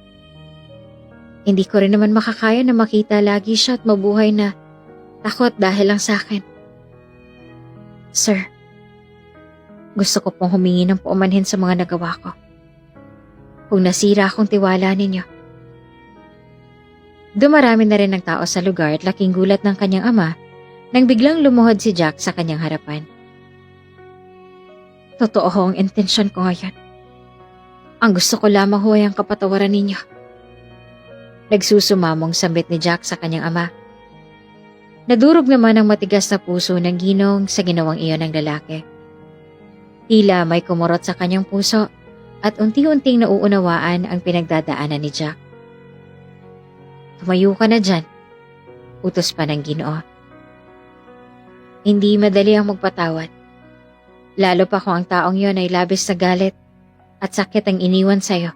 Hindi ko rin naman makakaya na makita lagi siya at mabuhay na takot dahil lang sa akin. Sir, gusto ko pong humingi ng paumanhin sa mga nagawa ko. Kung nasira akong tiwala ninyo. Dumarami na rin ng tao sa lugar at laking gulat ng kanyang ama nang biglang lumuhod si Jack sa kanyang harapan. Totoo ho ang intensyon ko ngayon. Ang gusto ko lamang ho ay ang kapatawaran ninyo. Nagsusumamong sambit ni Jack sa kanyang ama. Nadurog naman ang matigas na puso ng ginong sa ginawang iyon ng lalaki. Tila may kumurot sa kanyang puso at unti-unting nauunawaan ang pinagdadaanan ni Jack. Tumayo ka na dyan, utos pa ng Ginoo. Hindi madali ang magpatawad. Lalo pa kung ang taong yon ay labis na galit at sakit ang iniwan sa'yo.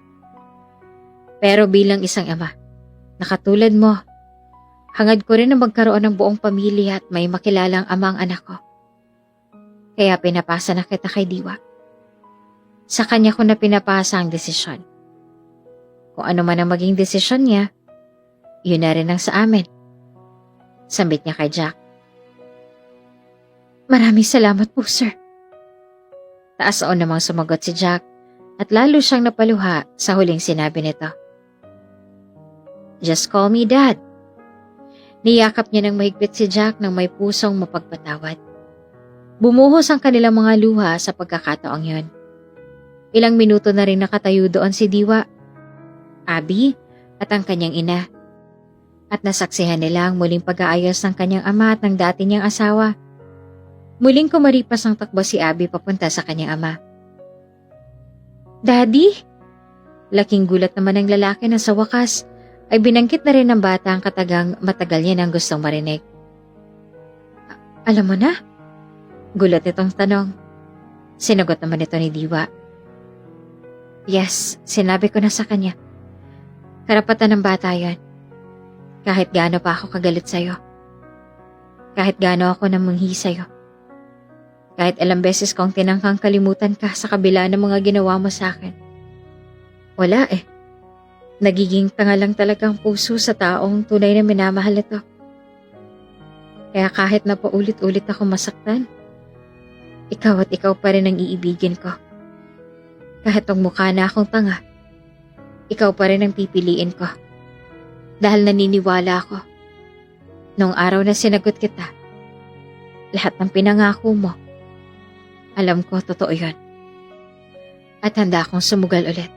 Pero bilang isang ama, nakatulad mo, hangad ko rin na magkaroon ng buong pamilya at may makilalang amang anak ko. Kaya pinapasa na kita kay Diwa. Sa kanya ko na pinapasa ang desisyon. Kung ano man ang maging desisyon niya, yun na rin ang sa amin. Sambit niya kay Jack. Maraming salamat po, sir. Taas-on namang sumagot si Jack at lalo siyang napaluha sa huling sinabi nito. Just call me Dad. Niyakap niya ng mahigpit si Jack nang may pusong mapagpatawad. Bumuhos ang kanilang mga luha sa pagkakataong yon. Ilang minuto na rin nakatayo doon si Diwa, Abby at ang kanyang ina. At nasaksihan nila ang muling pag-aayos ng kanyang ama at ng dati niyang asawa. Muling kumaripas ang takbo si Abby papunta sa kanyang ama. Daddy? Laking gulat naman ng lalaki na sa wakas ay binangkit na rin ng bata ang katagang matagal niya nang gustong marinig. Alam mo na? Gulat itong tanong. Sinagot naman ito ni Diwa. Yes, sinabi ko na sa kanya. Karapatan ng bata yan. Kahit gaano pa ako kagalit sa'yo. Kahit gaano ako namanghi sa'yo. Kahit ilang beses kong tinangkang kalimutan ka sa kabila ng mga ginawa mo sa akin. Wala eh. Nagiging tanga lang talaga ang puso sa taong tunay na minamahal ito. Kaya kahit na paulit-ulit ako masaktan, ikaw at ikaw pa rin ang iibigin ko. Kahit ang mukha na akong tanga, ikaw pa rin ang pipiliin ko. Dahil naniniwala ako, noong araw na sinagot kita, lahat ng pinangako mo, alam ko totoo yun. At handa akong sumugal ulit.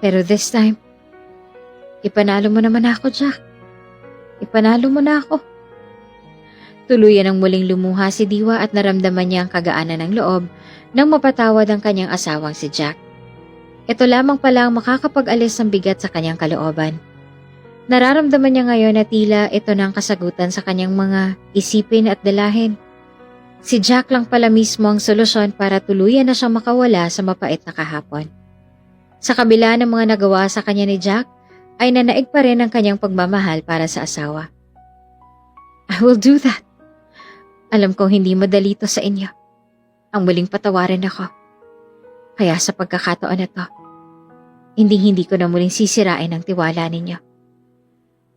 Pero this time, ipanalo mo naman ako, Jack. Ipanalo mo na ako. Tuluyan ang muling lumuha si Diwa at naramdaman niya ang kagaanan ng loob nang mapatawad ang kanyang asawang si Jack. Ito lamang pala ang makakapag-alis ng bigat sa kanyang kalooban. Nararamdaman niya ngayon na tila ito na ang kasagutan sa kanyang mga isipin at dalahin. Si Jack lang pala mismo ang solusyon para tuluyan na siyang makawala sa mapait na kahapon. Sa kabila ng mga nagawa sa kanya ni Jack, ay nanaig pa rin ang kanyang pagmamahal para sa asawa. I will do that. Alam kong hindi madali ito sa inyo. Ang muling patawarin ako. Kaya sa pagkakataon na to, hindi ko na muling sisirain ang tiwala ninyo.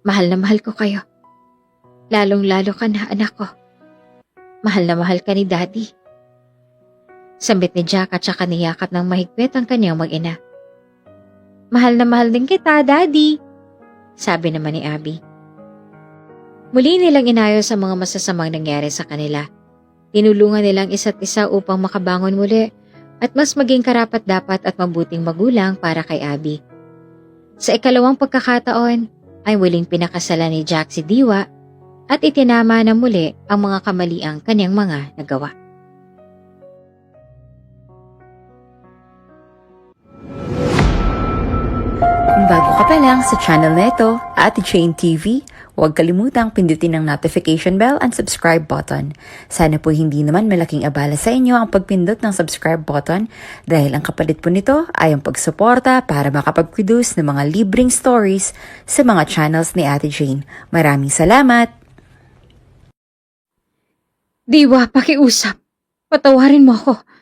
Mahal na mahal ko kayo. Lalong-lalo ka na, anak ko. Mahal na mahal ka ni Daddy. Sambit ni Jack at saka niyakap ng mahigpit ang kanyang mag-ina. Mahal na mahal din kita, Daddy, sabi naman ni Abby. Muli nilang inayos ang mga masasamang nangyari sa kanila. Tinulungan nilang isa't isa upang makabangon muli at mas maging karapat-dapat at mabuting magulang para kay Abby. Sa ikalawang pagkakataon, ay muling pinakasalan ni Jack si Diwa at itinama na muli ang mga kamaliang kanyang mga nagawa. Kung bago ka pa lang sa channel na ito, Ate Jane TV, huwag kalimutang pindutin ang notification bell and subscribe button. Sana po hindi naman malaking abala sa inyo ang pagpindot ng subscribe button dahil ang kapalit po nito ay ang pagsuporta para makapag-produce ng mga libreng stories sa mga channels ni Ate Jane. Maraming salamat! Diwa, pakiusap. Patawarin mo ako.